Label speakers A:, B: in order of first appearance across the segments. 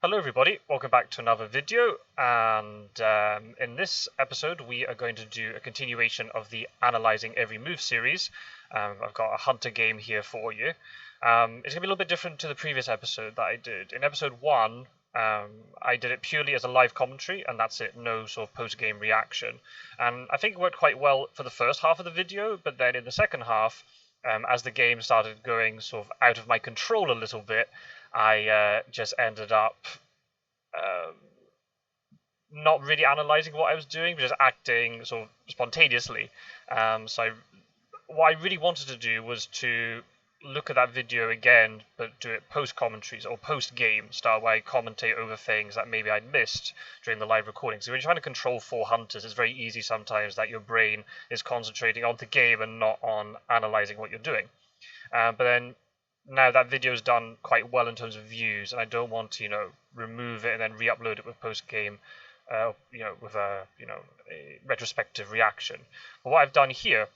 A: Hello everybody, welcome back to another video, and in this episode we are going to do a continuation of the Analysing Every Move series. I've got a hunter game here for you. It's going to be a little bit different to the previous episode that I did. In episode 1, I did it purely as a live commentary, and that's it, no sort of post-game reaction. And I think it worked quite well for the first half of the video, but then in the second half, as the game started going sort of out of my control a little bit, I just ended up not really analysing what I was doing, but just acting sort of spontaneously. What I really wanted to do was to look at that video again, but do it post-commentaries or post-game style, where I commentate over things that maybe I'd missed during the live recording. So when you're trying to control 4 hunters, it's very easy sometimes that your brain is concentrating on the game and not on analysing what you're doing. But then now that video's done quite well in terms of views, and I don't want to, remove it and then re-upload it with post-game, with a retrospective reaction. But what I've done here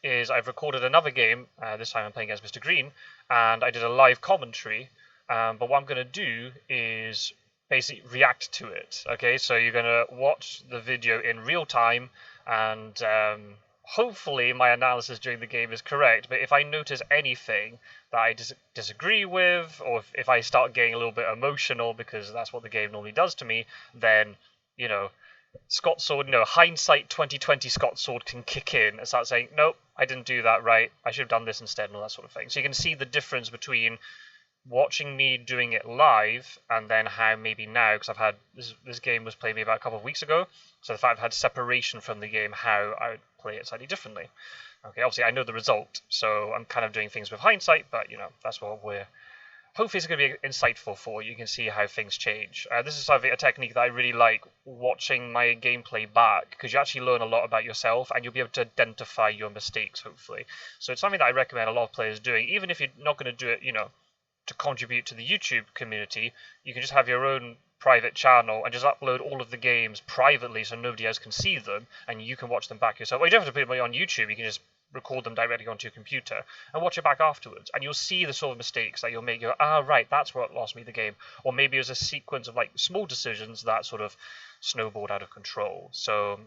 A: is I've recorded another game. This time I'm playing against Mr. Green, and I did a live commentary. But what I'm going to do is basically react to it. Okay, so you're going to watch the video in real time, and hopefully my analysis during the game is correct, but if I notice anything that I disagree with, or if I start getting a little bit emotional, because that's what the game normally does to me, then, Scot-sword, hindsight 2020 Scot-sword can kick in and start saying, nope, I didn't do that right, I should have done this instead, and all that sort of thing. So you can see the difference between watching me doing it live and then how maybe now, because I've had this game was played me about a couple of weeks ago, so the fact I've had separation from the game, how I would play it slightly differently. Okay, obviously I know the result, so I'm kind of doing things with hindsight, but that's what we're hopefully it's going to be insightful for you. You can see how things change. This is a technique that I really like, watching my gameplay back, because you actually learn a lot about yourself and you'll be able to identify your mistakes, hopefully. So it's something that I recommend a lot of players doing, even if you're not going to do it, to contribute to the YouTube community. You can just have your own private channel and just upload all of the games privately so nobody else can see them, and you can watch them back yourself. Well, you don't have to put them on YouTube, you can just record them directly onto your computer and watch it back afterwards, and you'll see the sort of mistakes that you'll make. You go, right, that's what lost me the game. Or maybe it was a sequence of small decisions that sort of snowballed out of control. So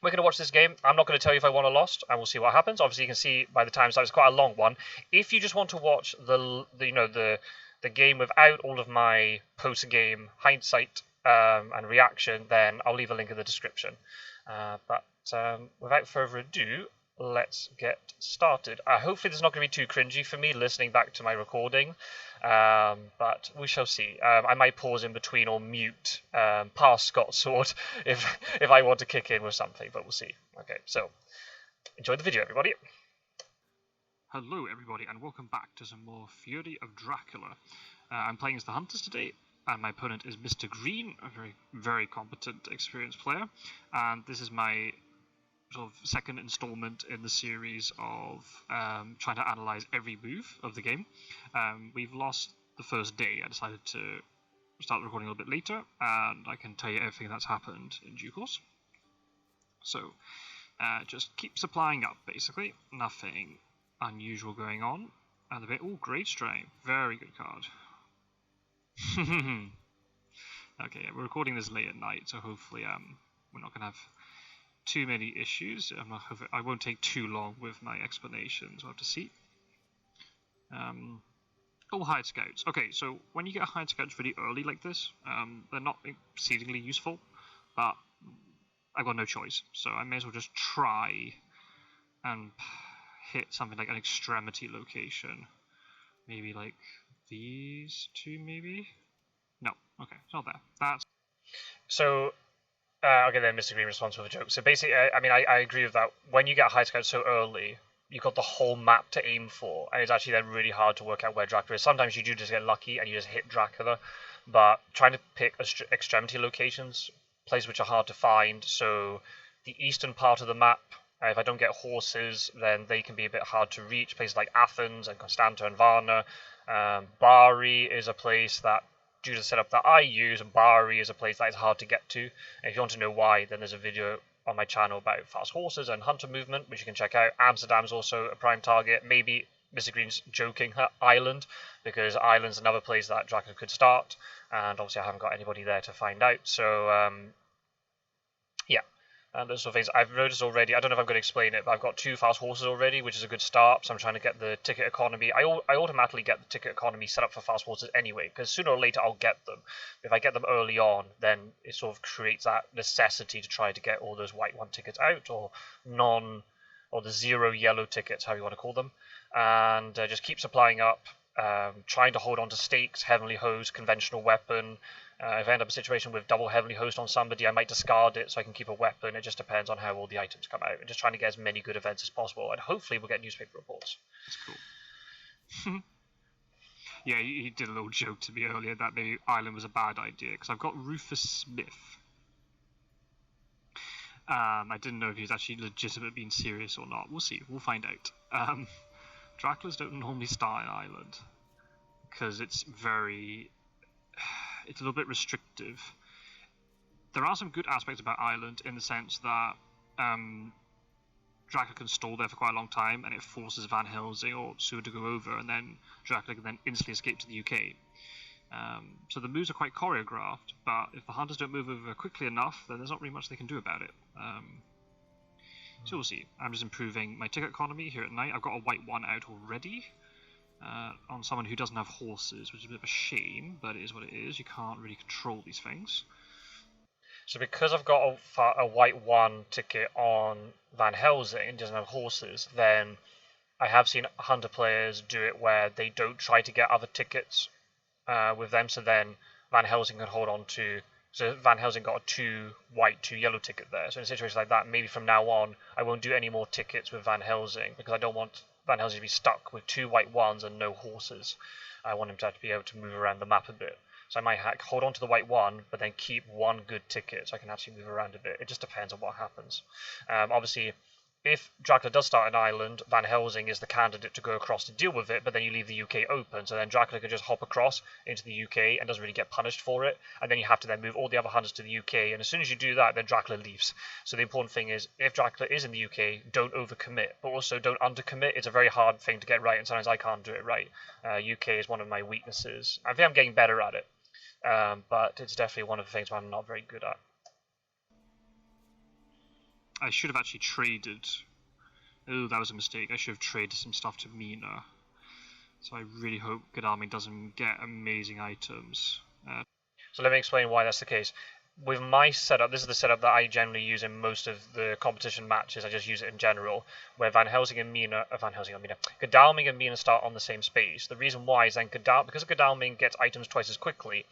A: we're going to watch this game. I'm not going to tell you if I won or lost, and we'll see what happens. Obviously, you can see by the time, so it's quite a long one. If you just want to watch the game without all of my post-game hindsight and reaction, then I'll leave a link in the description. But without further ado, let's get started. Hopefully this is not going to be too cringy for me listening back to my recording, but we shall see. I might pause in between or mute past Scot-sword if I want to kick in with something, but we'll see. Okay, so enjoy the video, everybody.
B: Hello everybody, and welcome back to some more Fury of Dracula. I'm playing as the Hunters today, and my opponent is Mr. Green, a very, very competent, experienced player, and this is my sort of second installment in the series of trying to analyse every move of the game. We've lost the first day. I decided to start recording a little bit later, and I can tell you everything that's happened in due course. So, just keep supplying up, basically. Nothing unusual going on. And the bit, Great Strength, very good card. Okay, yeah, we're recording this late at night, so hopefully we're not going to have too many issues. I won't take too long with my explanations. We'll have to see. All hired scouts. Okay, so when you get hired scouts really early like this, they're not exceedingly useful, but I've got no choice, so I may as well just try and hit something like an extremity location. Maybe like these two, maybe? No, okay, it's not there. That's...
A: So, okay then, Mr. Green responds with a joke. So basically, I agree with that. When you get high scouts so early, you've got the whole map to aim for, and it's actually then really hard to work out where Dracula is. Sometimes you do just get lucky and you just hit Dracula, but trying to pick extremity locations, places which are hard to find, so the eastern part of the map, if I don't get horses, then they can be a bit hard to reach. Places like Athens and Constanta and Varna. Bari is a place that, due to the setup that I use, Bari is a place that is hard to get to. And if you want to know why, then there's a video on my channel about fast horses and hunter movement, which you can check out. Amsterdam's also a prime target. Maybe Mr. Green's joking island, because island's another place that Dracula could start, and obviously I haven't got anybody there to find out. So yeah. And those sort of things I've noticed already. I don't know if I'm going to explain it, but I've got 2 fast horses already, which is a good start. So I'm trying to get the ticket economy. I automatically get the ticket economy set up for fast horses anyway, because sooner or later I'll get them. If I get them early on, then it sort of creates that necessity to try to get all those white 1 tickets out, or the 0 yellow tickets, how you want to call them, and just keep supplying up. Trying to hold on to stakes, heavenly hose, conventional weapon. If I end up in a situation with double heavenly host on somebody, I might discard it so I can keep a weapon. It just depends on how all the items come out. And just trying to get as many good events as possible, and hopefully we'll get newspaper reports.
B: That's cool. Yeah, he did a little joke to me earlier that the island was a bad idea, because I've got Rufus Smith. I didn't know if he was actually legitimate being serious or not. We'll see. We'll find out. Draculas don't normally start an island, because it's a little bit restrictive. There are some good aspects about Ireland in the sense that Dracula can stall there for quite a long time, and it forces Van Helsing or Seward to go over, and then Dracula can then instantly escape to the UK. So the moves are quite choreographed, but if the hunters don't move over quickly enough, then there's not really much they can do about it. So we'll see. I'm just improving my ticket economy here at night. I've got a white 1 out already. On someone who doesn't have horses, which is a bit of a shame, but it is what it is. You can't really control these things.
A: So because I've got a white 1 ticket on Van Helsing and doesn't have horses, then I have seen hunter players do it where they don't try to get other tickets with them, so then Van Helsing can hold on to. So Van Helsing got a 2 white, 2 yellow ticket there. So in a situation like that, maybe from now on, I won't do any more tickets with Van Helsing, because I don't want Van Helsing to be stuck with 2 white 1s and no horses. I want him to be able to move around the map a bit. So I might hold on to the white 1, but then keep 1 good ticket so I can actually move around a bit. It just depends on what happens. Obviously, if Dracula does start an island, Van Helsing is the candidate to go across to deal with it, but then you leave the UK open, so then Dracula can just hop across into the UK and doesn't really get punished for it, and then you have to then move all the other hunters to the UK, and as soon as you do that, then Dracula leaves. So the important thing is, if Dracula is in the UK, don't overcommit, but also don't undercommit. It's a very hard thing to get right, and sometimes I can't do it right. UK is one of my weaknesses. I think I'm getting better at it, but it's definitely one of the things I'm not very good at.
B: I should have actually traded. Oh, that was a mistake. I should have traded some stuff to Mina. So I really hope Godalming doesn't get amazing items.
A: So let me explain why that's the case. With my setup, this is the setup that I generally use in most of the competition matches. I just use it in general, where Godalming and Mina start on the same space. The reason why is then because Godalming gets items twice as quickly,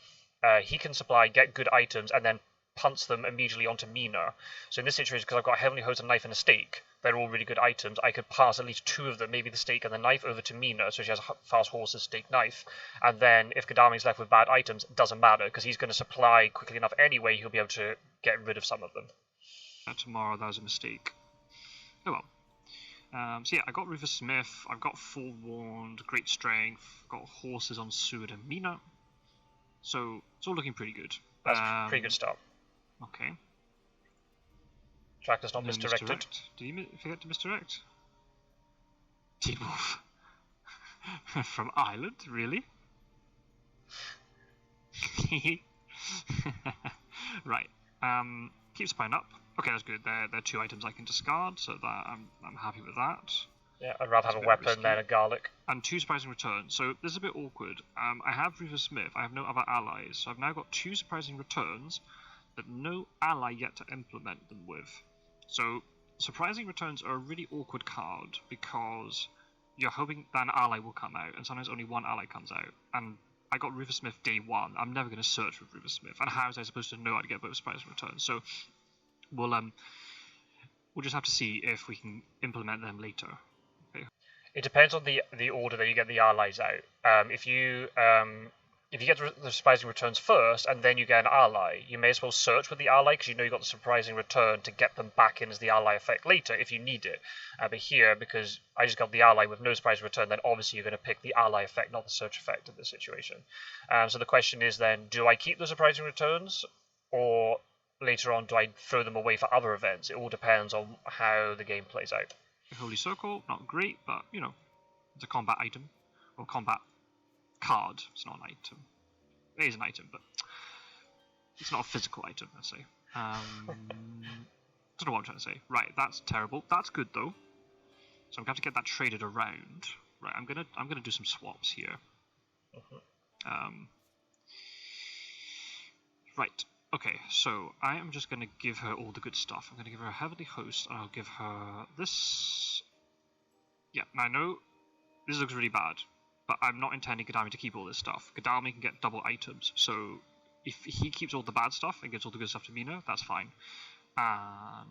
A: he can get good items and then punts them immediately onto Mina. So in this situation, because I've got a Heavenly Host, a knife, and a stake, they're all really good items. I could pass at least 2 of them, maybe the stake and the knife, over to Mina, so she has fast horses, stake, knife. And then if Godalming's left with bad items, it doesn't matter, because he's going to supply quickly enough anyway, he'll be able to get rid of some of them.
B: Tomorrow, that was a mistake. Oh well. So yeah, I got Rufus Smith, I've got Forewarned, Great Strength, I've got horses on Seward and Mina. So it's all looking pretty good.
A: That's a pretty good start.
B: Okay.
A: Dracula's not misdirected.
B: Did you forget to misdirect? Teen Wolf. From Ireland, really? Right. Keep spine up. Okay, that's good. They're 2 items I can discard, so that I'm happy with that.
A: Yeah, I'd rather have a weapon than a garlic.
B: And 2 surprising returns. So this is a bit awkward. I have Rufus Smith. I have no other allies, so I've now got 2 surprising returns, but no ally yet to implement them with. So surprising returns are a really awkward card, because you're hoping that an ally will come out, and sometimes only 1 ally comes out. And I got Rufus Smith day 1. I'm never going to search for Rufus Smith, and how was I supposed to know I'd get both surprising returns? So we'll just have to see if we can implement them later. Okay.
A: It depends on the order that you get the allies out. If you get the surprising returns first and then you get an ally, you may as well search with the ally, because you know you got the surprising return to get them back in as the ally effect later if you need it. But here, because I just got the ally with no surprising return, then obviously you're going to pick the ally effect, not the search effect in this situation. So the question is then, do I keep the surprising returns, or later on do I throw them away for other events? It all depends on how the game plays out.
B: Holy Circle, not great, but you know. It's a combat item, or combat card. It's not an item. It is an item, but it's not a physical item, let's say. Don't know what I'm trying to say. Right, that's terrible. That's good though. So I'm going to get that traded around. Right, I'm gonna do some swaps here. Right. Okay, so I am just gonna give her all the good stuff. I'm gonna give her a heavenly host, and I'll give her this. Yeah, now I know this looks really bad, but I'm not intending Godalming to keep all this stuff. Godalming can get double items, so if he keeps all the bad stuff and gives all the good stuff to Mina, that's fine. And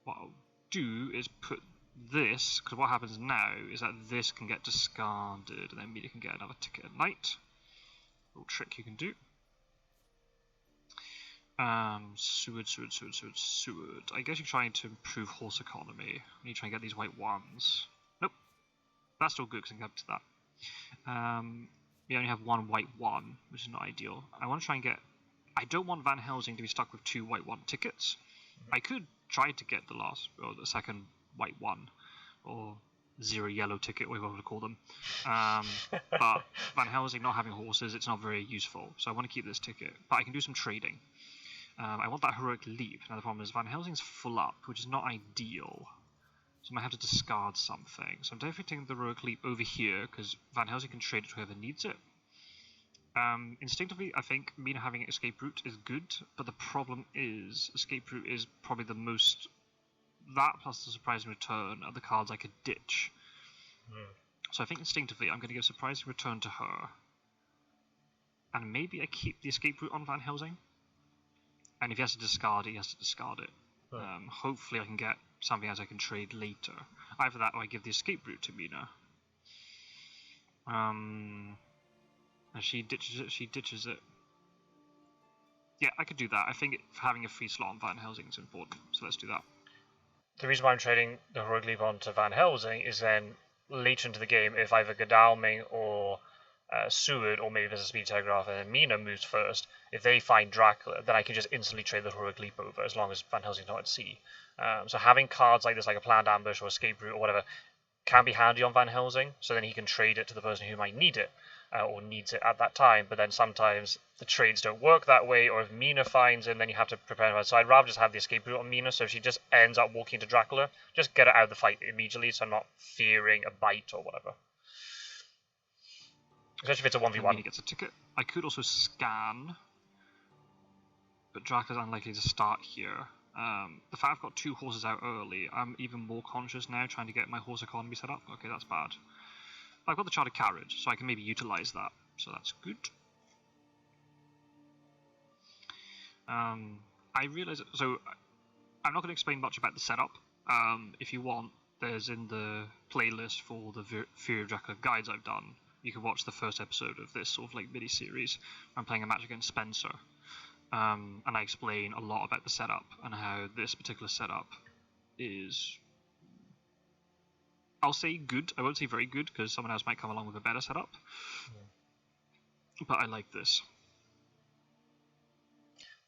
B: what I'll do is put this, because what happens now is that this can get discarded, and then Mina can get another ticket at night. Little trick you can do. Seward. I guess you're trying to improve horse economy. When you try and get these white ones. Nope. That's still good because I can get up to that. We only have one white one, which is not ideal. I want to try and get... I don't want Van Helsing to be stuck with 2 white 1 tickets. I could try to get the second white 1, or 0 yellow ticket, whatever you want to call them. But Van Helsing not having horses, it's not very useful. So I want to keep this ticket. But I can do some trading. I want that heroic leap. Now the problem is Van Helsing's full up, which is not ideal. So I might have to discard something. So I'm definitely taking the heroic leap over here, because Van Helsing can trade it to whoever needs it. Instinctively, I think Mina having escape route is good, but the problem is escape route is probably the most... That plus the surprising return are the cards I could ditch. So I think instinctively I'm going to give surprising return to her. And maybe I keep the escape route on Van Helsing. And if he has to discard it, he has to discard it. Hopefully I can get something else I can trade later. Either that or I give the escape route to Mina. And she ditches it. Yeah, I could do that. I think having a free slot on Van Helsing is important, so let's do that.
A: The reason why I'm trading the heroic leap onto Van Helsing is then later into the game, if either Godalming or Seward, or maybe there's a speed telegraph and then Mina moves first, if they find Dracula, then I can just instantly trade the heroic leap over as long as Van Helsing's not at sea. So having cards like this, like a planned ambush or escape route or whatever, can be handy on Van Helsing, so then he can trade it to the person who might need it, or needs it at that time. But then sometimes the trades don't work that way, or if Mina finds him, then you have to prepare for it. So I'd rather just have the escape route on Mina, so if she just ends up walking into Dracula, just get her out of the fight immediately, so I'm not fearing a bite or whatever. Especially if it's a 1v1.
B: Mina gets a ticket. I could also scan, but Dracula's unlikely to start here. The fact I've got 2 horses out early, I'm even more conscious now trying to get my horse economy set up. Okay, that's bad. But I've got the chartered carriage, so I can maybe utilise that. So that's good. I realise... So, I'm not going to explain much about the setup. If you want, there's in the playlist for the Fury of Dracula guides I've done. You can watch the first episode of this sort of like mini-series. I'm playing a match against Spencer. And I explain a lot about the setup and how this particular setup is, I'll say good. I won't say very good because someone else might come along with a better setup. But I like this.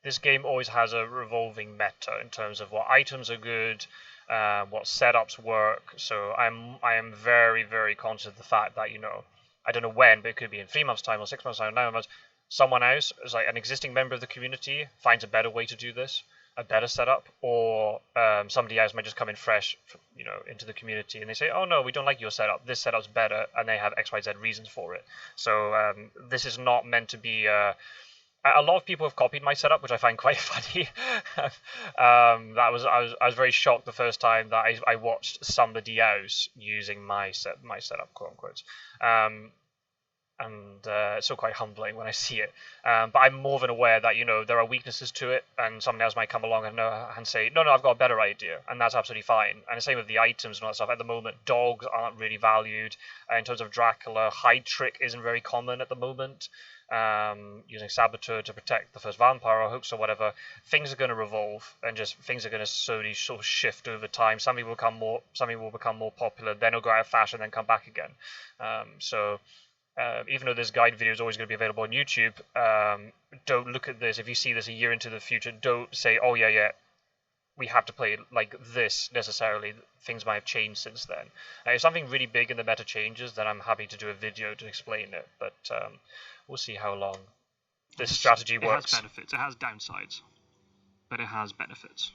A: This game always has a revolving meta in terms of what items are good, what setups work. So I am very, very conscious of the fact that, you know, I don't know when, but it could be in 3 months' time or 6 months' time, 9 months. Someone else, as like an existing member of the community, finds a better way to do this, a better setup, or somebody else might just come in fresh, you know, into the community, and they say, "Oh no, we don't like your setup. This setup's better," and they have X, Y, Z reasons for it. So this is not meant to be. A lot of people have copied my setup, which I find quite funny. I was very shocked the first time that I watched somebody else using my setup, quote unquote. And it's still quite humbling when I see it. But I'm more than aware that, you know, there are weaknesses to it, and someone else might come along and say, no, I've got a better idea, and that's absolutely fine. And the same with the items and all that stuff. At the moment, dogs aren't really valued. In terms of Dracula, hide trick isn't very common at the moment. Using Saboteur to protect the first vampire or hooks or whatever, things are going to revolve, and just things are going to slowly sort of shift over time. Some people will become more popular, then it'll go out of fashion, then come back again. Even though this guide video is always going to be available on YouTube, don't look at this. If you see this a year into the future, don't say, oh yeah, we have to play like this necessarily. Things might have changed since then. If something really big in the meta changes, then I'm happy to do a video to explain it. But we'll see how long this strategy works.
B: It has benefits. It has downsides, but it has benefits.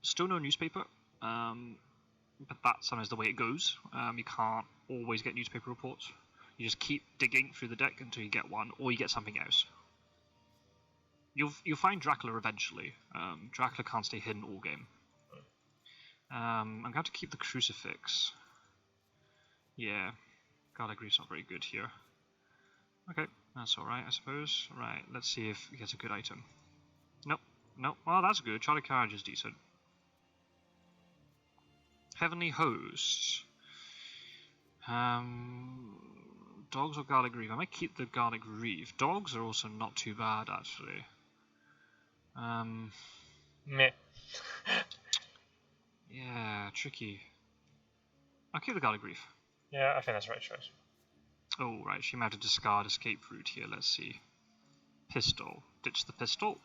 B: Still no newspaper, but that's sometimes the way it goes. You can't always get newspaper reports. You just keep digging through the deck until you get one, or you get something else. You'll find Dracula eventually. Dracula can't stay hidden all game. I'm going to keep the crucifix. Yeah, God, I agree, it's not very good here. Okay, that's alright, I suppose. Right, let's see if he gets a good item. Nope, nope. Well, that's good. Charlie Carriage is decent. Heavenly Hosts. Dogs or Garlic Reef? I might keep the Garlic Reef. Dogs are also not too bad, actually.
A: Meh.
B: Yeah, tricky. I'll keep the Garlic Reef.
A: Yeah, I think that's the right choice.
B: Oh, right, she might have to discard Escape Route here, let's see. Pistol. Ditch the pistol.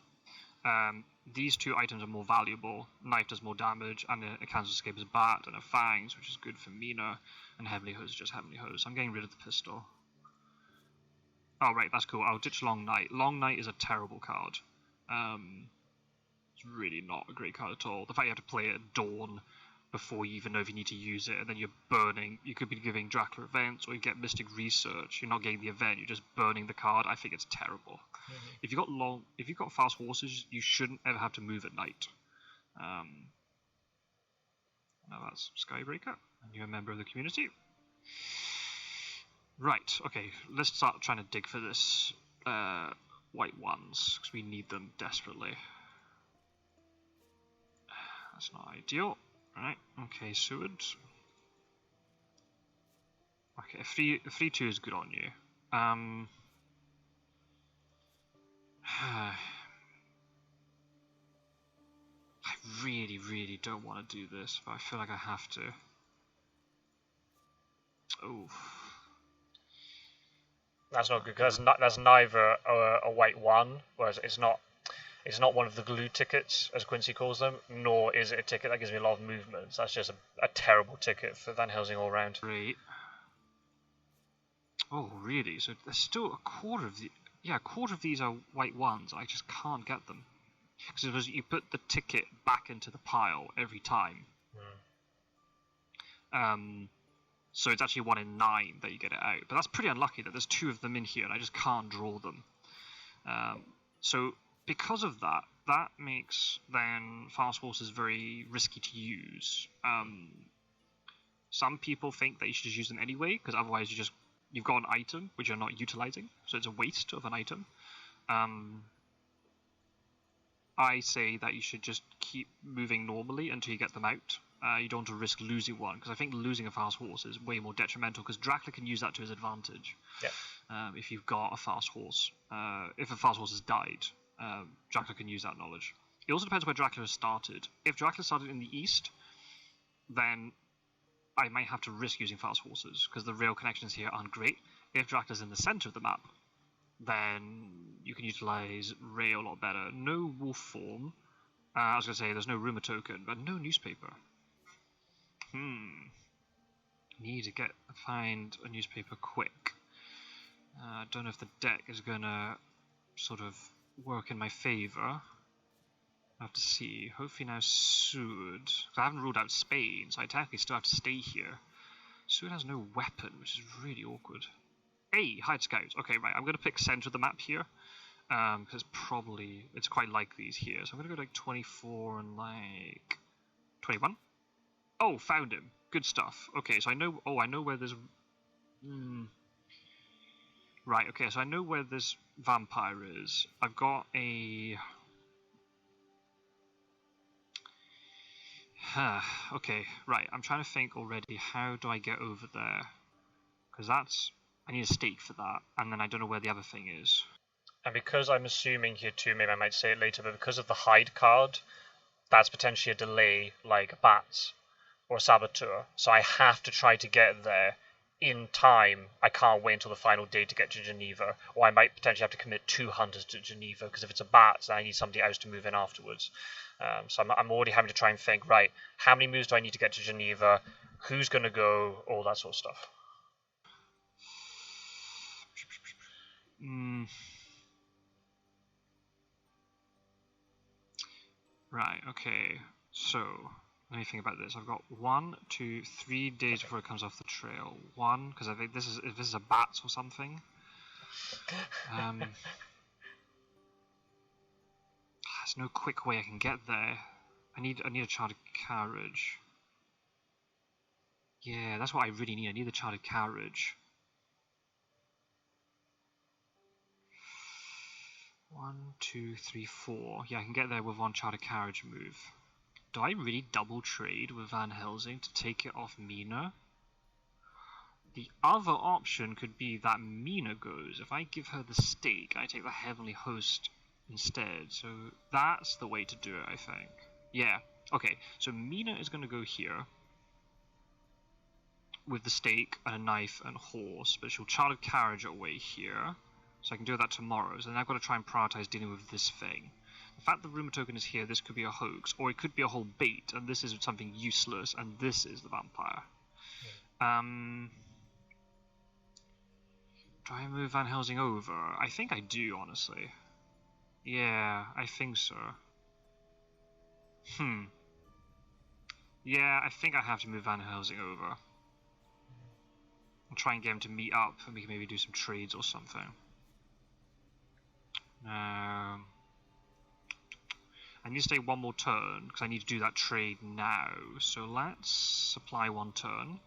B: These two items are more valuable. Knife does more damage, and it cancels Escape as Bat, and a Fangs, which is good for Mina, and Heavenly Hose is just Heavenly Hose. I'm getting rid of the pistol. Oh, right, that's cool. I'll ditch Long Night. Long Night is a terrible card. It's really not a great card at all. The fact you have to play it at dawn before you even know if you need to use it, and then you're burning. You could be giving Dracula events, or you get Mystic Research. You're not getting the event. You're just burning the card. I think it's terrible. If you've got fast horses, you shouldn't ever have to move at night. Now that's Skybreaker, and you're a member of the community. Right. Okay. Let's start trying to dig for this white ones because we need them desperately. That's not ideal. Right, okay, Seward. Okay, a 3-2 is good on you. I really, really don't want to do this, but I feel like I have to. Oh.
A: That's not good, because that's neither a white one, whereas it's not one of the glue tickets, as Quincy calls them, nor is it a ticket that gives me a lot of movements. That's just a terrible ticket for Van Helsing all round.
B: Great. Oh, really? So there's still a quarter of the... Yeah, a quarter of these are white ones. I just can't get them. Because you put the ticket back into the pile every time. So it's actually 1 in 9 that you get it out. But that's pretty unlucky that there's 2 of them in here and I just can't draw them. So... because of that, that makes then fast horses very risky to use. Some people think that you should just use them anyway, because otherwise you've got an item which you're not utilizing, so it's a waste of an item. I say that you should just keep moving normally until you get them out. You don't want to risk losing one, because I think losing a fast horse is way more detrimental, because Dracula can use that to his advantage.
A: Yeah.
B: If you've got a fast horse. If a fast horse has died, Dracula can use that knowledge. It also depends where Dracula has started. If Dracula started in the east, then I might have to risk using fast horses, because the rail connections here aren't great. If Dracula's in the center of the map, then you can utilize rail a lot better. No wolf form. I was going to say there's no rumor token, but no newspaper. Need to find a newspaper quick. I don't know if the deck is going to sort of work in my favor. I have to see. Hopefully now Seward. I haven't ruled out Spain, so I technically still have to stay here. Seward has no weapon, which is really awkward. Hey, hide scouts. Okay, right. I'm going to pick center of the map here, because it's quite like these here. So I'm going to go like 24 and like 21. Oh, found him. Good stuff. Okay, so I know. Oh, I know where there's. Right. Okay, so I know where this vampire is. I've got a. Okay, right. I'm trying to think already. How do I get over there? Because I need a stake for that, and then I don't know where the other thing is.
A: And because I'm assuming here too, maybe I might say it later, but because of the hide card, that's potentially a delay like bats or saboteur. So I have to try to get there in time, I can't wait until the final day to get to Geneva, or I might potentially have to commit 2 hunters to Geneva, because if it's a bat, then I need somebody else to move in afterwards. So I'm already having to try and think, right, how many moves do I need to get to Geneva, who's going to go, all that sort of stuff.
B: Right, okay, so let me think about this. I've got 1, 2, 3 days before it comes off the trail. 1, because I think if this is a bat or something. There's no quick way I can get there. I need a chartered carriage. Yeah, that's what I really need. I need the chartered carriage. 1, 2, 3, 4. Yeah, I can get there with 1 chartered carriage move. Do I really double trade with Van Helsing to take it off Mina? The other option could be that Mina goes. If I give her the stake, I take the Heavenly Host instead. So that's the way to do it, I think. Yeah. Okay, so Mina is going to go here with the stake and a knife and horse, but she'll charter carriage away here. So I can do that tomorrow. So then I've got to try and prioritize dealing with this thing. The fact the rumor token is here, this could be a hoax, or it could be a whole bait, and this is something useless, and this is the vampire. Do I move Van Helsing over? I think I do, honestly. Yeah, I think so. Yeah, I think I have to move Van Helsing over. I'll try and get him to meet up, and we can maybe do some trades or something. I need to stay 1 more turn, because I need to do that trade now. So let's supply 1 turn.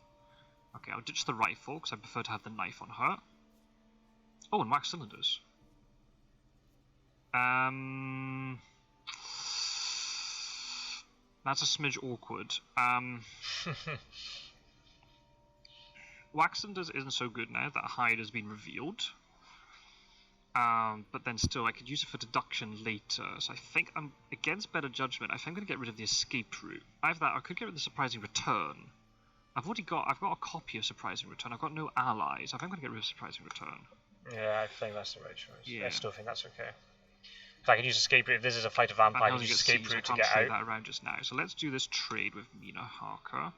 B: Okay, I'll ditch the rifle, because I prefer to have the knife on her. Oh, and wax cylinders. That's a smidge awkward. Wax cylinders isn't so good now that hide has been revealed. But then still, I could use it for deduction later. So I think I'm against better judgment. I think I'm going to get rid of the escape route. I have that. I could get rid of the surprising return. I've got a copy of surprising return. I've got no allies. I think I'm going to get rid of surprising return.
A: Yeah, I think that's the right choice.
B: Yeah.
A: I still think that's okay. I can use escape route. If this is a fight of vampire, I can use escape route to get out. I can't
B: that around just now. So let's do this trade with Mina Harker.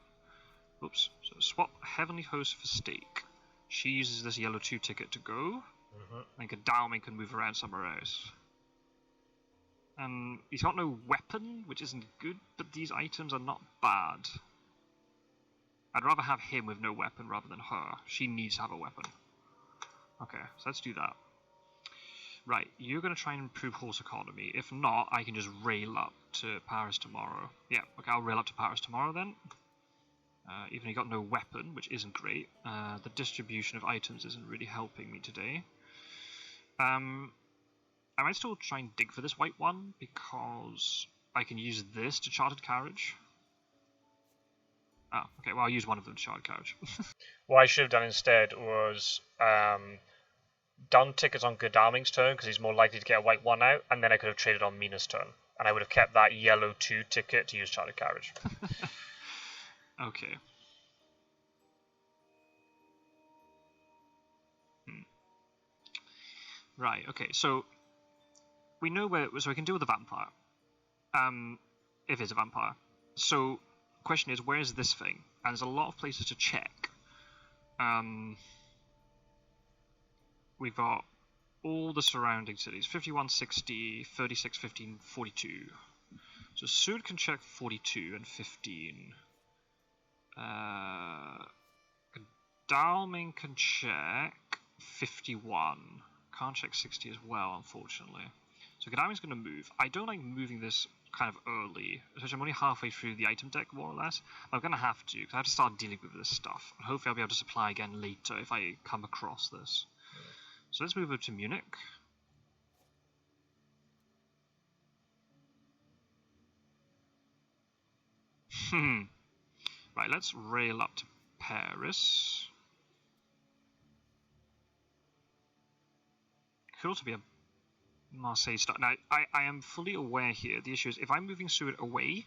B: Oops. So swap Heavenly Host for stake. She uses this yellow 2 ticket to go. And Godalming can move around somewhere else. And he's got no weapon, which isn't good, but these items are not bad. I'd rather have him with no weapon rather than her. She needs to have a weapon. Okay, so let's do that. Right, you're going to try and improve horse economy. If not, I can just rail up to Paris tomorrow. Yeah, okay, I'll rail up to Paris tomorrow then. Even though he got no weapon, which isn't great. The distribution of items isn't really helping me today. I might still try and dig for this white one, because I can use this to chartered carriage. Oh, okay, well I'll use one of them to chartered carriage.
A: What I should have done instead was done tickets on Godalming's turn, because he's more likely to get a white one out, and then I could have traded on Mina's turn. And I would have kept that yellow 2 ticket to use chartered carriage.
B: Okay. Right, okay, so we know where, so we can deal with the vampire. If it's a vampire. So, question is, where is this thing? And there's a lot of places to check. We've got all the surrounding cities, 51, 60, 36, 15, 42. So Sud can check 42 and 15. Godalming can check 51. Can't check 60 as well, unfortunately. So Godalming's going to move. I don't like moving this kind of early, especially I'm only halfway through the item deck, more or less. I'm going to have to, because I have to start dealing with this stuff. And hopefully I'll be able to supply again later if I come across this. So let's move over to Munich. Right, let's rail up to Paris. Could also be a Marseille start. Now, I am fully aware here. The issue is, if I'm moving Seward away,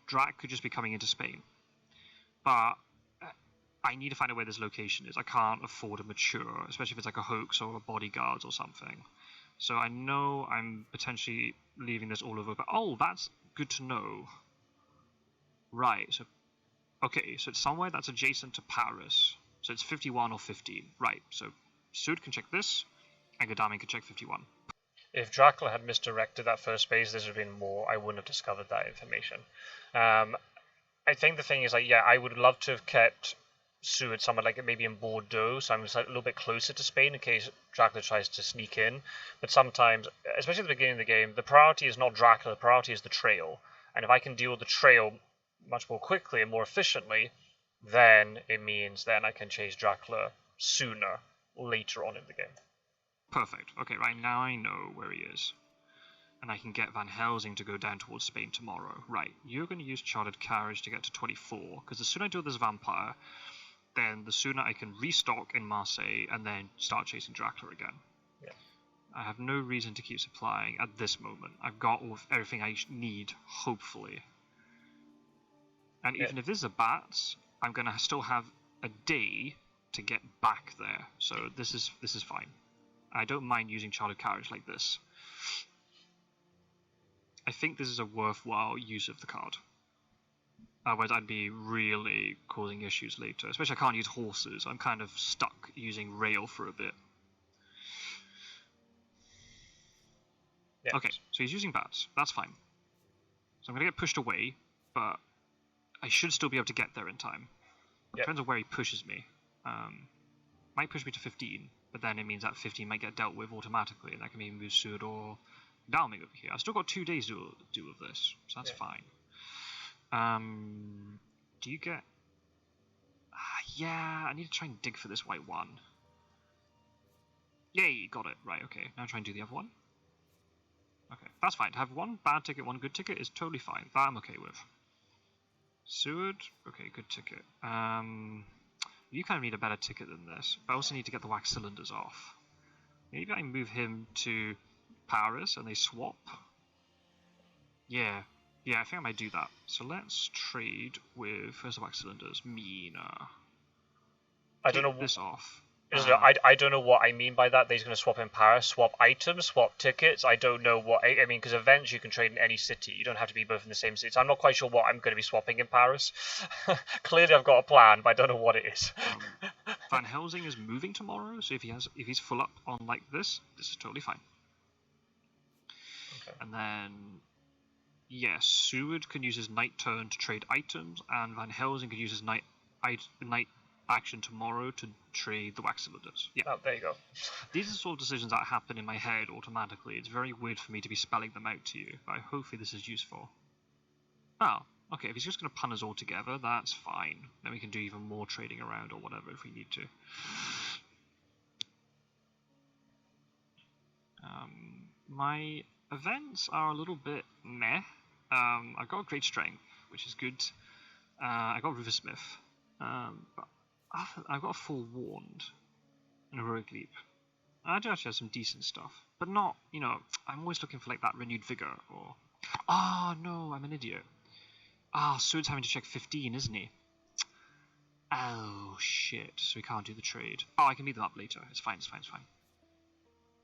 B: Drac could just be coming into Spain. But I need to find out where this location is. I can't afford a mature, especially if it's like a hoax or a bodyguards or something. So I know I'm potentially leaving this all over, but oh, that's good to know. Right, so okay, so it's somewhere that's adjacent to Paris. So it's 51 or 15. Right, so Sud can check this, and Godami can check 51.
A: If Dracula had misdirected that first base, this would have been more. I wouldn't have discovered that information. I think the thing is, like, yeah, I would love to have kept Seward somewhere like maybe in Bordeaux, so I'm a little bit closer to Spain in case Dracula tries to sneak in. But sometimes, especially at the beginning of the game, the priority is not Dracula, the priority is the trail. And if I can deal with the trail much more quickly and more efficiently, then it means then I can chase Dracula sooner, later on in the game.
B: Perfect. Okay, right now I know where he is. And I can get Van Helsing to go down towards Spain tomorrow. Right, you're going to use Chartered Carriage to get to 24, because the sooner I deal with this vampire, then the sooner I can restock in Marseille and then start chasing Dracula again.
A: Yeah.
B: I have no reason to keep supplying at this moment. I've got everything I need, hopefully. And even if this is a bats, I'm going to still have a day to get back there. So this is fine. I don't mind using Chartered Carriage like this. I think this is a worthwhile use of the card. Otherwise I'd be really causing issues later. Especially I can't use horses. I'm kind of stuck using rail for a bit.
A: Yeah.
B: Okay, so he's using bats. That's fine. So I'm going to get pushed away, but I should still be able to get there in time. Depends on where he pushes me. Might push me to 15, but then it means that 15 might get dealt with automatically, and that can maybe move Sud or Dalming over here. I've still got 2 days to do with this, so that's fine. Do you get... yeah, I need to try and dig for this white one. Yay, got it. Right, okay. Now try and do the other one. Okay, that's fine. To have one bad ticket, one good ticket is totally fine. That I'm okay with. Seward, okay, good ticket. You kind of need a better ticket than this, but I also need to get the wax cylinders off. Maybe I move him to Paris and they swap. Yeah, I think I might do that. So let's trade with, first the wax cylinders, Mina.
A: I don't know
B: this off.
A: I don't know what I mean by that. He's going to swap in Paris, swap items, swap tickets. I don't know what... I mean, because events you can trade in any city. You don't have to be both in the same city. So I'm not quite sure what I'm going to be swapping in Paris. Clearly I've got a plan, but I don't know what it is.
B: Van Helsing is moving tomorrow, so if he's full up on like this is totally fine. Okay. And then... yes, Seward can use his night turn to trade items, and Van Helsing can use his night action tomorrow to trade the wax cylinders. Yeah.
A: Oh, there you go.
B: These are the sort of decisions that happen in my head automatically. It's very weird for me to be spelling them out to you, but hopefully this is useful. Oh, okay, if he's just going to pun us all together, that's fine. Then we can do even more trading around or whatever if we need to. My events are a little bit meh. I've got great strength, which is good. I got Riversmith, but I've got a forewarned and a heroic leap. I do actually have some decent stuff, but not, I'm always looking for like that renewed vigor or... oh no, I'm an idiot. Sud's having to check 15, isn't he? Oh shit, so we can't do the trade. Oh, I can meet them up later. It's fine.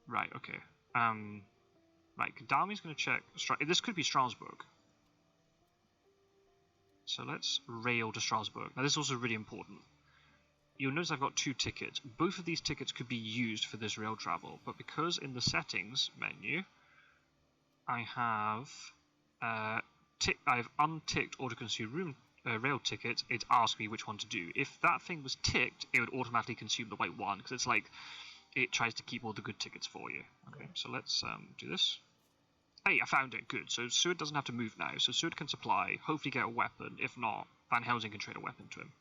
B: Right, okay. Right, Gadami's going to check... this could be Strasbourg. So let's rail to Strasbourg. Now this is also really important. You'll notice I've got 2 tickets. Both of these tickets could be used for this rail travel, but because in the settings menu I have I've unticked auto-consume rail tickets, it asks me which one to do. If that thing was ticked, it would automatically consume the white one, because it's like it tries to keep all the good tickets for you. Okay, so let's do this. Hey, I found it. Good. So Seward doesn't have to move now. So Seward can supply, hopefully get a weapon. If not, Van Helsing can trade a weapon to him.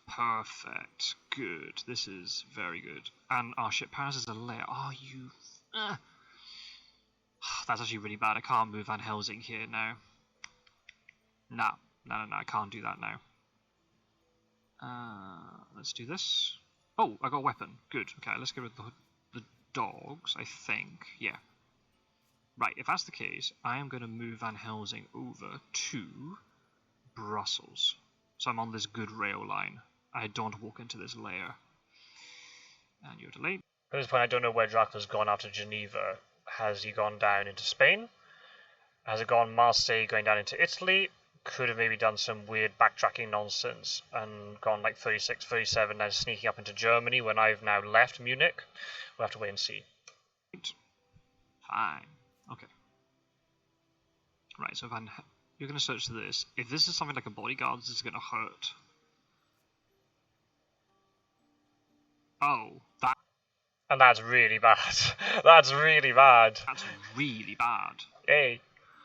B: Perfect. Good. This is very good. And our ship Paris is a lair. Oh, you... that's actually really bad. I can't move Van Helsing here now. No, I can't do that now. Let's do this. Oh, I got a weapon. Good. Okay, let's get rid of the dogs, I think. Yeah. Right, if that's the case, I am going to move Van Helsing over to Brussels. So I'm on this good rail line. I don't walk into this layer. And you're delayed.
A: At this point, I don't know where Dracula's gone after Geneva. Has he gone down into Spain? Has it gone Marseille going down into Italy? Could have maybe done some weird backtracking nonsense and gone like 36, 37, then sneaking up into Germany when I've now left Munich. We'll have to wait and see.
B: Fine. Okay. Right, so you're going to search this. If this is something like a bodyguard, this is going to hurt. Oh, that...
A: And that's really bad. That's really bad.
B: That's really bad.
A: Hey,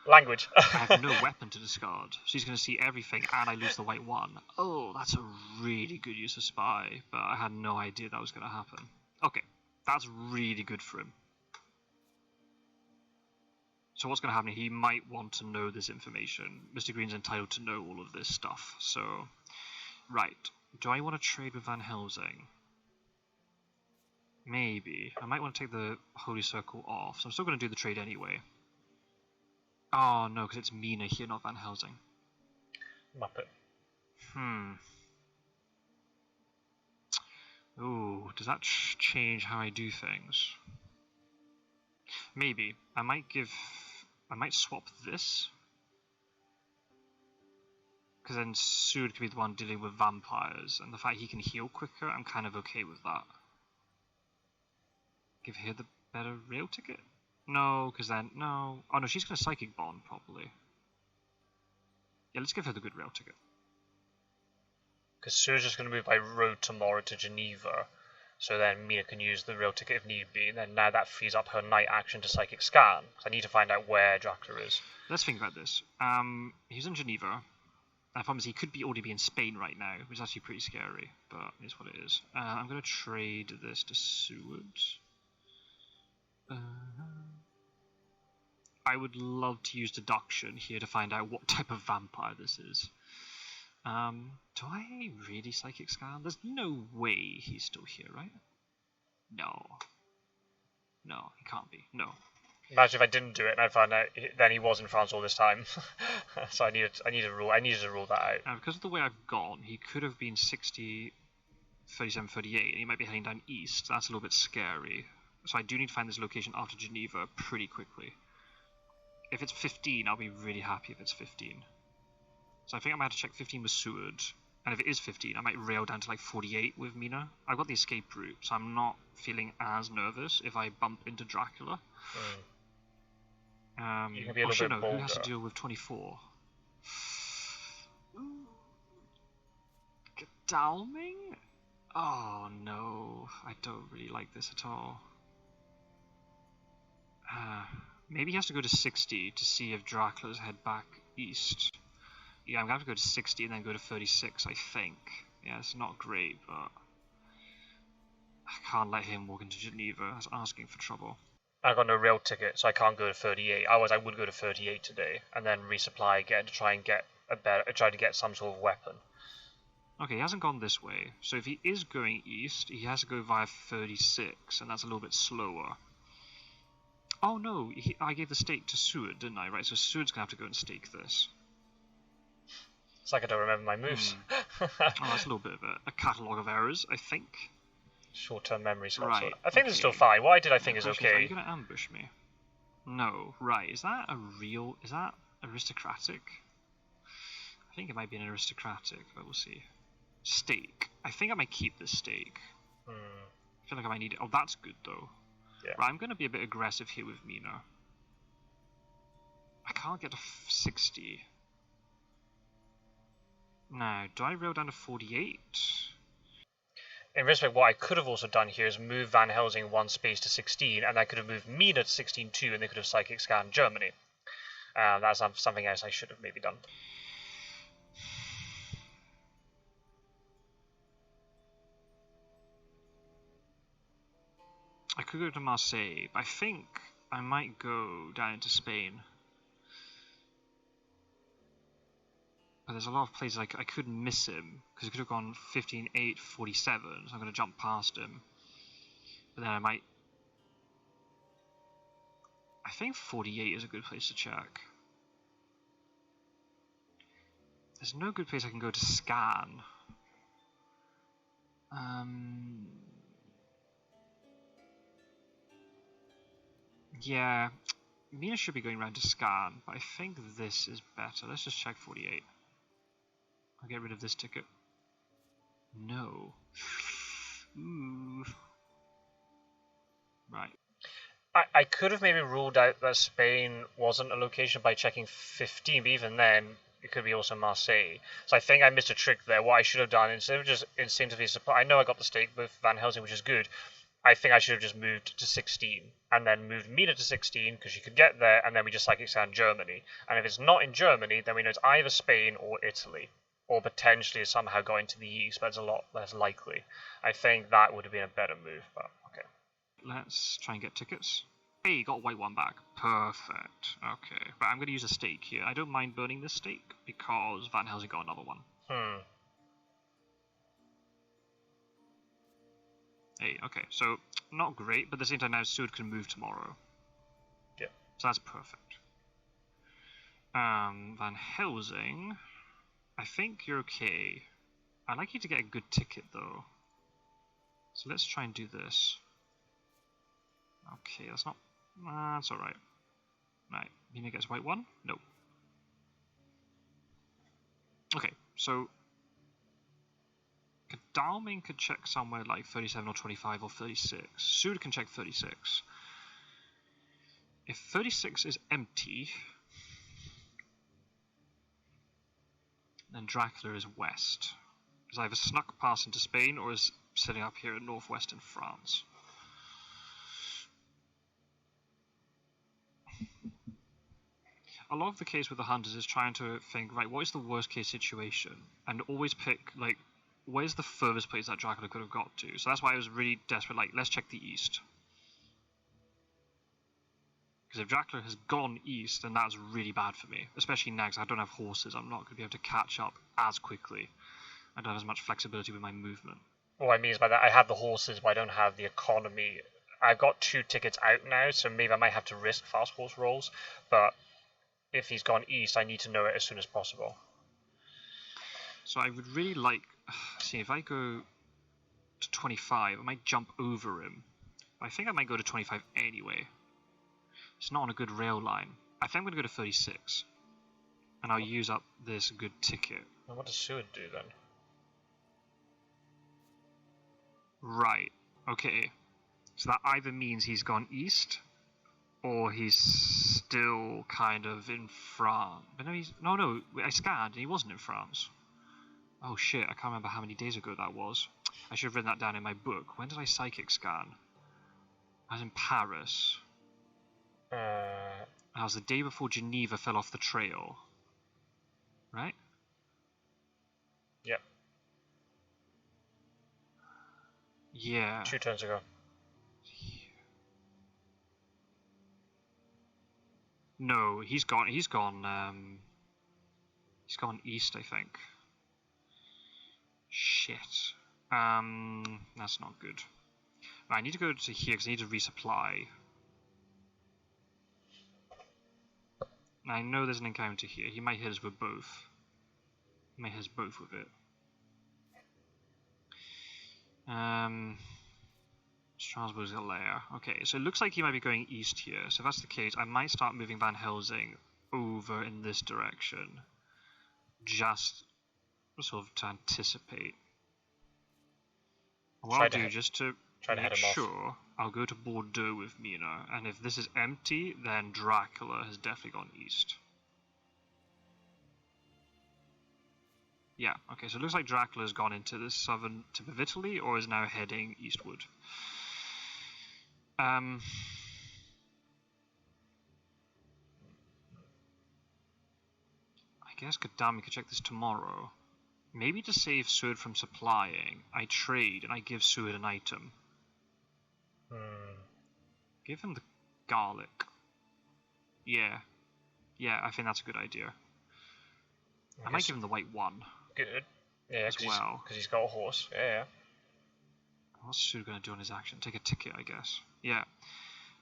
A: language.
B: I have no weapon to discard. She's going to see everything and I lose the white one. Oh, that's a really good use of spy, but I had no idea that was going to happen. Okay, that's really good for him. So what's going to happen? He might want to know this information. Mr. Green's entitled to know all of this stuff. So, right. Do I want to trade with Van Helsing? Maybe. I might want to take the Holy Circle off. So I'm still going to do the trade anyway. Oh no, because it's Mina here, not Van Helsing.
A: Muppet.
B: Ooh, does that change how I do things? Maybe. I might swap this. Because then Seward could be the one dealing with vampires, and the fact he can heal quicker, I'm kind of okay with that. Give her the better rail ticket? No, because then, no. Oh no, she's going to Psychic Bond, probably. Yeah, let's give her the good rail ticket.
A: Because Seward's just going to move by road tomorrow to Geneva. So then Mina can use the rail ticket if need be, and then now that frees up her night action to Psychic Scan. So I need to find out where Dracula is.
B: Let's think about this. He's in Geneva. I promise he could already be in Spain right now, which is actually pretty scary, but it's what it is. I'm going to trade this to Seward. I would love to use deduction here to find out what type of vampire this is. Do I really Psychic Scan? There's no way he's still here, right? No. No, he can't be. No.
A: Imagine if I didn't do it and I found out then he was in France all this time. So I needed to rule that out.
B: Now, because of the way I've gone, he could have been 60, 37, 38, and he might be heading down east. That's a little bit scary. So I do need to find this location after Geneva pretty quickly. If it's 15, I'll be really happy if it's 15. So I think I might have to check 15 with Seward. And if it is 15, I might rail down to like 48 with Mina. I've got the escape route, so I'm not feeling as nervous if I bump into Dracula.
A: You can be a little bit bolder.
B: Who has to deal with 24? Godalming? Oh no, I don't really like this at all. Maybe he has to go to 60 to see if Dracula's head back east. Yeah, I'm going to have to go to 60 and then go to 36, I think. Yeah, it's not great, but I can't let him walk into Geneva. That's asking for trouble.
A: I got no rail ticket, so I can't go to 38. Otherwise, I would go to 38 today and then resupply again to try and get try to get some sort of weapon.
B: Okay, he hasn't gone this way. So if he is going east, he has to go via 36, and that's a little bit slower. Oh no, I gave the stake to Seward, didn't I? Right, so Seward's going to have to go and stake this.
A: It's like I don't remember my moves.
B: Oh, that's a little bit of a catalogue of errors, I think.
A: Short-term memory,
B: Right,
A: I think this is still fine. What I did I think is okay.
B: Are you going to ambush me? No. Right, is that aristocratic? I think it might be an aristocratic, but we'll see. Stake. I think I might keep this stake. I feel like I might need it. Oh, that's good though.
A: Yeah.
B: Right, I'm going to be a bit aggressive here with Mina. I can't get to 60. Now, do I rail down to 48?
A: In retrospect, what I could have also done here is move Van Helsing one space to 16, and I could have moved Mina to 16 too, and they could have Psychic Scanned Germany. That's something else I should have maybe done.
B: I could go to Marseille, but I think I might go down into Spain. But there's a lot of places I could miss him, because he could have gone 15, 8, 47, so I'm going to jump past him. But then I think 48 is a good place to check. There's no good place I can go to scan. Yeah, Mina should be going around to scan, but I think this is better. Let's just check 48. I'll get rid of this ticket. No. Ooh. Right.
A: I could have maybe ruled out that Spain wasn't a location by checking 15, but even then, it could be also Marseille. So I think I missed a trick there. What I should have done, instead of just instinctively supply, I know I got the stake with Van Helsing, which is good. I think I should have just moved to 16, and then moved Mina to 16, because she could get there, and then we just psychic scan Germany. And if it's not in Germany, then we know it's either Spain or Italy, or potentially somehow going to the east, but it's a lot less likely. I think that would have been a better move, but okay.
B: Let's try and get tickets. Hey, you got white one back. Perfect. Okay. But I'm going to use a stake here. I don't mind burning this stake because Van Helsing got another one. Hey, okay. So, not great, but at the same time now Sud can move tomorrow.
A: Yeah.
B: So that's perfect. Van Helsing, I think you're okay. I'd like you to get a good ticket though. So let's try and do this. Okay, that's not... that's alright. Right, Mina gets white one? No. Okay, so... Godalming could check somewhere like 37 or 25 or 36. Sud can check 36. If 36 is empty... then Dracula is west. Is either snuck past into Spain or is sitting up here in northwestern France. A lot of the case with the hunters is trying to think, right, what is the worst case situation? And always pick, like, where's the furthest place that Dracula could have got to? So that's why I was really desperate, like, let's check the east. Because if Dracula has gone east, then that's really bad for me. Especially now, because I don't have horses. I'm not going to be able to catch up as quickly. I don't have as much flexibility with my movement.
A: What I mean is by that, I have the horses, but I don't have the economy. I've got 2 tickets out now, so maybe I might have to risk fast horse rolls, but if he's gone east, I need to know it as soon as possible.
B: So I would really like... see, if I go to 25, I might jump over him. But I think I might go to 25 anyway. It's not on a good rail line. I think I'm going to go to 36. And I'll use up this good ticket.
A: And what does Seward do then?
B: Right. Okay. So that either means he's gone east, or he's still kind of in France. But no, he's... No, I scanned and he wasn't in France. Oh shit, I can't remember how many days ago that was. I should have written that down in my book. When did I psychic scan? I was in Paris. That was the day before Geneva fell off the trail. Right?
A: Yep.
B: Yeah.
A: 2 turns ago.
B: No, he's gone east, I think. Shit. That's not good. Right, I need to go to here because I need to resupply. Now, I know there's an encounter here. He might hit us with both. He might hit us both with it. Strasbourg's a layer. Okay, so it looks like he might be going east here. So if that's the case, I might start moving Van Helsing over in this direction. Just sort of to anticipate. What I'll do, just to make sure, I'll go to Bordeaux with Mina, and if this is empty, then Dracula has definitely gone east. Yeah, okay, so it looks like Dracula has gone into the southern tip of Italy, or is now heading eastward. I guess Godami could check this tomorrow. Maybe to save Seward from supplying, I trade and I give Seward an item. Give him the garlic. Yeah. Yeah, I think that's a good idea. I might give him the white one.
A: Good. Yeah,
B: as well.
A: Because he's got a horse. Yeah.
B: What's Seward going to do on his action? Take a ticket, I guess. Yeah.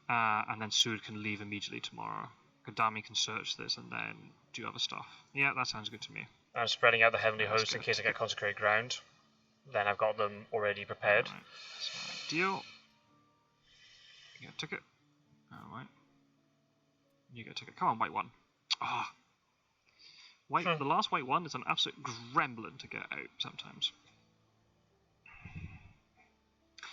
B: And then Seward can leave immediately tomorrow. Godami can search this and then do other stuff. Yeah, that sounds good to me.
A: I'm spreading out the Heavenly
B: That's
A: Host in
B: good.
A: case I get Consecrated Ground. Then I've got them already prepared.
B: Alright, that's not ideal. You get a ticket. Alright. You get a ticket. Come on, white one. Ah. White. The last white one is an absolute gremlin to get out sometimes.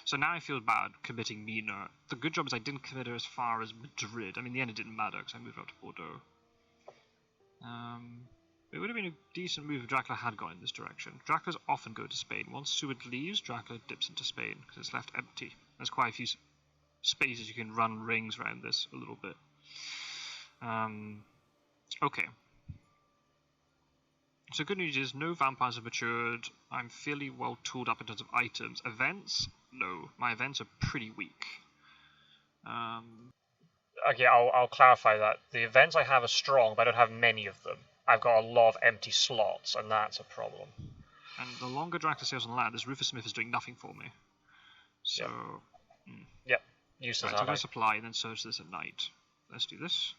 B: So now I feel bad committing Mina. The good job is I didn't commit her as far as Madrid. I mean, in the end it didn't matter because I moved up to Bordeaux. It would have been a decent move if Dracula had gone in this direction. Draculas often go to Spain. Once Seward leaves, Dracula dips into Spain because it's left empty. There's quite a few spaces you can run rings around this a little bit. Okay. So good news is no vampires have matured. I'm fairly well tooled up in terms of items. Events? No. My events are pretty weak.
A: Okay, I'll clarify that. The events I have are strong, but I don't have many of them. I've got a lot of empty slots, and that's a problem.
B: And the longer Dracula sails on land, this Rufus Smith is doing nothing for me. So...
A: Yep, useless.
B: Right, so I'm going to supply and then search this at night. Let's do this.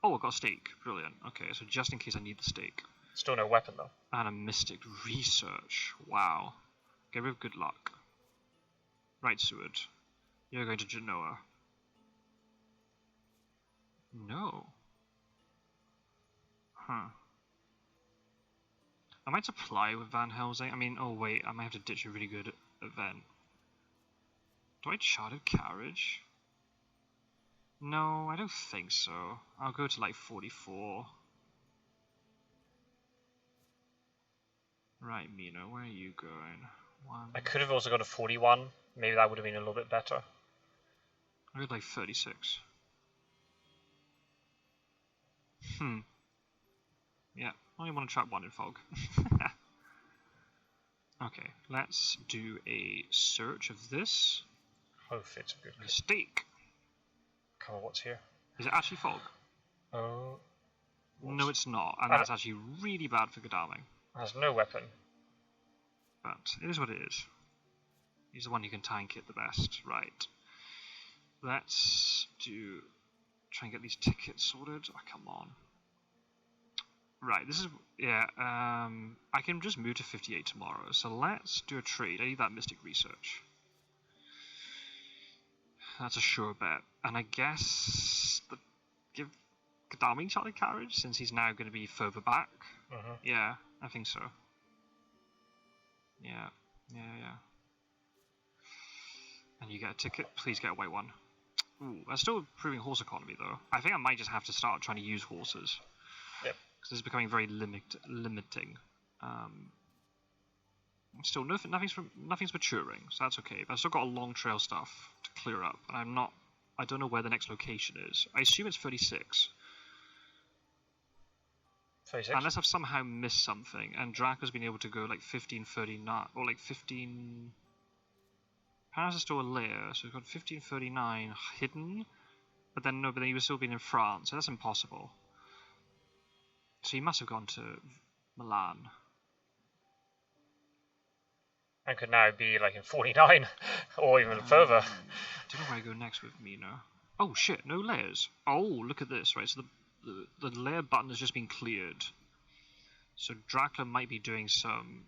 B: Oh, I've got a stake. Brilliant. Okay, so just in case I need the stake.
A: Still no weapon, though.
B: And a mystic research. Wow. Get rid of good luck. Right, Seward. You're going to Genoa. No. Huh. I might supply with Van Helsing. I mean, oh wait, I might have to ditch a really good event. Do I charter carriage? No, I don't think so. I'll go to like 44. Right, Mina, where are you going?
A: I could have also gone to 41. Maybe that would have been a little bit better.
B: I got like 36. Yeah, only want to trap one in fog. Okay, let's do a search of this.
A: Hope it's a good.
B: Mistake.
A: Come on, what's here?
B: Is it actually fog?
A: Oh.
B: No, it's not, and that's actually really bad for Godalming.
A: Has no weapon.
B: But it is what it is. He's the one who can tank it the best. Right. Let's try and get these tickets sorted. Oh, come on. Right, this is, yeah, I can just move to 58 tomorrow, so let's do a trade. I need that Mystic Research. That's a sure bet. And I guess, give Godalming chartered carriage, since he's now going to be further back. Yeah, I think so. Yeah. And you get a ticket, please get a white one. Ooh, that's still improving horse economy though. I think I might just have to start trying to use horses.
A: Yep.
B: Because it's becoming very limiting. Still, nothing's maturing, so that's okay. But I've still got a long trail stuff to clear up, and I don't know where the next location is. I assume it's 36.
A: 36?
B: Unless I've somehow missed something, and Dracula's been able to go like 1539, or like 15... Paris is still a layer, so we've got 1539 hidden, but then he was still been in France, so that's impossible. So he must have gone to Milan.
A: And could now be like in 49, or even further.
B: I don't know where I go next with Mina. Oh shit, no layers. Oh, look at this, right, so the layer button has just been cleared. So Dracula might be doing some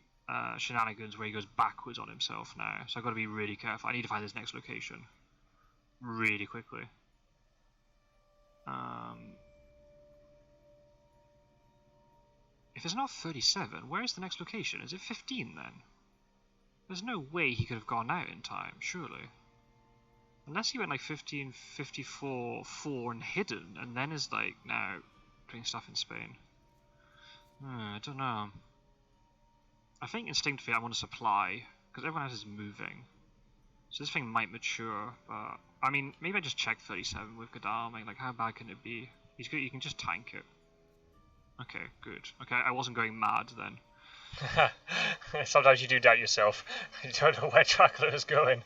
B: shenanigans where he goes backwards on himself now. So I've got to be really careful. I need to find this next location really quickly. If it's not 37, where is the next location? Is it 15 then? There's no way he could have gone out in time, surely. Unless he went like 15, 54, 4 and hidden, and then is like now doing stuff in Spain. I don't know. I think instinctively I want to supply, because everyone else is moving. So this thing might mature, but... I mean, maybe I just check 37 with Godalming, like how bad can it be? He's good, you can just tank it. Okay, good. Okay, I wasn't going mad then.
A: Sometimes you do doubt yourself. You don't know where Dracula is going.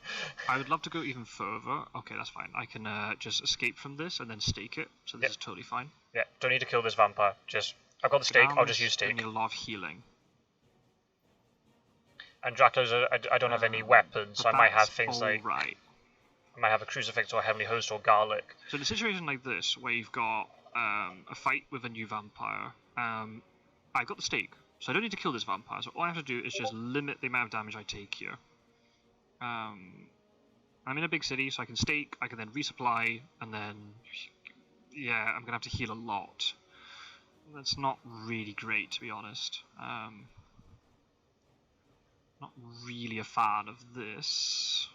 B: I would love to go even further. Okay, that's fine. I can just escape from this and then stake it, so this is totally fine.
A: Yeah, don't need to kill this vampire. I've got the stake, I'll just use stake.
B: I need a lot of healing.
A: And Dracula's, I don't have any weapons, so I might have things like...
B: Right.
A: I might have a crucifix or a heavenly host or garlic.
B: So in a situation like this, where you've got a fight with a new vampire, I got the stake. So I don't need to kill this vampire, so all I have to do is just limit the amount of damage I take here. I'm in a big city, so I can stake, I can then resupply, and then... Yeah, I'm going to have to heal a lot. That's not really great, to be honest. Not really a fan of this.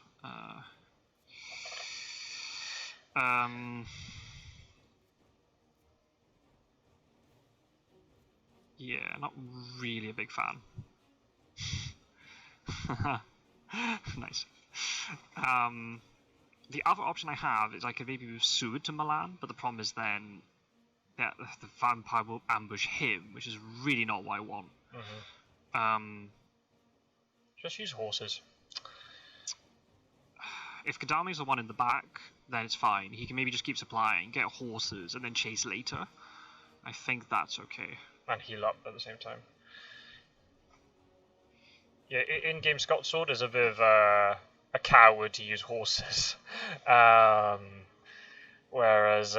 B: Yeah, not really a big fan. Nice. The other option I have is I could maybe move Seward to Milan, but the problem is then that the vampire will ambush him, which is really not what I want.
A: Just use horses.
B: If Gadami's the one in the back, then it's fine. He can maybe just keep supplying, get horses, and then chase later. I think that's okay.
A: And heal up at the same time. Yeah, in-game Scot-sword is a bit of a coward to use horses. Whereas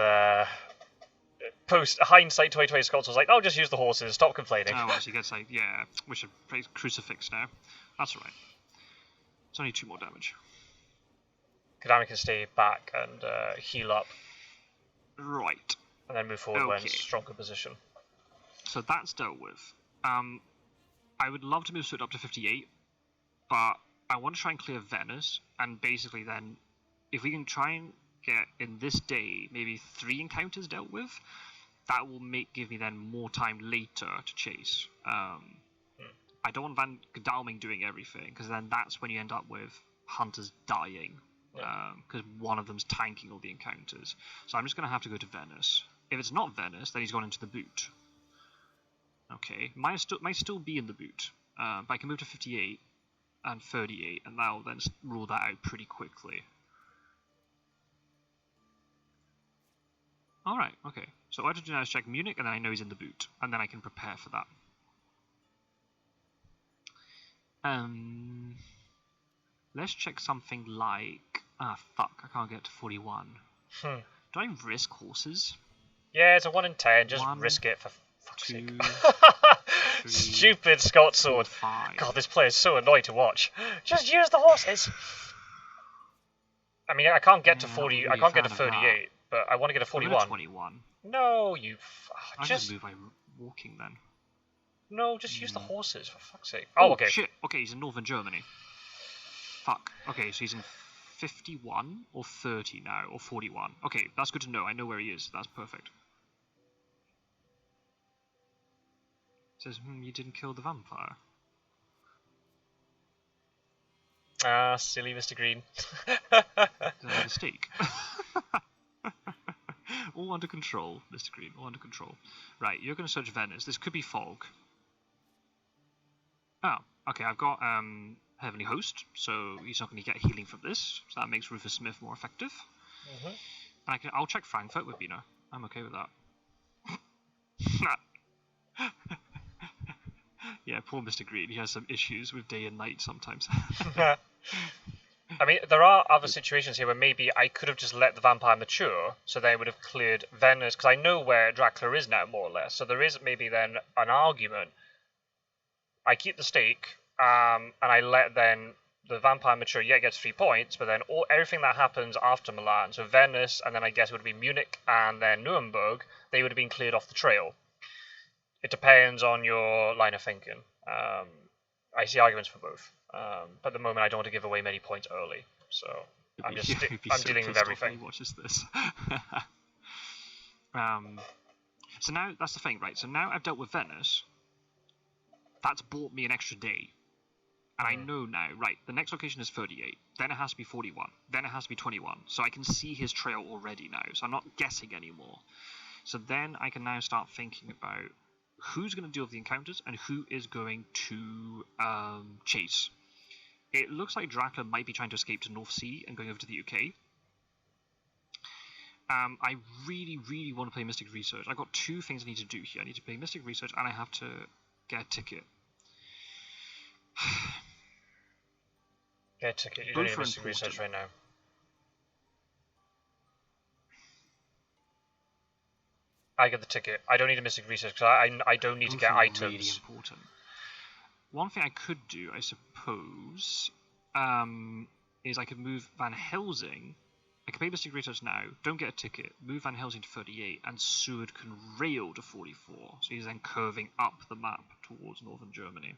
A: post hindsight 2020 Scots was like, oh, just use the horses, stop complaining.
B: Oh, well, so he gets like, yeah, we should play Crucifix now. That's alright. It's only 2 more damage.
A: Kadami can stay back and heal up.
B: Right.
A: And then move forward when in stronger position.
B: So that's dealt with. I would love to move Soot up to 58, but I want to try and clear Venice, and basically then, if we can try and get, in this day, maybe 3 encounters dealt with, that will give me then more time later to chase. I don't want Van Godalming doing everything, because then that's when you end up with hunters dying, because one of them's tanking all the encounters. So I'm just going to have to go to Venice. If it's not Venice, then he's gone into the boot. Okay, might still be in the boot, but I can move to 58 and 38, and that'll then rule that out pretty quickly. Alright, okay. So what I have to do now is check Munich, and then I know he's in the boot, and then I can prepare for that. Let's check something like... Ah, fuck, I can't get to 41. Do I risk horses?
A: Yeah, it's a 1 in 10, just risk it for fuck's sake. 3, Stupid Scot-sword.
B: 5.
A: God, this player is so annoying to watch. Just use the horses! I mean, I can't get to 40, really I can't get to 38, but I want to get to 41.
B: 21.
A: No, you...
B: I just move by walking then.
A: No, just use the horses, for fuck's sake. Oh, okay.
B: Shit. Okay, he's in northern Germany. Fuck. Okay, so he's in 51 or 30 now, or 41. Okay, that's good to know. I know where he is. That's perfect. It says, you didn't kill the vampire.
A: Ah, silly Mr. Green.
B: Is that a mistake? All under control, Mr. Green. All under control. Right, you're going to search Venice. This could be fog. Oh, okay, I've got Heavenly Host, so he's not going to get healing from this, so that makes Rufus Smith more effective. And I'll check Frankfurt with Bina. I'm okay with that. Yeah, poor Mr. Green. He has some issues with day and night sometimes.
A: I mean, there are other situations here where maybe I could have just let the vampire mature, so they would have cleared Venice, because I know where Dracula is now, more or less. So there is maybe then an argument. I keep the stake, and I let then the vampire mature, yeah, gets 3 points, but then everything that happens after Milan, so Venice, and then I guess it would be Munich, and then Nuremberg, they would have been cleared off the trail. It depends on your line of thinking. I see arguments for both. But at the moment, I don't want to give away many points early, so I'm just I'm dealing with everything.
B: He watches this. So now that's the thing, right? So now I've dealt with Venice. That's bought me an extra day, and I know now, right? The next location is 38. Then it has to be 41. Then it has to be 21. So I can see his trail already now. So I'm not guessing anymore. So then I can now start thinking about who's going to deal with the encounters and who is going to chase. It looks like Dracula might be trying to escape to North Sea and going over to the UK. I really, really want to play Mystic Research. I've got 2 things I need to do here. I need to play Mystic Research and I have to get a ticket.
A: Get a ticket. You don't need Mystic Research right now. I get the ticket. I don't need a mystic research because I don't need to get
B: Really
A: items.
B: important. One thing I could do, I suppose, is I could move Van Helsing. I can pay Mystic Research now, don't get a ticket, move Van Helsing to 38, and Seward can rail to 44. So he's then curving up the map towards northern Germany.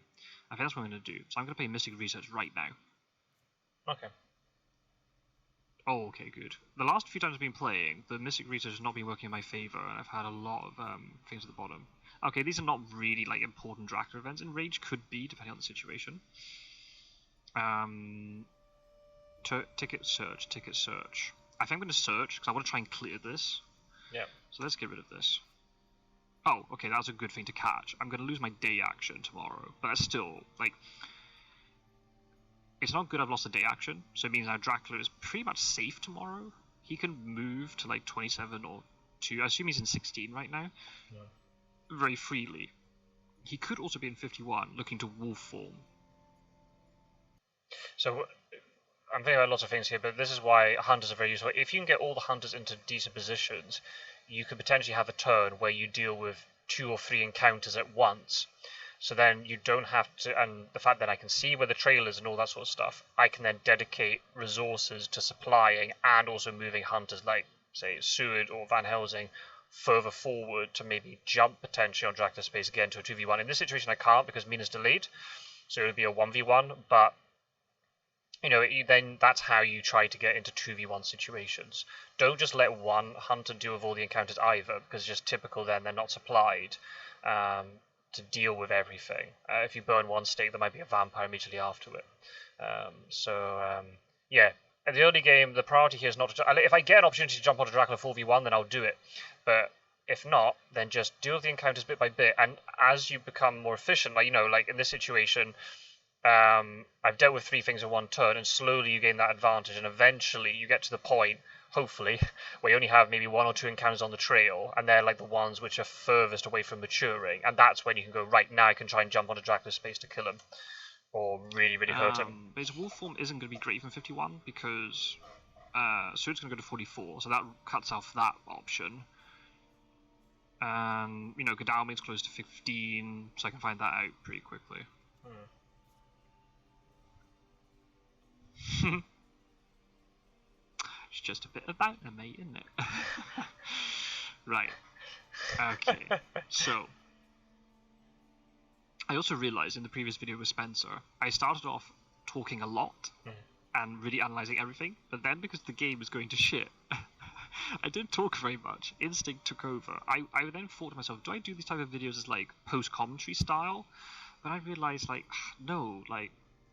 B: I think that's what I'm going to do. So I'm going to pay Mystic Research right now.
A: Okay.
B: Oh, okay, good. The last few times I've been playing, the Mystic Research has not been working in my favour, and I've had a lot of things at the bottom. Okay, these are not really like important Dracula events. Enrage could be, depending on the situation. Ticket search, ticket search. I think I'm going to search, because I want to try and clear this.
A: Yeah.
B: So let's get rid of this. Oh, okay, that's a good thing to catch. I'm going to lose my day action tomorrow, but that's still, like... It's not good I've lost a day action, so it means now Dracula is pretty much safe tomorrow. He can move to like 27 or 2, I assume he's in 16 right now, very freely. He could also be in 51, looking to wolf form.
A: So, I'm thinking about lots of things here, but this is why hunters are very useful. If you can get all the hunters into decent positions, you could potentially have a turn where you deal with 2 or 3 encounters at once. So then you don't have to, and the fact that I can see where the trail is and all that sort of stuff, I can then dedicate resources to supplying and also moving hunters like, say, Seward or Van Helsing further forward to maybe jump potentially on Dracula space again to a 2v1. In this situation I can't because Mina's delayed, so it would be a 1v1, but you know, then that's how you try to get into 2v1 situations. Don't just let one hunter deal with all the encounters either, because it's just typical then they're not supplied to deal with everything. If you burn one stake, there might be a vampire immediately after it. Yeah, in the early game, the priority here is not to... If I get an opportunity to jump onto Dracula 4v1, then I'll do it. But if not, then just deal with the encounters bit by bit, and as you become more efficient, like, you know, like in this situation... I've dealt with 3 things in one turn, and slowly you gain that advantage, and eventually you get to the point, hopefully, where you only have maybe 1 or 2 encounters on the trail, and they're like the ones which are furthest away from maturing, and that's when you can go, right, now I can try and jump onto Dracula's space to kill him, or really, really hurt him.
B: But his wolf form isn't going to be great from 51, because Seward's going to go to 44, so that cuts off that option. And, you know, Godalming's close to 15, so I can find that out pretty quickly. It's just a bit about them, mate, isn't it? Right. Okay. So, I also realised in the previous video with Spencer, I started off talking a lot and really analysing everything, but then because the game was going to shit, I didn't talk very much. Instinct took over. I then thought to myself, do I do these type of videos as like post-commentary style? But I realised, like, no, like,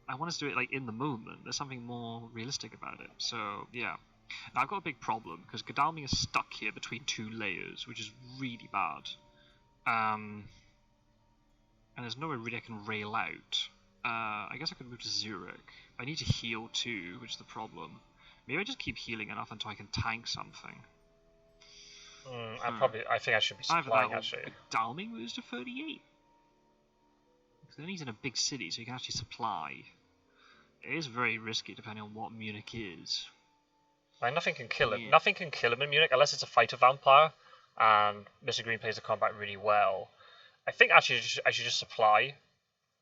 B: I want us to do it like in the moment. There's something more realistic about it. So yeah, now I've got a big problem because Godalming is stuck here between 2 layers, which is really bad. And there's nowhere really I can rail out. I guess I could move to Zurich. I need to heal too, which is the problem. Maybe I just keep healing enough until I can tank something.
A: I think I should be supplying actually.
B: Godalming moves to 38. Because then he's in a big city, so he can actually supply. It is very risky depending on what Munich is.
A: Like, nothing can kill him. Nothing can kill him in Munich unless it's a fighter vampire, and Mr. Green plays the combat really well. I think actually I should just supply,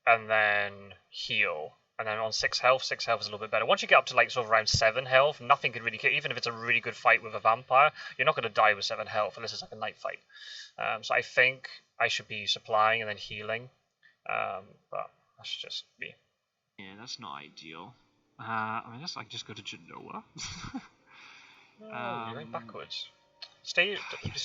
A: and then heal, and then on 6 health is a little bit better. Once you get up to like sort of around 7 health, nothing can really kill. Even if it's a really good fight with a vampire, you're not going to die with 7 health unless it's like a night fight. So I think I should be supplying and then healing, but that's just me.
B: Yeah, that's not ideal. I mean, that's like just go to Genoa.
A: No, you're going backwards. Stay in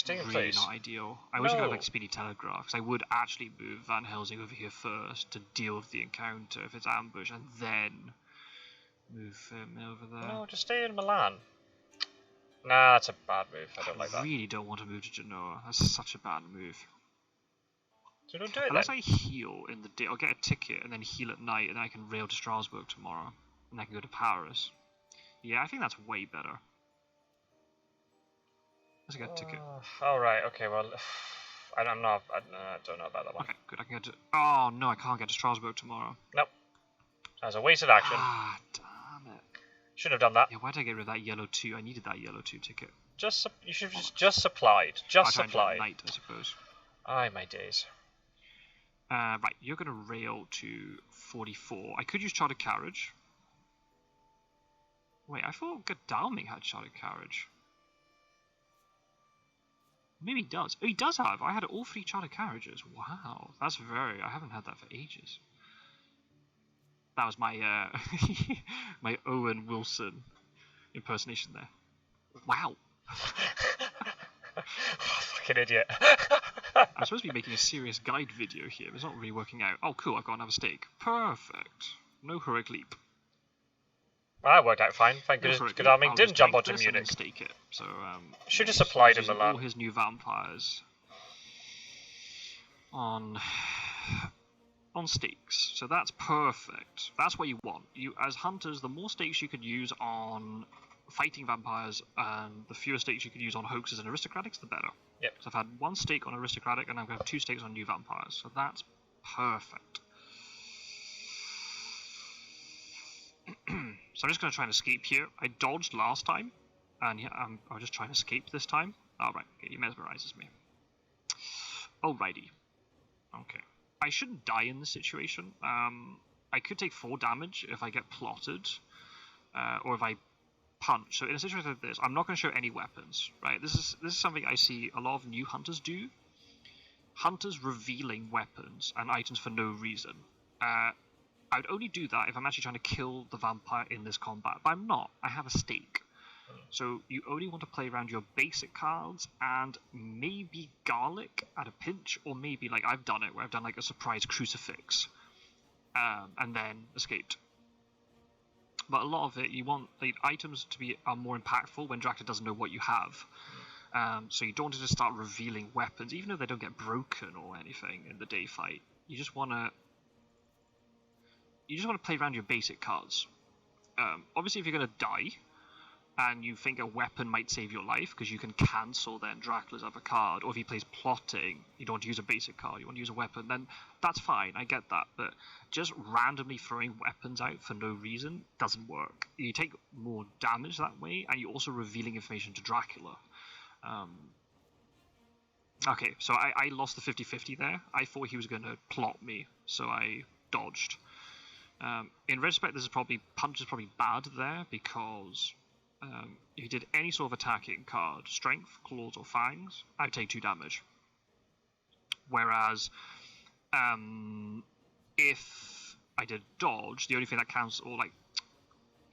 B: really
A: place.
B: Not ideal. I wish I could have like Speedy Telegraph, because I would actually move Van Helsing over here first to deal with the encounter if it's ambush, and then move him over there.
A: No, just stay in Milan. Nah, that's a bad move. I don't like that.
B: I really don't want to move to Genoa. That's such a bad move.
A: So don't do it
B: Unless
A: then.
B: I heal in the day, I'll get a ticket and then heal at night, and then I can rail to Strasbourg tomorrow, and I can go to Paris. Yeah, I think that's way better. Let's get a ticket.
A: Alright, okay, well, I don't know about that one.
B: Okay, good, I can get to... Oh, no, I can't get to Strasbourg tomorrow.
A: Nope. That's a wasted action.
B: Ah, damn it.
A: Should have done that.
B: Yeah, why did I get rid of that yellow 2? I needed that yellow 2 ticket.
A: You should have just supplied. Just
B: I'll try
A: supplied.
B: and do it at night, I suppose.
A: Aye, my days.
B: Right, you're going to rail to 44. I could use chartered carriage. Wait, I thought Godalming had chartered carriage. Maybe he does. Oh, he does have. I had all 3 chartered carriages. Wow, that's very... I haven't had that for ages. That was my my Owen Wilson impersonation there. Wow.
A: Fucking idiot.
B: I'm supposed to be making a serious guide video here, but it's not really working out. Oh, cool, I've got another stake. Perfect. No heroic leap.
A: Well, that worked out fine. Thank goodness Godalming didn't jump onto
B: Munich.
A: Munich.
B: Stake it. So,
A: should have supplied him the land.
B: All his new vampires on stakes. So that's perfect. That's what you want. You, as hunters, the more stakes you could use on fighting vampires and the fewer stakes you could use on hoaxes and aristocratics, the better.
A: Yep.
B: So I've had 1 stake on aristocratic, and I'm going to have 2 stakes on new vampires. So that's perfect. So I'm just going to try and escape here. I dodged last time, and yeah, I'm just trying to escape this time. Alright, okay, he mesmerizes me. Alrighty. Okay. I shouldn't die in this situation. I could take 4 damage if I get plotted, or if I punch. So in a situation like this, I'm not going to show any weapons, right? This is something I see a lot of new hunters do. Hunters revealing weapons and items for no reason. I would only do that if I'm actually trying to kill the vampire in this combat, but I'm not. I have a stake. So you only want to play around your basic cards and maybe garlic at a pinch, or maybe like I've done it, where I've done like a surprise crucifix, and then escaped. But a lot of it, you want the items to be more impactful when Dracula doesn't know what you have. So you don't want to just start revealing weapons, even though they don't get broken or anything in the day fight. You just want to play around your basic cards. Obviously, if you're going to die, and you think a weapon might save your life, because you can cancel then Dracula's other card, or if he plays plotting, you don't want to use a basic card, you want to use a weapon, then that's fine, I get that, but just randomly throwing weapons out for no reason doesn't work. You take more damage that way, and you're also revealing information to Dracula. Okay, so I lost the 50-50 there. I thought he was going to plot me, so I dodged. In retrospect, punch is probably bad there, because if he did any sort of attacking card, strength, claws, or fangs, I would take 2 damage. Whereas, if I did dodge, the only thing that counts, or like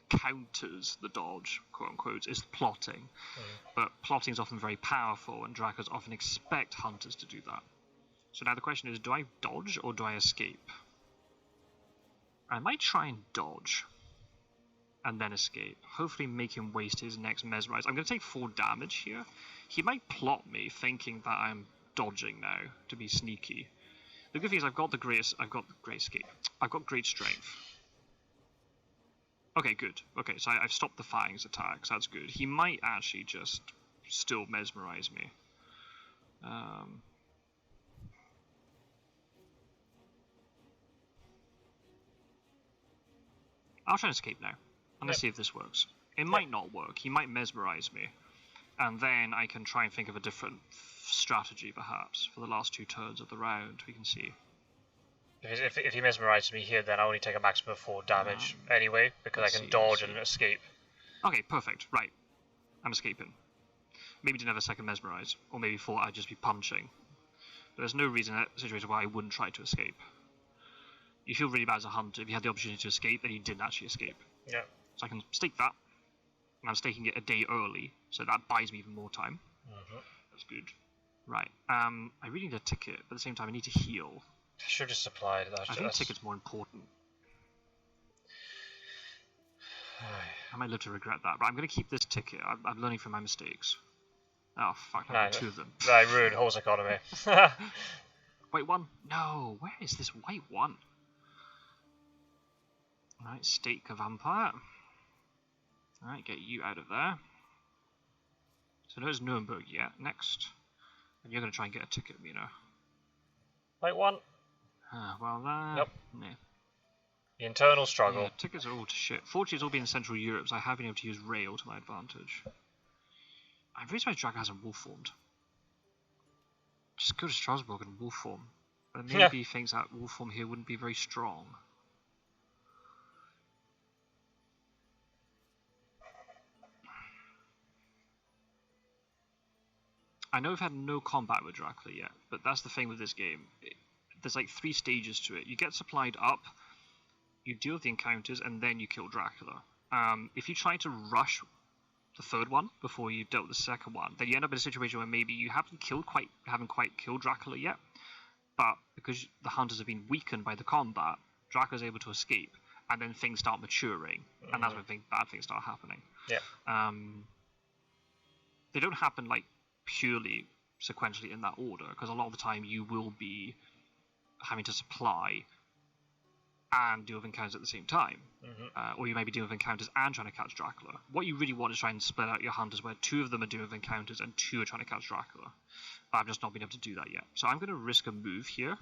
B: counters the dodge, quote unquote, is plotting. But plotting is often very powerful, and Dracos often expect hunters to do that. So now the question is, do I dodge or do I escape? I might try and dodge and then escape. Hopefully make him waste his next mesmerize. I'm going to take 4 damage here. He might plot me thinking that I'm dodging now to be sneaky. The good thing is I've got great escape. I've got great strength. Okay, good. Okay, so I've stopped the fangs attacks. That's good. He might actually just still mesmerize me. I'll try and escape now. And let's see if this works. It might not work. He might mesmerize me. And then I can try and think of a different strategy, perhaps, for the last 2 turns of the round. We can see.
A: If he mesmerizes me here, then I only take a maximum of 4 damage anyway, because I can dodge and escape.
B: Okay, perfect. Right. I'm escaping. Maybe didn't have a second mesmerize, or maybe thought I'd just be punching. But there's no reason in that situation why I wouldn't try to escape. You feel really bad as a hunter if you had the opportunity to escape and you didn't actually escape.
A: Yeah.
B: So I can stake that, and I'm staking it a day early, so that buys me even more time. That's good. Right. I really need a ticket, but at the same time I need to heal.
A: I should have supplied that.
B: I think a ticket's more important. I might live to regret that, but I'm going to keep this ticket. I'm learning from my mistakes. Oh, fuck, I have 2 of them.
A: I ruined horse economy.
B: White 1? No, where is this white 1? Alright, stake a vampire. Alright, get you out of there. So there's Nuremberg yet. Next. And you're going to try and get a ticket, you know.
A: White 1.
B: Well,
A: Nope.
B: Nah.
A: The internal struggle.
B: Yeah, tickets are all to shit. Fortunately, it's all been in Central Europe, so I have been able to use rail to my advantage. I very surprised Dracula hasn't wolf formed. Just go to Strasbourg and wolf form. But maybe he thinks that wolf form here wouldn't be very strong. I know we've had no combat with Dracula yet, but that's the thing with this game. There's like 3 stages to it. You get supplied up, you deal with the encounters, and then you kill Dracula. If you try to rush the 3rd one before you've dealt with the 2nd one, then you end up in a situation where maybe you haven't quite killed Dracula yet, but because the hunters have been weakened by the combat, Dracula's able to escape, and then things start maturing, and that's when bad things start happening.
A: Yeah.
B: They don't happen like purely sequentially in that order, because a lot of the time you will be having to supply and deal with encounters at the same time, or you may be dealing with encounters and trying to catch Dracula. What you really want is try and split out your hunters where 2 of them are dealing with encounters and 2 are trying to catch Dracula. But I've just not been able to do that yet. So I'm going to risk a move here.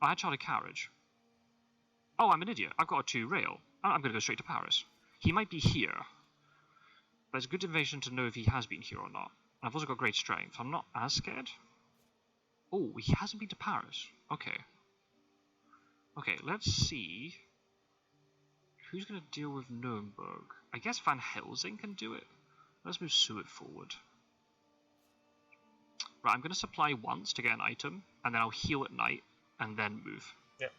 B: I had chartered carriage. Oh, I'm an idiot. I've got a 2 rail. I'm going to go straight to Paris. He might be here, but it's good information to know if he has been here or not. I've also got great strength. I'm not as scared. Oh, he hasn't been to Paris. Okay. Okay, let's see. Who's going to deal with Nuremberg? I guess Van Helsing can do it. Let's move Seward forward. Right, I'm going to supply once to get an item, and then I'll heal at night, and then move.
A: Yep.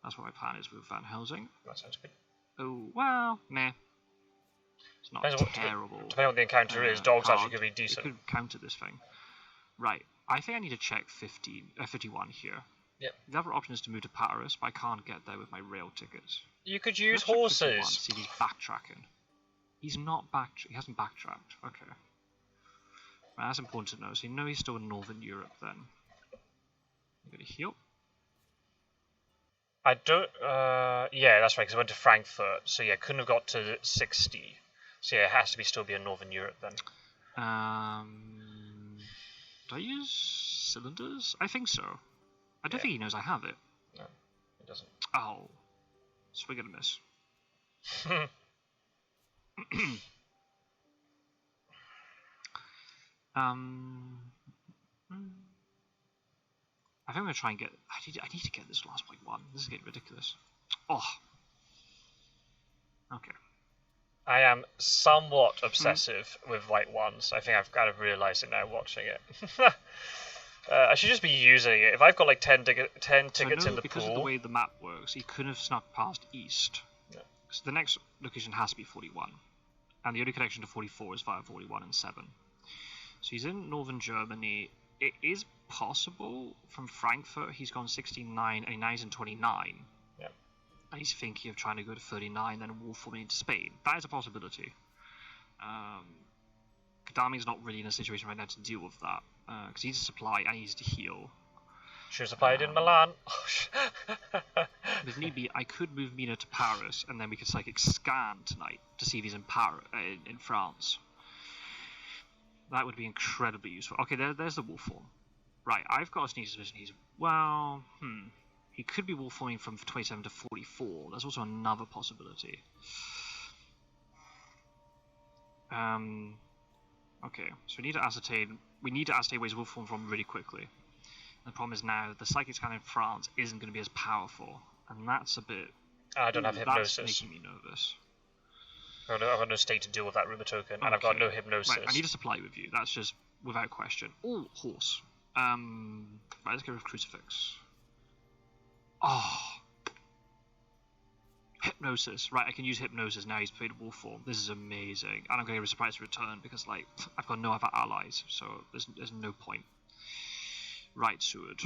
B: That's what my plan is with Van Helsing.
A: That sounds good.
B: Oh, well, meh. It's not terrible.
A: Depending on what the encounter is, dogs actually could be decent.
B: It could counter this thing. Right, I think I need to check 51 here.
A: Yep.
B: The other option is to move to Paris, but I can't get there with my rail tickets.
A: You could use horses.
B: See if he's backtracking. He's not he hasn't backtracked. Okay. Right, that's important to know. So you know he's still in Northern Europe then. I'm going to heal.
A: I don't... yeah, that's right, because I went to Frankfurt. So yeah, couldn't have got to 60. So yeah, it has to still be in Northern Europe then.
B: Do I use cylinders? I think so. I don't think he knows I have it.
A: No, he doesn't.
B: Oh. Swing and a miss. I think I'm going to try and get... I need to get this last .1. This is getting ridiculous. Oh. Okay.
A: I am somewhat obsessive with white ones. I think I've kind of realised it now watching it. I should just be using it. If I've got like 10 tickets in the
B: because
A: pool...
B: of the way the map works, he couldn't have snuck past east.
A: Yeah.
B: So the next location has to be 41. And the only connection to 44 is via 41 and 7. So he's in northern Germany. It is possible from Frankfurt he's gone 69 and now he's in 29.
A: Yeah.
B: And he's thinking of trying to go to 39 then wolf forming into Spain. That is a possibility. Kadami's not really in a situation right now to deal with that. Because he needs to supply and he needs to heal.
A: She was supplied in Milan.
B: If need be, I could move Mina to Paris and then we could psychic scan tonight to see if he's in in France. That would be incredibly useful. Okay, there's the wolf form. Right, I've got a sneaky suspicion he's... Well, he could be wolf forming from 27 to 44. There's also another possibility. Okay, so we need to ascertain where he's wolf formed from really quickly. The problem is now the psychic scan in France isn't going to be as powerful, and that's a bit...
A: I don't have hypnosis.
B: That's making me nervous.
A: I've got no state to deal with that rumor token, and I've got no hypnosis.
B: Right, I need to supply with you. That's just without question. Oh, horse. Right, let's go with crucifix. Oh. Hypnosis. Right, I can use hypnosis now he's played wolf form. This is amazing. And I'm going to get a surprise return because, like, I've got no other allies, so there's no point. Right, Seward.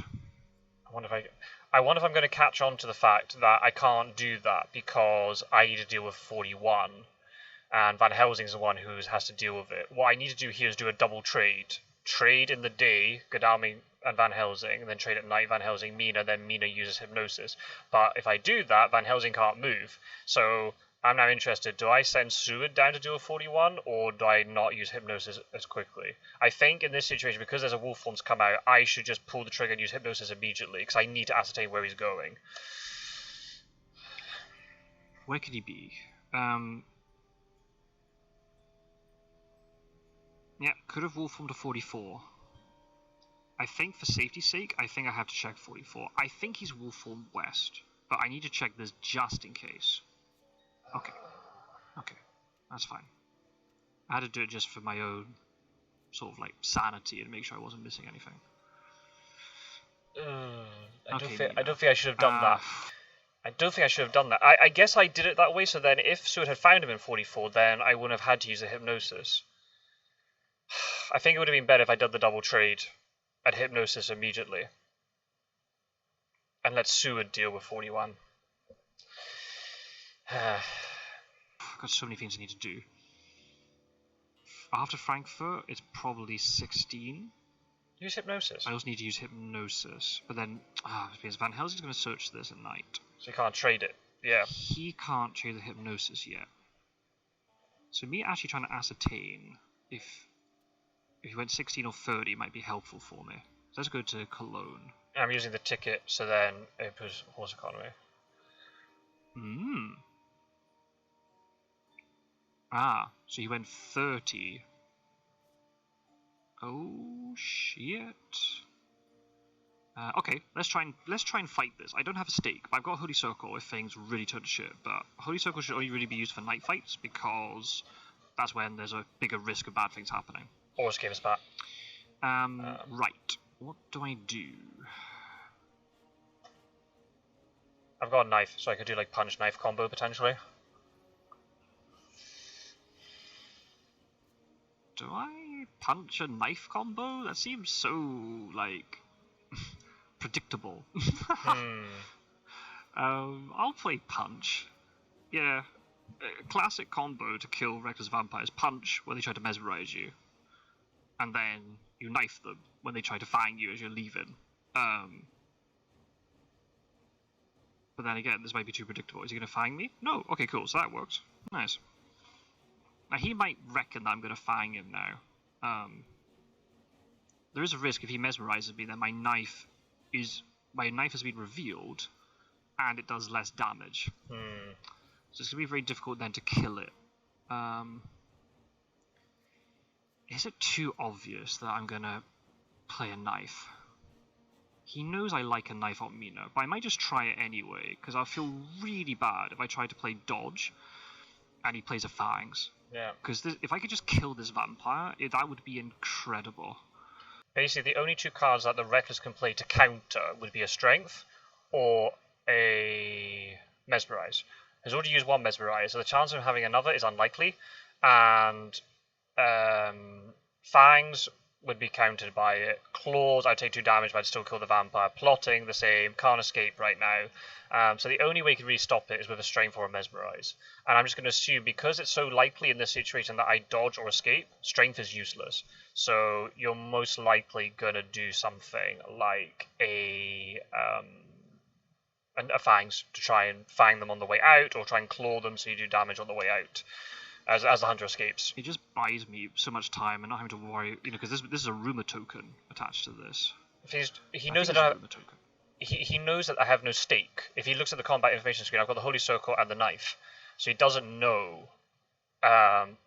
A: I wonder if I'm going to catch on to the fact that I can't do that because I need to deal with 41, and Van Helsing's the one who has to deal with it. What I need to do here is do a double trade. Trade in the day, Gadami and Van Helsing, and then trade at night, Van Helsing, Mina, then Mina uses hypnosis. But if I do that, Van Helsing can't move. So I'm now interested, do I send Seward down to do a 41, or do I not use hypnosis as quickly? I think in this situation, because there's a wolf form to come out, I should just pull the trigger and use hypnosis immediately, because I need to ascertain where he's going.
B: Where could he be? Yeah, could have wolf formed to 44. I think for safety's sake, I think I have to check 44. I think he's wolf formed west, but I need to check this just in case. Okay. Okay. That's fine. I had to do it just for my own sort of like sanity and make sure I wasn't missing anything.
A: I don't think I should have done that. I don't think I should have done that. I guess I did it that way, so then if Seward had found him in 44, then I wouldn't have had to use the hypnosis. I think it would have been better if I did the double trade and hypnosis immediately. And let Seward deal with 41.
B: I've got so many things I need to do. After Frankfurt, it's probably 16.
A: Use hypnosis.
B: I also need to use hypnosis, but then because Van Helsing's going to search this at night.
A: So you can't trade it. Yeah.
B: He can't trade the hypnosis yet. So me actually trying to ascertain if he went 16 or 30 might be helpful for me. So let's go to Cologne.
A: I'm using the ticket, so then it was horse economy.
B: So he went 30. Oh shit. Okay, let's try and fight this. I don't have a stake, but I've got a Holy Circle if things really turn to shit. But Holy Circle should only really be used for night fights because that's when there's a bigger risk of bad things happening.
A: Or just give us back.
B: Right. What do I do?
A: I've got a knife, so I could do like punch knife combo potentially.
B: Do I punch a knife combo? That seems so like predictable. I'll play punch. Yeah, classic combo to kill reckless vampires: punch when they try to mesmerize you, and then you knife them when they try to fang you as you're leaving. But then again, this might be too predictable. Is he going to fang me? No. Okay, cool. So that works. Nice. Now he might reckon that I'm going to fang him now. There is a risk if he mesmerizes me, then my knife has been revealed, and it does less damage. So it's going to be very difficult then to kill it. Is it too obvious that I'm going to play a knife? He knows I like a knife on Mina, but I might just try it anyway, because I'll feel really bad if I try to play dodge, and he plays a fangs.
A: Yeah.
B: Because if I could just kill this vampire, that would be incredible.
A: Basically, the only two cards that the Reckless can play to counter would be a Strength or a Mesmerize. He's already used one Mesmerize, so the chance of him having another is unlikely. And Fangs would be countered by it. Claws, I'd take 2 damage, but I'd still kill the vampire. Plotting, the same. Can't escape right now. So the only way you can really stop it is with a Strength or a Mesmerize. And I'm just going to assume, because it's so likely in this situation that I dodge or escape, Strength is useless. So you're most likely going to do something like a Fangs to try and fang them on the way out, or try and claw them so you do damage on the way out. As the hunter escapes.
B: It just buys me so much time and not having to worry, because this is a rumor token attached to this.
A: He knows that he knows that I have no stake. If he looks at the combat information screen, I've got the Holy Circle and the knife, so he doesn't know.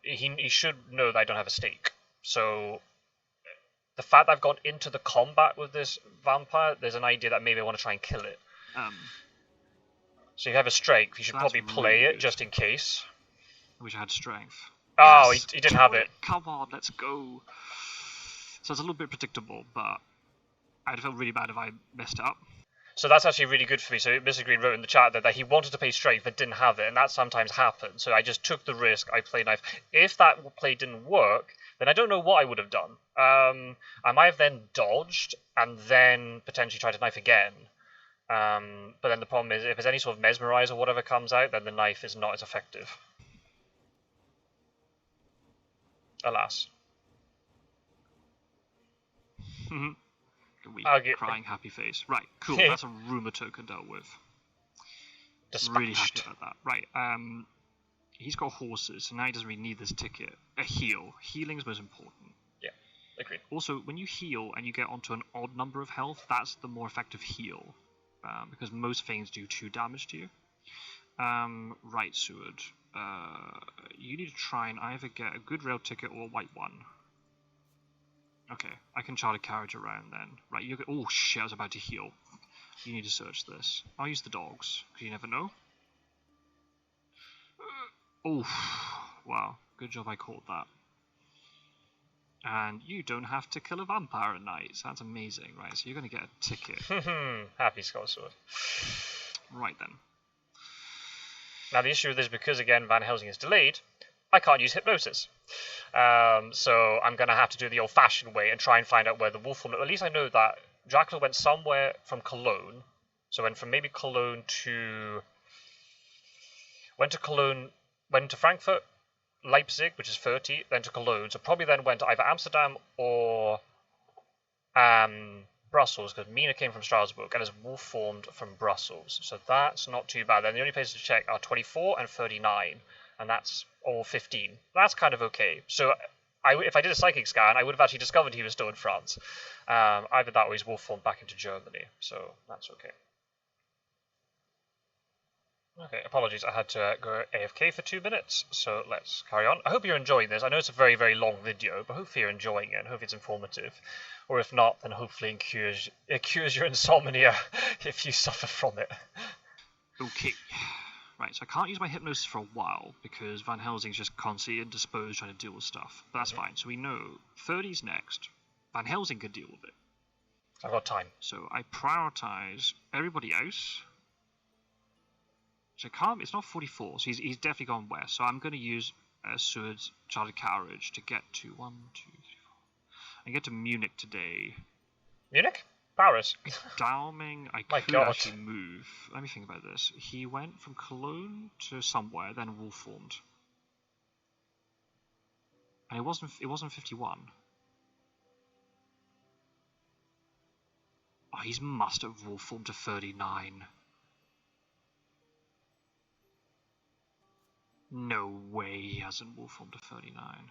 A: He should know that I don't have a stake. So the fact that I've gone into the combat with this vampire, there's an idea that maybe I want to try and kill it. So you have a strength. You should probably play it just in case.
B: I wish I had strength.
A: Oh, yes, he didn't have it.
B: Come on, let's go. So it's a little bit predictable, but I'd feel really bad if I messed it up.
A: So that's actually really good for me. So Mr. Green wrote in the chat that he wanted to play strength but didn't have it, and that sometimes happens. So I just took the risk. I played knife. If that play didn't work, then I don't know what I would have done. I might have then dodged and then potentially tried to knife again. But then the problem is, if there's any sort of mesmerize or whatever comes out, then the knife is not as effective. Alas.
B: Crying happy face. Right, cool. That's a rumor token dealt with.
A: Dispatched.
B: Really happy about that. Right, he's got horses, so now he doesn't really need this ticket. A heal. Healing is most important.
A: Yeah, agreed.
B: Also, when you heal and you get onto an odd number of health, that's the more effective heal. Because most things do 2 damage to you. Right, Seward. You need to try and either get a good rail ticket or a white one. Okay, I can chart a carriage around then. Right, you. Oh shit! I was about to heal. You need to search this. I'll use the dogs, because you never know. Oh, wow. Good job I caught that. And you don't have to kill a vampire at night, so that's amazing, right? So you're going to get a ticket.
A: Happy Scot-sword.
B: Right then.
A: Now the issue with this, because again Van Helsing is delayed, I can't use hypnosis. So I'm going to have to do the old-fashioned way and try and find out where the wolf form. At least I know that Dracula went somewhere from Cologne. So went from maybe Cologne to... Went to Frankfurt, Leipzig, which is 30, then to Cologne. So probably then went to either Amsterdam or Brussels, because Mina came from Strasbourg and is wolf formed from Brussels. So that's not too bad. Then the only places to check are 24 and 39, and that's all 15. That's kind of okay. So if I did a psychic scan, I would have actually discovered he was still in France. Either that or he's wolf formed back into Germany. So that's okay. Okay, apologies, I had to go AFK for 2 minutes, so let's carry on. I hope you're enjoying this. I know it's a very, very long video, but hopefully you're enjoying it and hope it's informative. Or if not, then hopefully it cures your insomnia if you suffer from it.
B: Okay. Right, so I can't use my hypnosis for a while, because Van Helsing's just constantly indisposed trying to deal with stuff. But that's fine, so we know 30's next. Van Helsing can deal with it.
A: I've got time.
B: So I prioritize everybody else. So it's not 44, so he's definitely gone west. So I'm going to use Seward's chartered carriage to get to 1, 2, 3, 4. I get to Munich today.
A: Munich? Paris?
B: Dowming, I could actually move. Let me think about this. He went from Cologne to somewhere, then wolf formed. And it wasn't 51. Oh, he must have wolf formed to 39. No way he hasn't wolf formed to 39.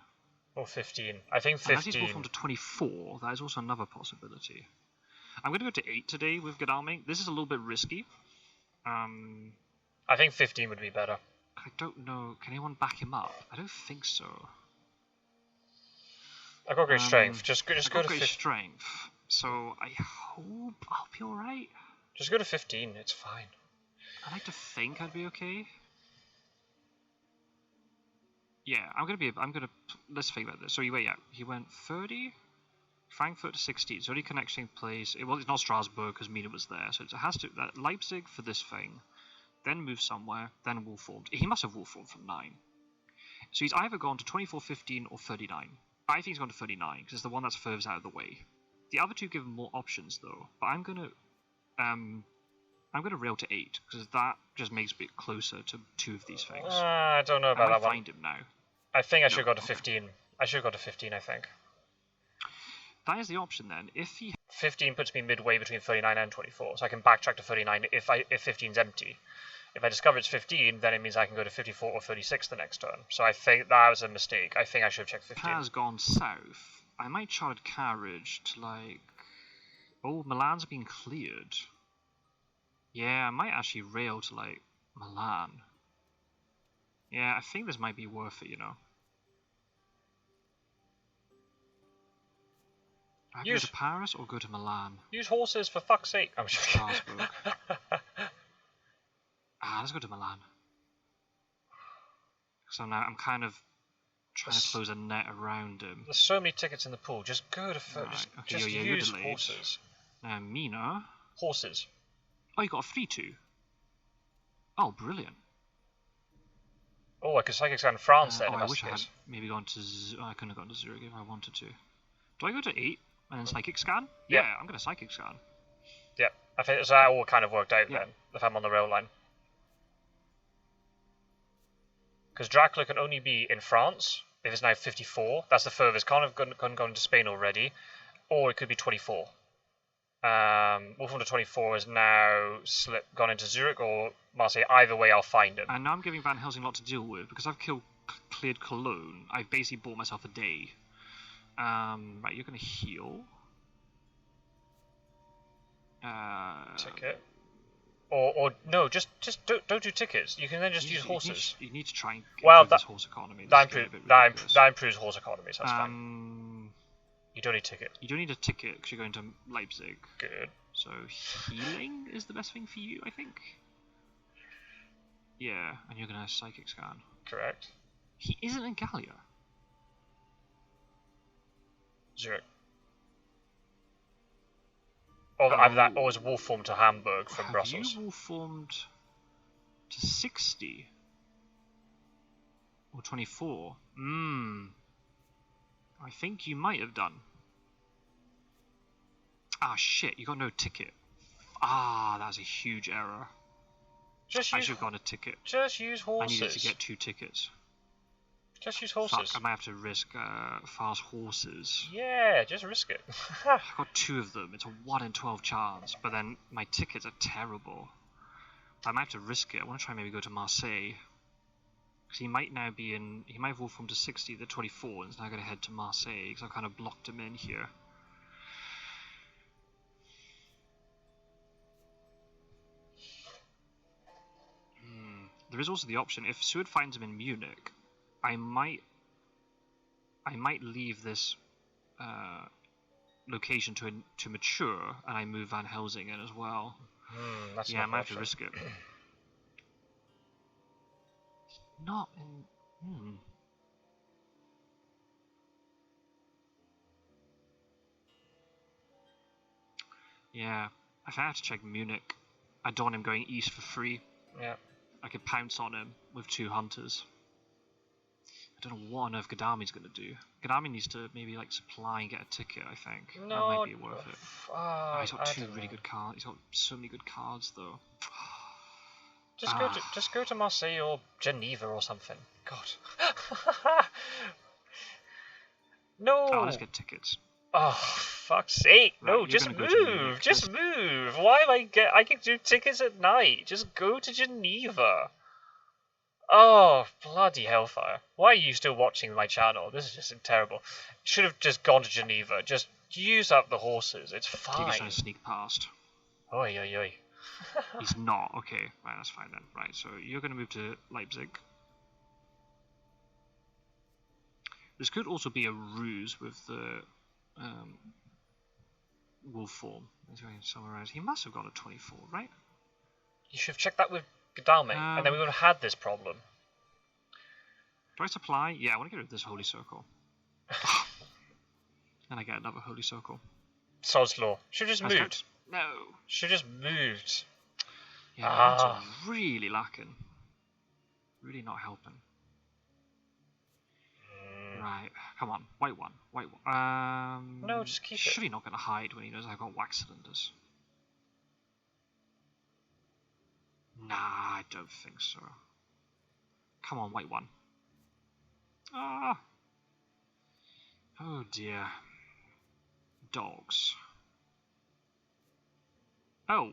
A: Or 15. I think 15.
B: Unless he's wolf formed to 24, that is also another possibility. I'm going to go to 8 today with Godalming. This is a little bit risky.
A: I think 15 would be better.
B: I don't know. Can anyone back him up? I don't think so.
A: I've got great strength. Just go to
B: great strength. So I hope I'll be alright.
A: Just go to 15. It's fine.
B: I like to think I'd be okay. Yeah, let's think about this. So he went 30, Frankfurt to 16. So only connecting place. It's not Strasbourg because Mina was there. So it has to Leipzig for this thing, then move somewhere, then wolf formed. He must have wolf formed from 9. So he's either gone to 24, 15, or 39. I think he's gone to 39 because it's the one that's furthest out of the way. The other two give him more options though. But I'm gonna rail to 8 because that just makes it closer to 2 of these things.
A: I don't know about that one.
B: I might find him now.
A: I think I should go to 15. I should go to 15, I think.
B: That is the option then. If he
A: 15 puts me midway between 39 and 24, so I can backtrack to 39 if 15's empty. If I discover it's 15, then it means I can go to 54 or 36 the next turn. So I think that was a mistake. I think I should have checked 15.
B: Has gone south. I might chart carriage to like... Oh, Milan's been cleared. Yeah, I might actually rail to like Milan. Yeah, I think this might be worth it, you know. I go to Paris or go to Milan?
A: Use horses for fuck's sake. I'm joking.
B: Strasbourg. Let's go to Milan. So now I'm kind of trying to close a net around him.
A: There's so many tickets in the pool. Just go to just use horses.
B: Now Mina.
A: Horses.
B: Oh, you got a 3-2. Oh, brilliant.
A: Oh, I could psychic scan France then.
B: I wish I had maybe gone to. I couldn't have gone to Zurich if I wanted to. Do I go to 8 and then psychic scan? Yeah, I'm going to psychic scan.
A: Yeah, I think so that all kind of worked out then, if I'm on the rail line. Because Dracula can only be in France if it's now 54. That's the furthest. Can't have gone into Spain already. Or it could be 24. Wolf under 24 has now gone into Zurich or Marseille. Either way, I'll find him.
B: And now I'm giving Van Helsing a lot to deal with because I've cleared Cologne. I've basically bought myself a day. Right, you're going to heal.
A: Ticket. Or no, just don't do tickets. You can then just use horses.
B: You need to try and improve this horse economy.
A: That improves horse economy, so that's fine. You don't need ticket.
B: You don't need a ticket because you're going to Leipzig.
A: Good.
B: So healing is the best thing for you, I think. Yeah, and you're gonna psychic scan.
A: Correct.
B: He isn't in Gallia.
A: Zurich. Or either that, or is wolf form to Hamburg from Brussels.
B: You wolf formed to 60 or 24. I think you might have done. Ah shit! You got no ticket. Ah, that's a huge error. I should have got a ticket.
A: Just use horses.
B: I needed to get 2 tickets.
A: Just use horses.
B: Fuck, I might have to risk fast horses.
A: Yeah, just risk it.
B: I got 2 of them. It's a 1 in 12 chance, but then my tickets are terrible. I might have to risk it. I want to try maybe go to Marseille. Because he might now be in... He might have wolfed from to 60, the 24, and is now going to head to Marseille, because I've kind of blocked him in here. There is also the option, if Seward finds him in Munich, I might leave this location to mature, and I move Van Helsing in as well.
A: That's
B: I might have to risk it. Not in. Yeah, if I have to check Munich, I don't want him going east for free.
A: Yeah. I
B: could pounce on him with 2 hunters. I don't know what on earth Gadami's going to do. Gadami needs to maybe like supply and get a ticket, I think.
A: No,
B: that might be worth it. He's got 2 really good cards. He's got so many good cards though.
A: Just go to Marseille or Geneva or something. God. No.
B: Oh, let's get tickets.
A: Oh, fuck's sake!
B: Right,
A: no, just move. Just move. Why am I can do tickets at night. Just go to Geneva. Oh, bloody hellfire! Why are you still watching my channel? This is just terrible. Should have just gone to Geneva. Just use up the horses. It's fine.
B: He's trying to sneak past.
A: Oi, oi, oi.
B: He's not. Okay, right, that's fine then. Right, so you're going to move to Leipzig. This could also be a ruse with the wolf form. He's going somewhere else. He must have got a 24, right?
A: You should have checked that with Gadame, and then we would have had this problem.
B: Do I supply? Yeah, I want to get rid of this holy circle. And I get another holy circle.
A: Sod's law. Should have just moved.
B: No.
A: Should have just moved.
B: Yeah, that's really lacking. Really not helping. Right, come on, white one.
A: No, just keep it.
B: Surely not going to hide when he knows I've got wax cylinders. Nah, I don't think so. Come on, white one. Ah. Oh dear. Dogs. Oh,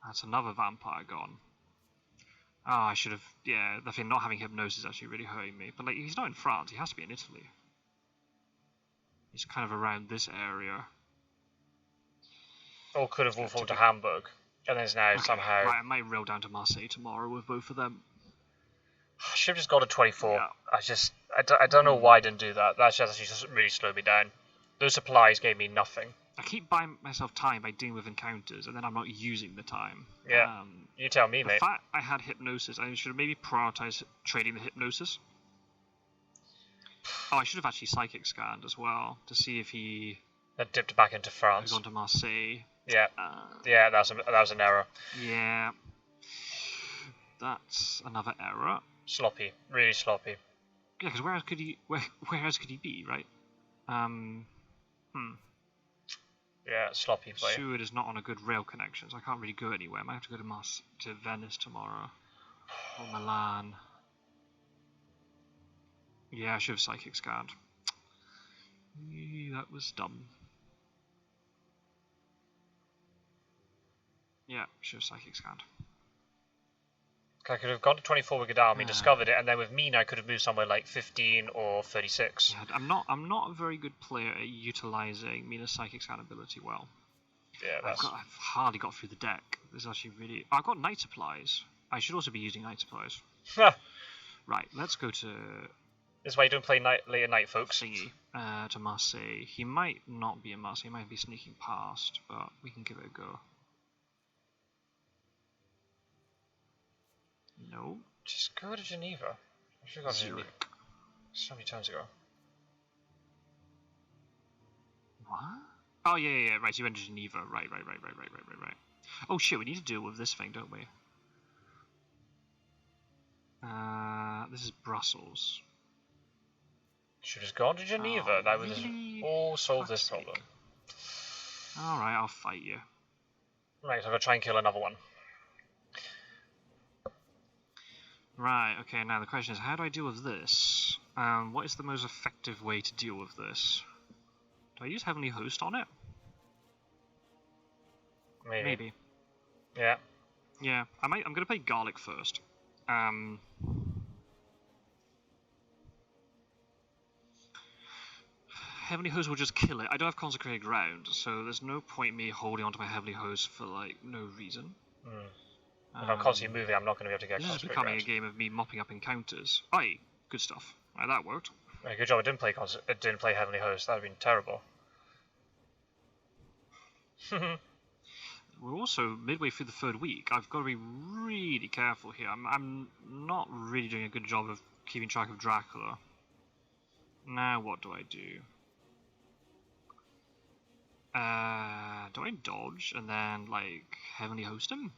B: that's another vampire gone. Ah, I should have. Yeah, the thing not having hypnosis is actually really hurting me. But like, he's not in France. He has to be in Italy. He's kind of around this area.
A: Or could have wolfed to Hamburg, and then now somehow.
B: Right, I might rail down to Marseille tomorrow with both of them.
A: I should have just got a 24.
B: Yeah.
A: I don't know why I didn't do that. That's just really slowed me down. Those supplies gave me nothing.
B: I keep buying myself time by dealing with encounters, and then I'm not using the time.
A: Yeah, you tell me, mate.
B: The fact I had hypnosis, I should have maybe prioritised trading the hypnosis. Oh, I should have actually psychic scanned as well, to see if he...
A: That dipped back into France.
B: Gone to Marseille.
A: Yeah, yeah, that was an error.
B: Yeah. That's another error.
A: Sloppy, really sloppy.
B: Yeah, because where else could he be, right?
A: Yeah, sloppy play.
B: Seward is not on a good rail connection, so I can't really go anywhere. I might have to go to Venice tomorrow. Or Milan. Yeah, I should have psychic scanned. That was dumb. Yeah, should have psychic scanned.
A: I could have gone to 24 with Gadami, discovered it, and then with Mina I could have moved somewhere like 15 or 36.
B: Yeah, I'm not a very good player at utilising Mina's psychic scan ability well.
A: Yeah,
B: I've hardly got through the deck. There's actually really... I've got night supplies. I should also be using night supplies. Right, let's go to
A: This is why you don't play late at night, folks.
B: Thingy to Marseille. He might not be in Marseille. He might be sneaking past, but we can give it a go. No.
A: Just go to Geneva. I should have gone to Geneva
B: Zurich.
A: so many times ago.
B: What? Oh yeah. Right, so you went to Geneva. Right. Oh shit, we need to deal with this thing, don't we? This is Brussels.
A: Should have gone to Geneva.
B: Oh,
A: That would
B: really?
A: all solve this problem.
B: Alright, I'll fight you.
A: Right, so I'm gonna try and kill another one.
B: Right, okay, now the question is, how do I deal with this? What is the most effective way to deal with this? Do I use Heavenly Host on it? Maybe.
A: Yeah.
B: Yeah, I'm gonna play Garlic first. Heavenly Host will just kill it. I don't have Consecrated Ground, so there's no point me holding onto my Heavenly Host for, like, no reason.
A: If I'm constantly moving, I'm not going to be able to get
B: This is
A: Consecrated
B: becoming
A: Ground.
B: a game of me mopping up encounters. Aye, good stuff. Right, that worked.
A: Right, good job. I didn't play Heavenly Host. That would have been terrible.
B: We're also midway through the third week. I've got to be really careful here. I'm not really doing a good job of keeping track of Dracula. Now what do I do? Do I dodge and then, like, Heavenly Host him?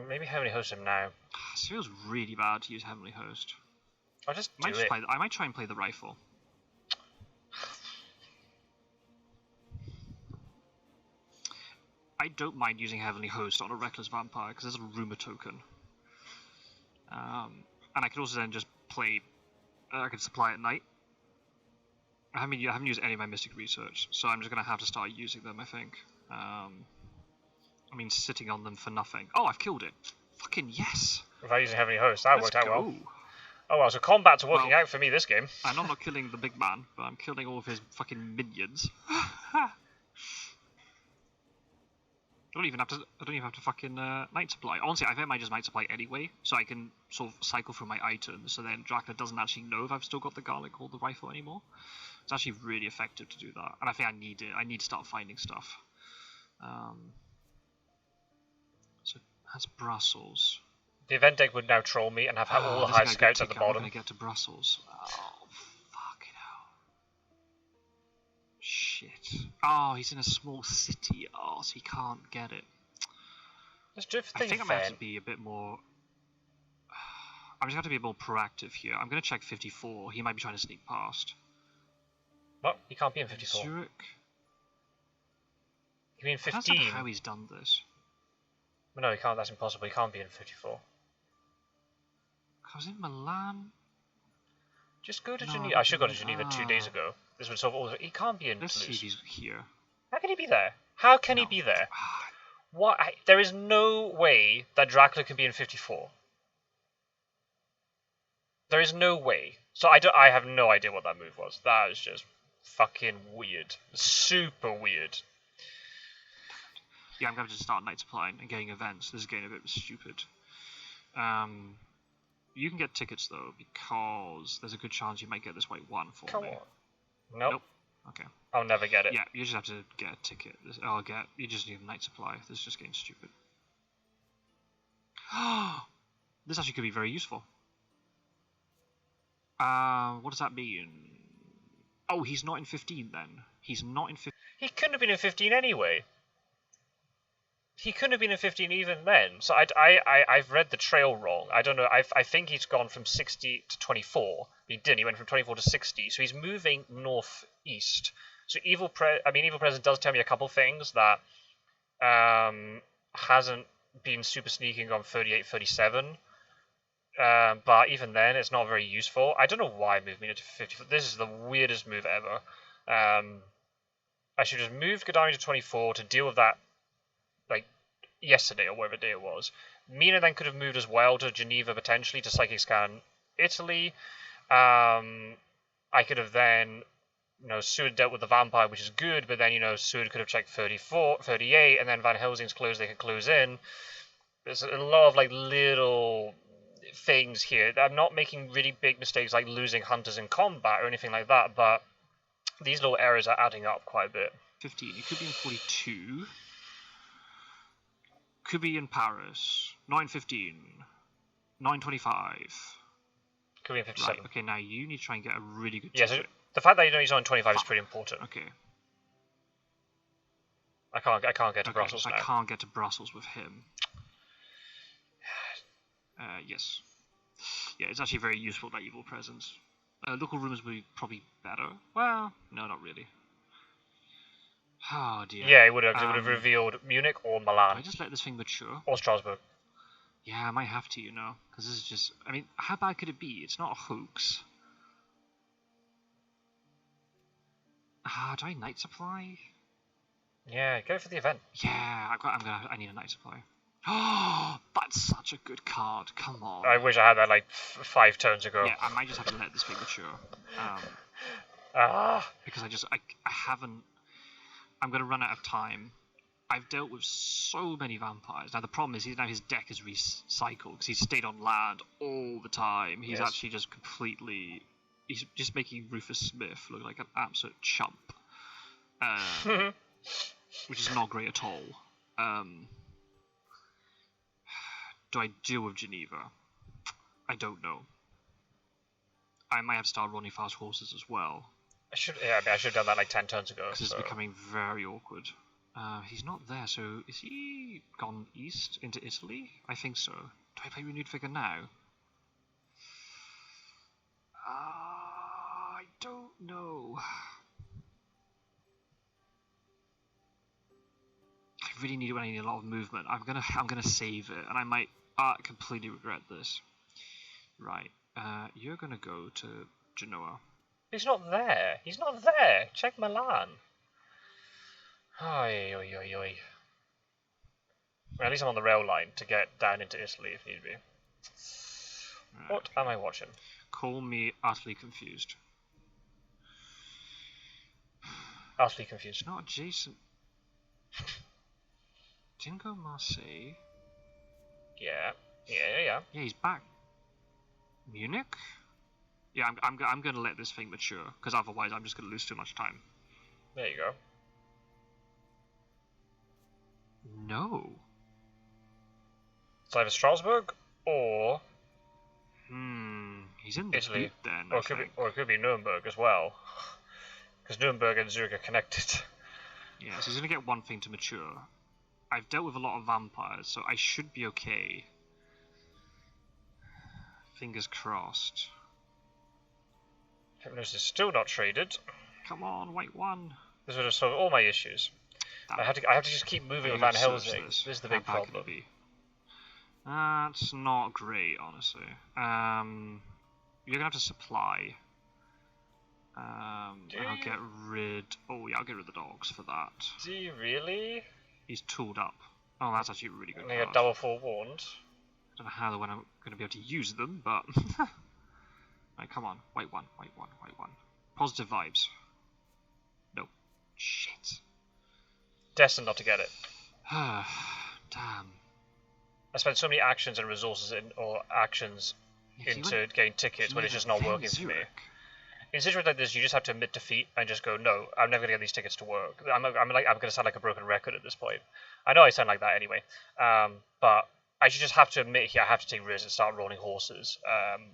A: Maybe Heavenly Host him now.
B: This feels really bad to use Heavenly Host.
A: I'll just do it.
B: I might try and play the rifle. I don't mind using Heavenly Host on a Reckless Vampire because there's a Rumour token. And I could also then just play... I could supply at night. I haven't used any of my Mystic Research, so I'm just going to have to start using them, I think. I mean, sitting on them for nothing. Oh, I've killed it. Fucking yes!
A: Without using Heavenly Host, that worked out
B: go.
A: well. Oh well, so combat's working out for me this game.
B: I'm not killing the big man, but I'm killing all of his fucking minions. I don't even have to fucking night supply. Honestly, I think I might just night supply anyway, so I can sort of cycle through my items, so then Dracula doesn't actually know if I've still got the garlic or the rifle anymore. It's actually really effective to do that, and I think I need it. I need to start finding stuff. So that's Brussels.
A: The event deck would now troll me and have all the high scouts at the bottom.
B: I'm gonna get to Brussels. Oh, fucking hell. Shit. Oh, he's in a small city. Oh, so he can't get it.
A: Let's do it for
B: I think I might have to be a bit more... I'm just going to be a bit more proactive here. I'm going to check 54. He might be trying to sneak past.
A: What? He can't be in 54.
B: Zurich?
A: He can be in 15.
B: I don't know how he's done this.
A: No, he can't. That's impossible. He can't be in 54.
B: I was in Milan.
A: Just go to Geneva. I should go to Geneva 2 days ago. This would solve all. He can't be in.
B: Let's see if he's here.
A: How can he be there? How can he be there? What? There is no way that Dracula can be in 54. There is no way. So I have no idea what that move was. That is just fucking weird. Super weird.
B: Yeah, I'm going to just start night supplying and getting events. This is getting a bit stupid. You can get tickets though, because there's a good chance you might get this white one for me.
A: Come on. Nope.
B: Okay.
A: I'll never get it.
B: Yeah, you just have to get a ticket. You just need a night supply. This is just getting stupid. This actually could be very useful. What does that mean? Oh, he's not in 15 then. He's not in 15.
A: He couldn't have been in 15 anyway. He couldn't have been in 15 even then. So I've read the trail wrong. I don't know. I think he's gone from 60 to 24. He didn't. He went from 24 to 60. So he's moving northeast. So Evil Presence does tell me a couple things that hasn't been super sneaking on 38, 37. But even then, it's not very useful. I don't know why I moved me to 50. This is the weirdest move ever. I should have moved Gdańsk to 24 to deal with that, like, yesterday or whatever day it was. Mina then could have moved as well to Geneva, potentially, to Psychic Scan Italy. I could have then, Seward dealt with the vampire, which is good, but then, Seward could have checked 34, 38, and then Van Helsing's closed, they could close in. There's a lot of, like, little things here. I'm not making really big mistakes like losing hunters in combat or anything like that, but these little errors are adding up quite a bit.
B: 15. You could be in 42. Could be in Paris. 9:15. 9:25.
A: Could be in 57.
B: Right, okay, now you need to try and get a really good
A: Yeah, so
B: ticket.
A: the fact that you know he's on 25 is pretty important.
B: Okay.
A: I can't get to Brussels
B: so
A: now.
B: I can't get to Brussels with him. Yes. Yeah, it's actually very useful, that evil presence. Local rumors would be probably better. Well, no, not really. Oh dear.
A: Yeah, it would have revealed Munich or Milan.
B: I just let this thing mature.
A: Or Strasbourg.
B: Yeah, I might have to, you know, because this is just. I mean, how bad could it be? It's not a hoax. Do I night supply?
A: Yeah, go for the event.
B: Yeah, I need a night supply. Oh, that's such a good card. Come on.
A: I wish I had that like 5 turns ago.
B: Yeah, I might just have to let this thing mature. Because I haven't. I'm going to run out of time. I've dealt with so many vampires. Now the problem is now his deck is recycled because he's stayed on land all the time. He's actually just completely. He's just making Rufus Smith look like an absolute chump, which is not great at all. Do I deal with Geneva? I don't know. I might have to start running fast horses as well.
A: I should have done that like 10 turns ago.
B: Because it's becoming very awkward. He's not there, so is he gone east into Italy? I think so. Do I play Renewed Figure now? I don't know. I really need it when I need a lot of movement. I'm gonna save it, and I might completely regret this. Right. You're gonna go to Genoa.
A: He's not there. He's not there. Check Milan. Oy, oy, oy, oy. Well, at least I'm on the rail line to get down into Italy if need be. Right. What am I watching?
B: Call me utterly confused.
A: Utterly confused.
B: Not adjacent. Didn't go Marseille.
A: Yeah.
B: Yeah, he's back. Munich? Yeah, I'm going to let this thing mature, because otherwise I'm just going to lose too much time.
A: There you go.
B: No.
A: It's either Strasbourg or...
B: He's in the
A: Italy.
B: boot then,
A: or it could be Nuremberg as well. Because Nuremberg and Zurich are connected.
B: Yeah, so he's going to get one thing to mature. I've dealt with a lot of vampires, so I should be okay. Fingers crossed.
A: Hypnosis is still not traded.
B: Come on, white one.
A: This would have solved all my issues. I have to just keep moving with Van Helsing. This is the big problem.
B: That's not great, honestly. You're gonna have to supply. And I'll get rid. Oh yeah, I'll get rid of the dogs for that.
A: Do you really?
B: He's tooled up. Oh, that's actually a really good.
A: And they get double forewarned.
B: I don't know how when I'm gonna be able to use them, but. Right, come on, white one. Positive vibes. No. Shit.
A: Destined not to get it.
B: Damn.
A: I spent so many actions and resources into getting tickets when it's just not working for me. In situations like this, you just have to admit defeat and just go, no, I'm never gonna get these tickets to work. I'm gonna sound like a broken record at this point. I know I sound like that anyway, but I should just have to admit here I have to take risks and start rolling horses.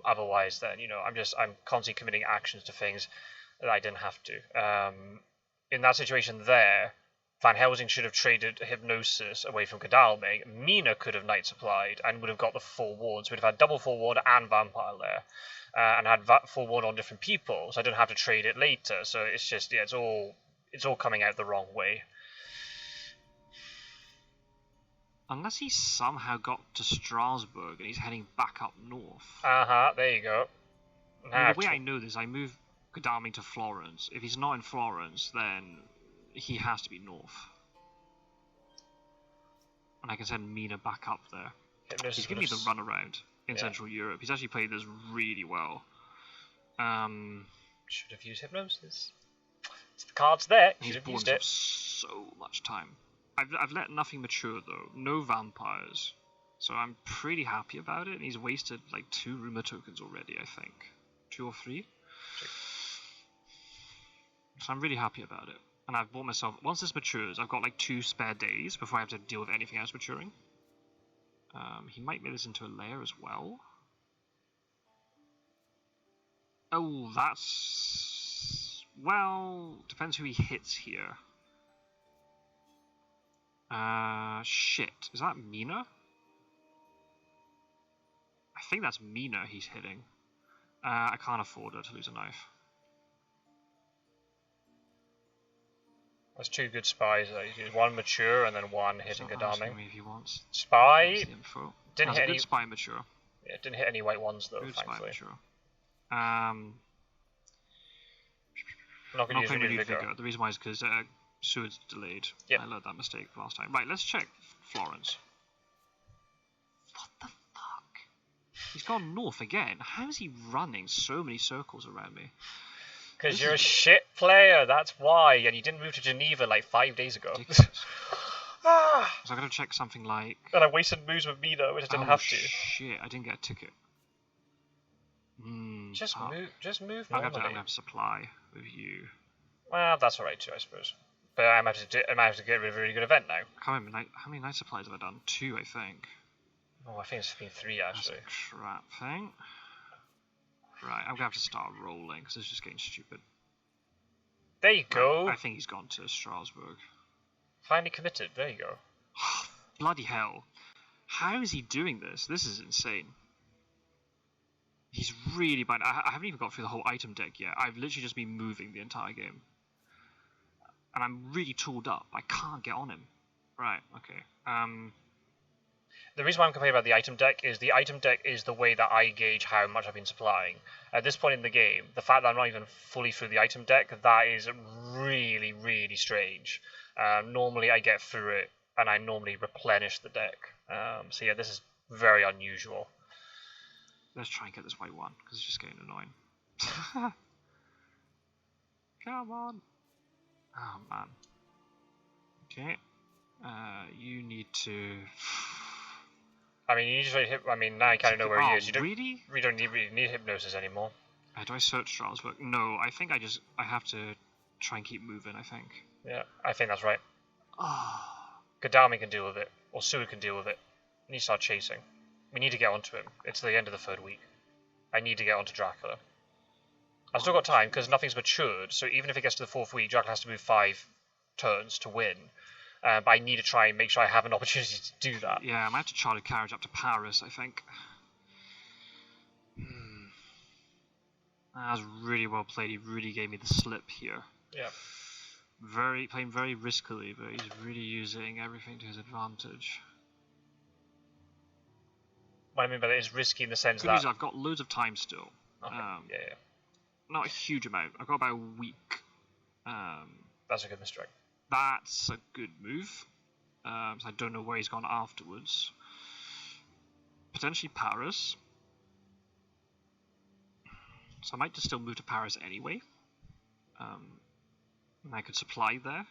A: Otherwise, then I'm constantly committing actions to things that I didn't have to. In that situation there, Van Helsing should have traded Hypnosis away from Godalming. Mina could have night supplied and would have got the forewarned. So we'd have had double forewarned and vampire there, and had forewarned on different people. So I don't have to trade it later. So it's just it's all coming out the wrong way.
B: Unless he somehow got to Strasbourg and he's heading back up north.
A: There you go.
B: Now, the way I know this, I move Godalming to Florence. If he's not in Florence, then he has to be north. And I can send Mina back up there. He's giving me the runaround in Central Europe. He's actually played this really well.
A: Should have used Hypnosis. It's the card's there. Should have used it.
B: So much time. I've let nothing mature though. No vampires. So I'm pretty happy about it, and he's wasted like 2 rumour tokens already, I think. 2 or 3. So I'm really happy about it. And I've bought myself, once this matures, I've got like 2 spare days before I have to deal with anything else maturing. He might make this into a lair as well. Oh, that's... well, depends who he hits here. Shit. Is that Mina? I think that's Mina he's hitting. I can't afford her to lose a knife.
A: That's 2 good spies. One mature and then one hitting Gadami.
B: If he wants.
A: Spy
B: didn't hit any. Spy mature.
A: Yeah, didn't hit any white ones though.
B: Good
A: thankfully.
B: Spy mature.
A: Not going to use renewed vigor.
B: The reason why is because Seward's delayed.
A: Yep.
B: I learned that mistake last time. Right, let's check Florence. What the fuck? He's gone north again. How is he running so many circles around me?
A: Because you're a shit player, that's why. And you didn't move to Geneva like 5 days ago.
B: So I'm going to check something like...
A: And I wasted moves with Mina, which I didn't have to.
B: Shit, I didn't get a ticket.
A: Just move
B: I'm
A: normally.
B: going to have supply with you.
A: Well, that's alright too, I suppose. But I might have to get rid of a really good event now.
B: How many night supplies have I done? 2, I think.
A: Oh, I think it's been 3 actually.
B: That's a trap thing. Right, I'm going to have to start rolling because it's just getting stupid.
A: There you go.
B: I think he's gone to Strasbourg.
A: Finally committed, there you go.
B: Bloody hell. How is he doing this? This is insane. He's really bad. I haven't even got through the whole item deck yet. I've literally just been moving the entire game. And I'm really tooled up. I can't get on him. Right, okay.
A: The reason why I'm complaining about the item deck is the way that I gauge how much I've been supplying. At this point in the game, the fact that I'm not even fully through the item deck, that is really, really strange. Normally I get through it, and I normally replenish the deck. So yeah, this is very unusual.
B: Let's try and get this white one, because it's just getting annoying. Come on. Oh, man. Okay. You need to...
A: I mean, you usually hit. I mean, now you kind of know where he is. You don't
B: really
A: need hypnosis anymore.
B: Do I search Strasbourg? No, I think I have to try and keep moving. I think.
A: Yeah, I think that's right.
B: Oh.
A: Gadami can deal with it, or Seward can deal with it. We need to start chasing. We need to get onto him. It's the end of the 3rd week. I need to get onto Dracula. I've still got time because nothing's matured. So even if it gets to the 4th week, Dracula has to move 5 turns to win. But I need to try and make sure I have an opportunity to do that.
B: Yeah, I might have to charter carriage up to Paris, I think. That was really well played. He really gave me the slip here.
A: Yeah.
B: Playing very riskily, but he's really using everything to his advantage.
A: What I mean by that is risky in the sense
B: Good news, I've got loads of time still.
A: Okay. Yeah.
B: Not a huge amount. I've got about a week.
A: That's a good misdirect.
B: That's a good move. So I don't know where he's gone afterwards. Potentially Paris. So I might just still move to Paris anyway. And I could supply there.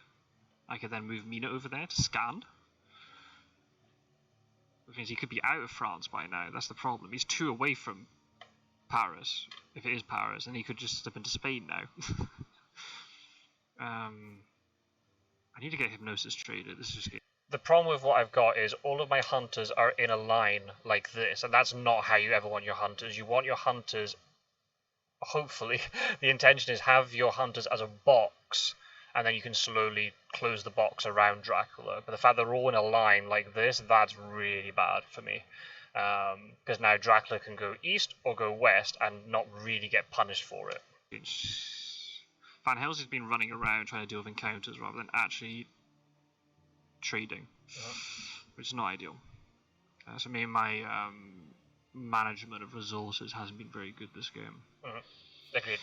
B: I could then move Mina over there to scan. Which means he could be out of France by now. That's the problem. He's 2 away from Paris, if it is Paris, and he could just slip into Spain now. I need to get hypnosis traded. This is just
A: the problem with what I've got is all of my hunters are in a line like this, and that's not how you ever want your hunters. You want your hunters, hopefully, the intention is have your hunters as a box, and then you can slowly close the box around Dracula. But the fact they're all in a line like this, that's really bad for me. Because now Dracula can go east or go west and not really get punished for it.
B: Van Helsing's been running around trying to deal with encounters rather than actually trading, which is not ideal. So me and my management of resources hasn't been very good this game.
A: Agreed.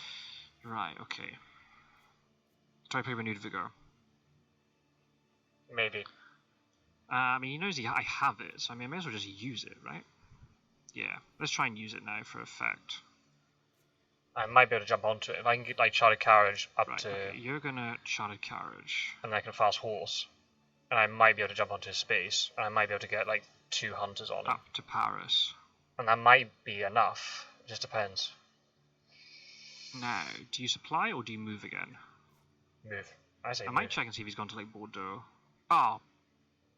B: Right, okay. Do I play renewed vigor?
A: Maybe.
B: I mean, he knows I have it, so I mean, I may as well just use it, right? Yeah, let's try and use it now for effect.
A: I might be able to jump onto it. If I can get like chartered carriage up to...
B: Okay, you're gonna chartered carriage.
A: And then I can fast horse. And I might be able to jump onto his space. And I might be able to get like 2 hunters on him.
B: Up to Paris.
A: And that might be enough. It just depends.
B: Now, do you supply or do you move again?
A: Move. I say
B: I
A: move.
B: might check and see if he's gone to like Bordeaux. Oh,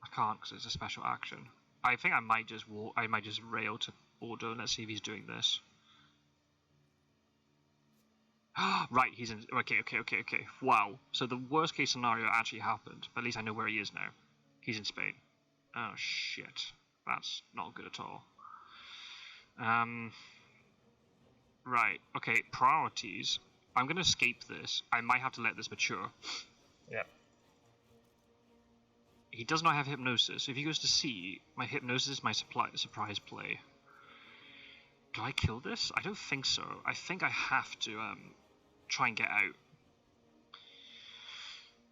B: I can't because it's a special action. I think I might just walk. I might just rail to Bordeaux and let's see if he's doing this. Right, he's in. Okay. Wow. So the worst case scenario actually happened, but at least I know where he is now. He's in Spain. Oh shit, that's not good at all. Right. Okay. Priorities. I'm gonna escape this. I might have to let this mature.
A: Yeah.
B: He does not have hypnosis. So if he goes to C, my hypnosis is my surprise play. Do I kill this? I don't think so. I think I have to try and get out.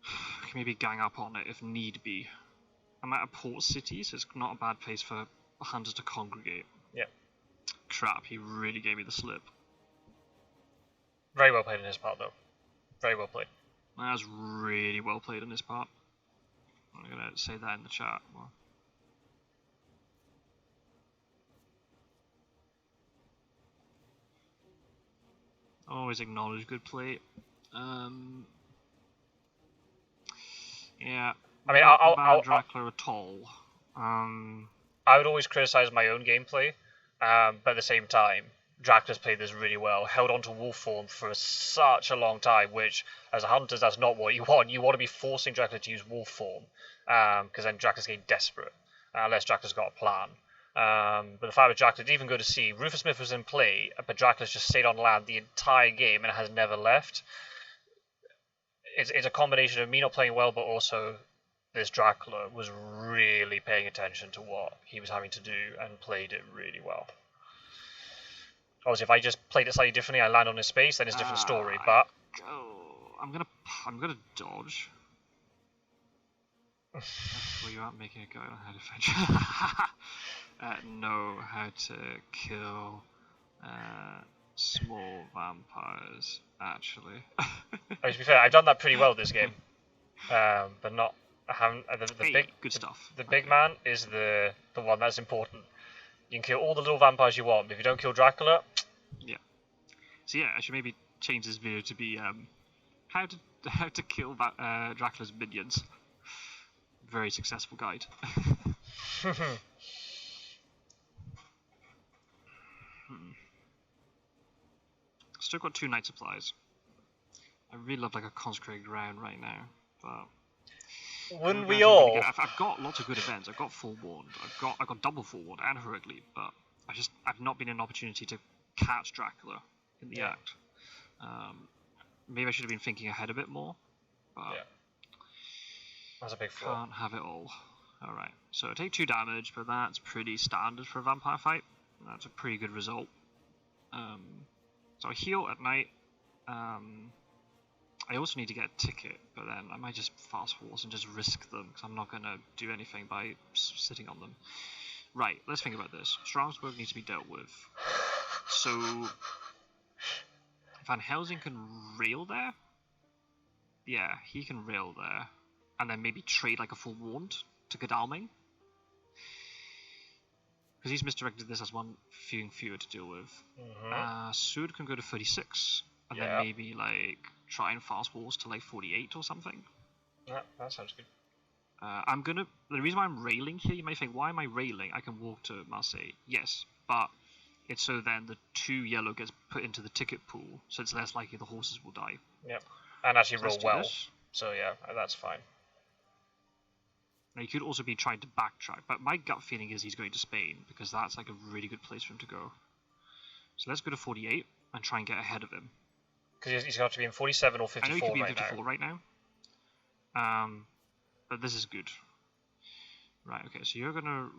B: I can maybe gang up on it if need be. I'm at a port city, so it's not a bad place for hunters to congregate.
A: Yeah.
B: Crap, he really gave me the slip.
A: Very well played in his part, though. Very well played.
B: That was really well played on this part. I'm gonna say that in the chat. Well, always acknowledge good play. Yeah.
A: I mean,
B: I'll Dracula at all.
A: I would always criticize my own gameplay, but at the same time, Dracula's played this really well. Held on to wolf form for such a long time, which, as a hunter, that's not what you want. You want to be forcing Dracula to use wolf form, because then Dracula's getting desperate, unless Dracula's got a plan. But the fact that Dracula didn't even go to sea, Rufus Smith was in play, but Dracula's just stayed on land the entire game and has never left. It's a combination of me not playing well, but also this Dracula was really paying attention to what he was having to do and played it really well. Obviously, if I just played it slightly differently, I land on his space, then it's a different story. But
B: I'm gonna dodge. Where you are making a guide on how to fetch. Know how to kill small vampires. Actually.
A: To be fair, I've done that pretty well this game, but not. I haven't.
B: Good stuff.
A: The big man is the one that's important. You can kill all the little vampires you want, but if you don't kill Dracula.
B: Yeah. So yeah, I should maybe change this video to be how to kill Dracula's minions. Very successful guide. Still got 2 night supplies. I really love like a consecrated ground right now, but
A: wouldn't we all?
B: I've got lots of good events. I've got forewarned. I've got double forewarned and heroic leap, but I've not been an opportunity to catch Dracula in the act. Maybe I should have been thinking ahead a bit more. But
A: that's a big flaw.
B: Can't have it all. All right. So I take 2 damage, but that's pretty standard for a vampire fight. That's a pretty good result. So I heal at night. I also need to get a ticket, but then I might just fast force and just risk them, because I'm not going to do anything by sitting on them. Right, let's think about this. Scots-word needs to be dealt with. So, Van Helsing can rail there? Yeah, he can rail there. And then maybe trade like a full warrant to Godalming. Because he's misdirected this as one fewer to deal with. Sword can go to 36. And then maybe like try and fast walls to like 48 or something.
A: Yeah, that sounds good.
B: The reason why I'm railing here, you may think, why am I railing? I can walk to Marseille. Yes, but it's so then the 2 yellow gets put into the ticket pool, so it's less likely the horses will die.
A: Yep, and actually
B: So
A: roll
B: let's do
A: well.
B: this.
A: So yeah, that's fine.
B: Now you could also be trying to backtrack, but my gut feeling is he's going to Spain, because that's like a really good place for him to go. So let's go to 48 and try and get ahead of him.
A: Because he's going to be in 47 or 54
B: I know he could be in
A: right
B: 54
A: now.
B: right now. But this is good. Right, okay, so you're gonna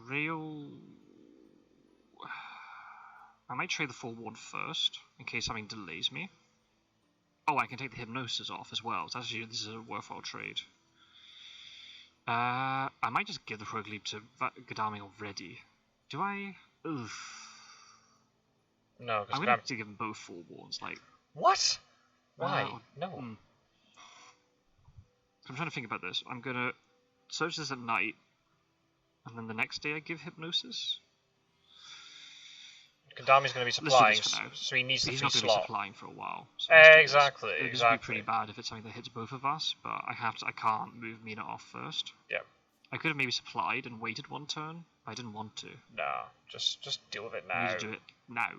B: rail... I might trade the forewarned first, in case something delays me. Oh, I can take the hypnosis off as well. So actually, this is a worthwhile trade. I might just give the heroic leap to Godalming already. Do I? Oof.
A: No,
B: I'm gonna have to give them both forewarns, like...
A: What? Why? No.
B: I'm trying to think about this. I'm gonna search this at night. And then the next day I give hypnosis.
A: Gadami's going to be supplying, so he needs the
B: he's
A: free
B: not going to be
A: slot.
B: supplying for a while. So
A: Exactly.
B: This would be pretty bad if it's something that hits both of us, but I can't move Mina off first.
A: Yeah.
B: I could have maybe supplied and waited one turn, but I didn't want to.
A: Nah, just deal with it now.
B: I need to do it now.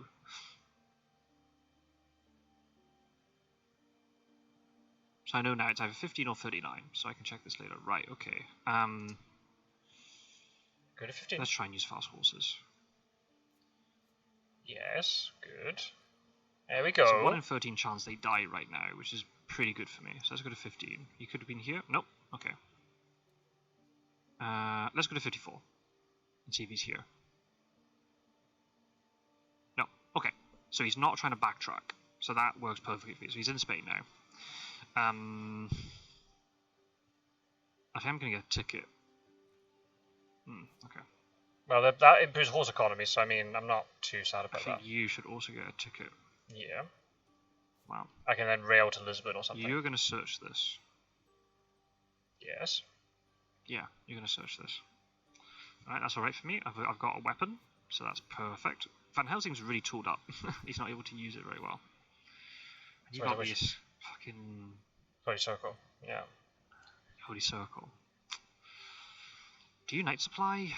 B: So I know now it's either 15 or 39, so I can check this later. Right, okay.
A: Go to 15.
B: Let's try and use fast horses.
A: Yes, good. There we go.
B: It's a 1 in 13 chance they die right now, which is pretty good for me. So let's go to 15. He could have been here. Nope. Okay. Let's go to 54 and see if he's here. No. Okay. So he's not trying to backtrack. So that works perfectly for me. So he's in Spain now. I think I'm going to get a ticket. Okay.
A: Well, that improves horse economy, so I mean, I'm not too sad about that.
B: I think you should also get a ticket.
A: Yeah.
B: Wow.
A: I can then rail to Lisbon or something.
B: You're going to search this.
A: Yes.
B: Yeah, you're going to search this. Alright, that's alright for me. I've got a weapon, so that's perfect. Van Helsing's really tooled up. He's not able to use it very well. And you've got this fucking...
A: Holy Circle, yeah.
B: Holy Circle. Do you night supply?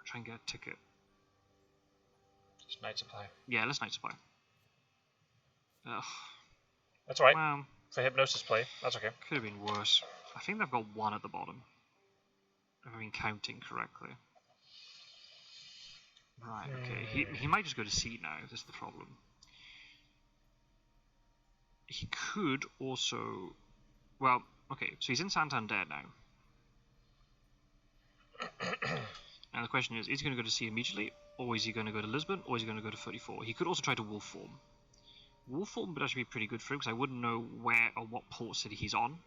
B: Try and get a ticket.
A: Just night supply.
B: Yeah, let's night supply. Ugh.
A: That's alright.
B: Well,
A: for hypnosis play, that's okay.
B: Could have been worse. I think they've got 1 at the bottom. If I've been counting correctly. Right, okay. He might just go to C now, this is the problem. He could also... Well, okay, so he's in Santander now. And the question is he going to go to C immediately, or is he going to go to Lisbon, or is he going to go to 34? He could also try to wolf form. Wolf form would actually be pretty good for him, because I wouldn't know where or what port city he's on.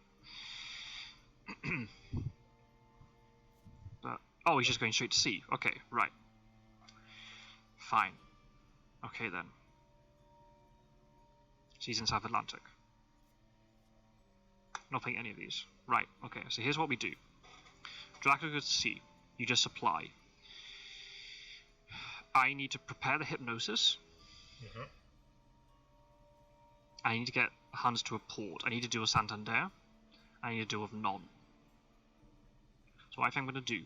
B: But, oh, he's just going straight to C. Okay, right. Fine. Okay then. So he's in South Atlantic. Not playing any of these. Right, okay, so here's what we do. Dracula goes to C. You just supply. I need to prepare the hypnosis. I need to get Hans to a port. I need to deal with Santander. I need to deal with Non. So what I think I'm going to do.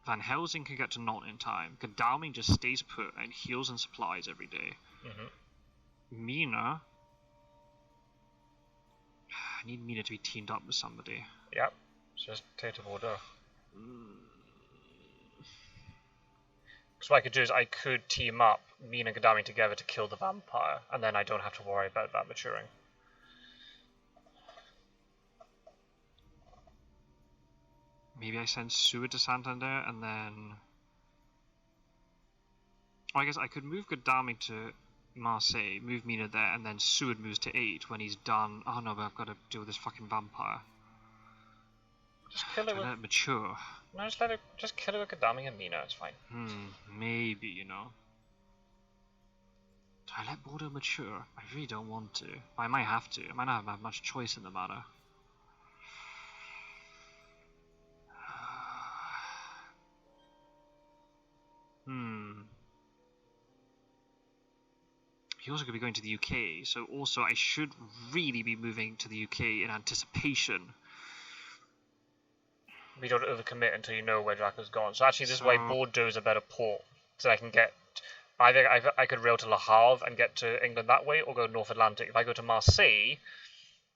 B: Van Helsing can get to Non in time. Godalming just stays put and heals and supplies every day. Mina... I need Mina to be teamed up with somebody.
A: Yep. Just take to Bordeaux. Because what I could do is I could team up Mina and Godalming together to kill the vampire, and then I don't have to worry about that maturing.
B: Maybe I send Seward to Santander, and then... Oh, I guess I could move Godalming to Marseille, move Mina there, and then Seward moves to 8 when he's done... Oh no, but I've got to deal with this fucking vampire.
A: Just kill it with...
B: Let it mature.
A: No, just kill it with Godalming and Mina, it's fine.
B: Maybe, you know. Do I let Bordeaux mature? I really don't want to. I might have to. I might not have much choice in the matter. He also could be going to the UK, so also I should really be moving to the UK in anticipation.
A: We don't overcommit until you know where Dracula's gone. So actually, this is why Bordeaux is a better port. So I can get... Either I could rail to Le Havre and get to England that way, or go North Atlantic. If I go to Marseille,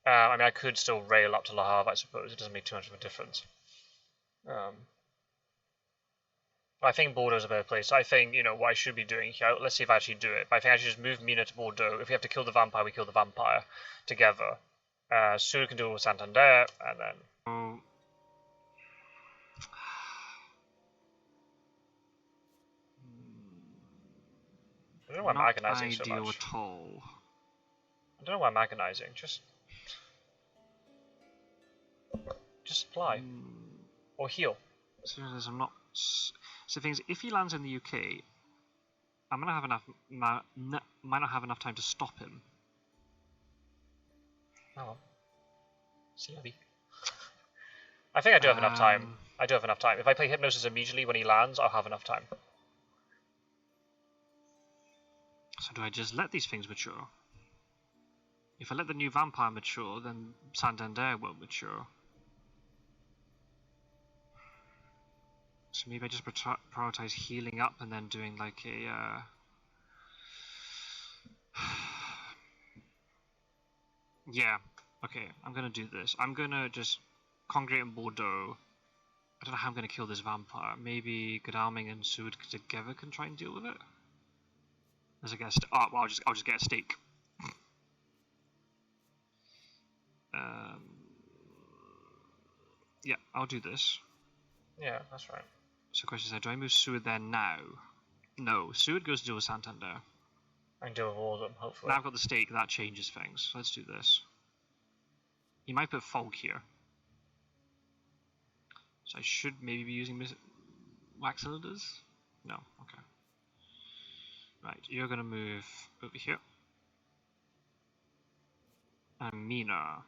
A: I mean, I could still rail up to Le Havre, I suppose. It doesn't make too much of a difference. I think Bordeaux's a better place. So I think, you know, what I should be doing here... Let's see if I actually do it. But I think I should just move Mina to Bordeaux. If we have to kill the vampire, we kill the vampire together. Seward can do it with Santander, and then... I don't know why I'm agonizing so much.
B: At all.
A: I don't know why I'm agonizing. Just supply or heal.
B: So I'm not. So things. If he lands in the UK, I'm gonna have enough. Might not have enough time to stop him.
A: Oh. CLB. I think I do have enough time. I do have enough time. If I play Hypnosis immediately when he lands, I'll have enough time.
B: So do I just let these things mature? If I let the new vampire mature, then Santander won't mature. So maybe I just prioritize healing up and then doing like a... Yeah, okay, I'm gonna do this. I'm gonna just congregate in Bordeaux. I don't know how I'm gonna kill this vampire. Maybe Godalming and Seward together can try and deal with it? As I guess, well, I'll just get a stake. Yeah, I'll do this.
A: Yeah, that's right.
B: So the question is, do I move Seward there now? No, Seward goes to deal with Santander.
A: I can deal with all of them, hopefully.
B: Now I've got the stake, that changes things. Let's do this. He might put Fog here. So I should maybe be using wax cylinders? No, okay. Right, you're gonna move over here. And Mina.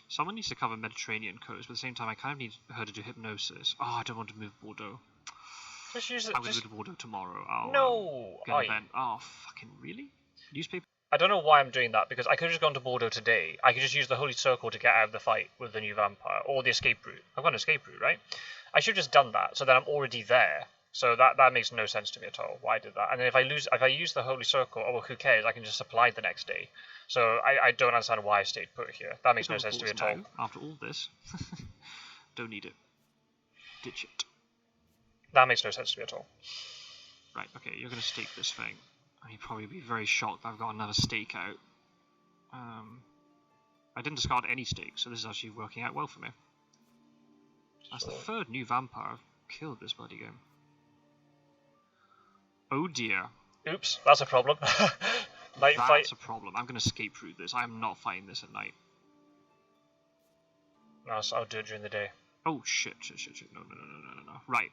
B: Someone needs to cover Mediterranean coast, but at the same time I kind of need her to do Hypnosis. Oh, I don't want to move Bordeaux.
A: Just use it.
B: I will move to Bordeaux tomorrow. I'll get an event. Oh, fucking really? Newspaper?
A: I don't know why I'm doing that, because I could have just gone to Bordeaux today. I could just use the Holy Circle to get out of the fight with the new vampire, or the escape route. I've got an escape route, right? I should have just done that, so that I'm already there. So that makes no sense to me at all, why I did that. And then if I use the Holy Circle, oh well, who cares, I can just supply the next day. So I don't understand why I stayed put here. That makes no sense to me at all.
B: After all this, don't need it. Ditch it.
A: That makes no sense to me at all.
B: Right, okay, you're going to stake this thing. And you'd probably be very shocked that I've got another stake out. I didn't discard any stakes, so this is actually working out well for me. That's the third new vampire I've killed this bloody game. Oh dear.
A: Oops, that's a problem. Night fight.
B: That's a problem. I'm going to escape through this. I am not fighting this at night.
A: No, so I'll do it during the day.
B: Oh shit. No. Right.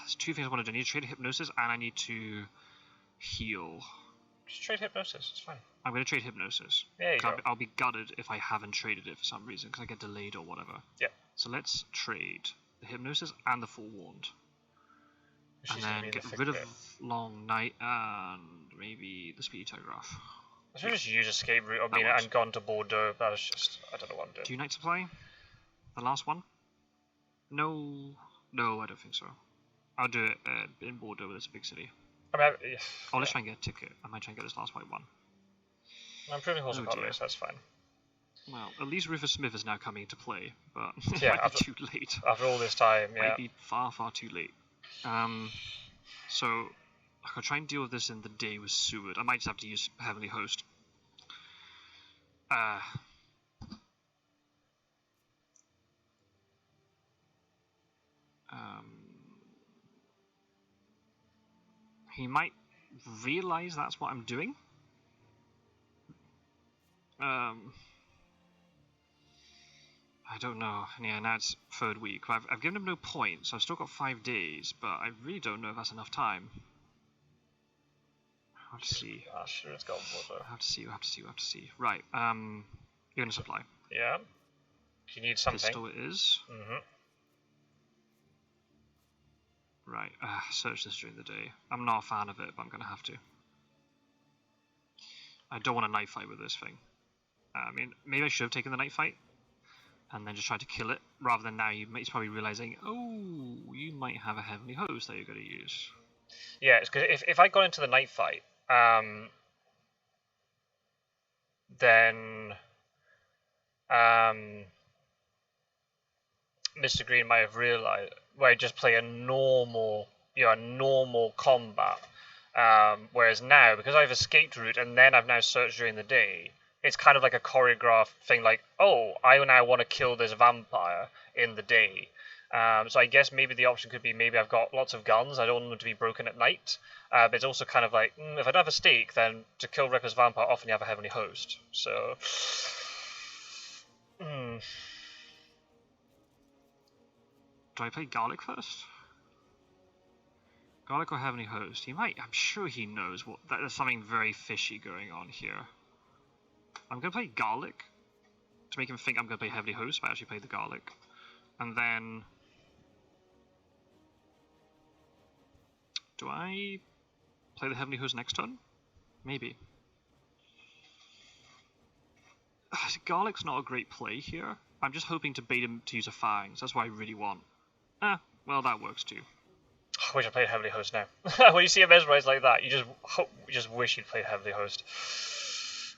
B: There's two things I want to do. I need to trade Hypnosis and I need to heal.
A: Just trade Hypnosis, it's fine.
B: I'm going to trade Hypnosis.
A: There you go.
B: I'll be gutted if I haven't traded it for some reason, because I get delayed or whatever.
A: Yep.
B: So let's trade the Hypnosis and the Forewarned. And then get rid of Long Night and maybe the Speedy Telegraph.
A: I should just use escape route on Mina and gone to Bordeaux. That was just, I don't know what I'm doing.
B: Do you Night Supply? The last one? No, I don't think so. I'll do it in Bordeaux, it's a big city.
A: I mean,
B: let's try and get a ticket. I might try and get this last white one.
A: I'm proving horse economy, so that's fine.
B: Well, at least Rufus Smith is now coming into play, but
A: yeah,
B: it might be too late.
A: After all this time, yeah.
B: Might be far too late. So I could try and deal with this in the day with Seward. I might just have to use Heavenly Host. He might realize that's what I'm doing. I don't know. Yeah, now it's third week. I've given him no points, so I've still got 5 days, but I really don't know if that's enough time. I'll have to see.
A: Ah, sure, it's got water.
B: We'll have to see. Right, you're gonna supply.
A: Yeah. You need something.
B: Pistol it is.
A: Mm-hmm.
B: Right, search this during the day. I'm not a fan of it, but I'm gonna have to. I don't want a knife fight with this thing. I mean, maybe I should have taken the knife fight and then just tried to kill it, rather than now he's probably realizing, oh, you might have a Heavenly Host that you're going to use.
A: Yeah, because if I got into the knife fight, then Mr. Green might have realized where I just play a normal combat. Whereas now, because I've escaped route and then I've now searched during the day, it's kind of like a choreographed thing, like, oh, I now want to kill this vampire in the day. So I guess maybe the option could be maybe I've got lots of guns, I don't want them to be broken at night. But it's also kind of like, if I don't have a stake, then to kill Ripper's vampire, often you have a Heavenly Host. So...
B: Do I play Garlic first? Garlic or Heavenly Host? He might, I'm sure he knows there's something very fishy going on here. I'm going to play Garlic, to make him think I'm going to play Heavily Host, but I actually played the Garlic. And then... do I play the Heavenly Host next turn? Maybe. Garlic's not a great play here. I'm just hoping to bait him to use a Fangs. That's what I really want. Well, that works too.
A: I wish I played Heavily Host now. When you see a mesmerize like that, you just wish you'd played Heavily Host.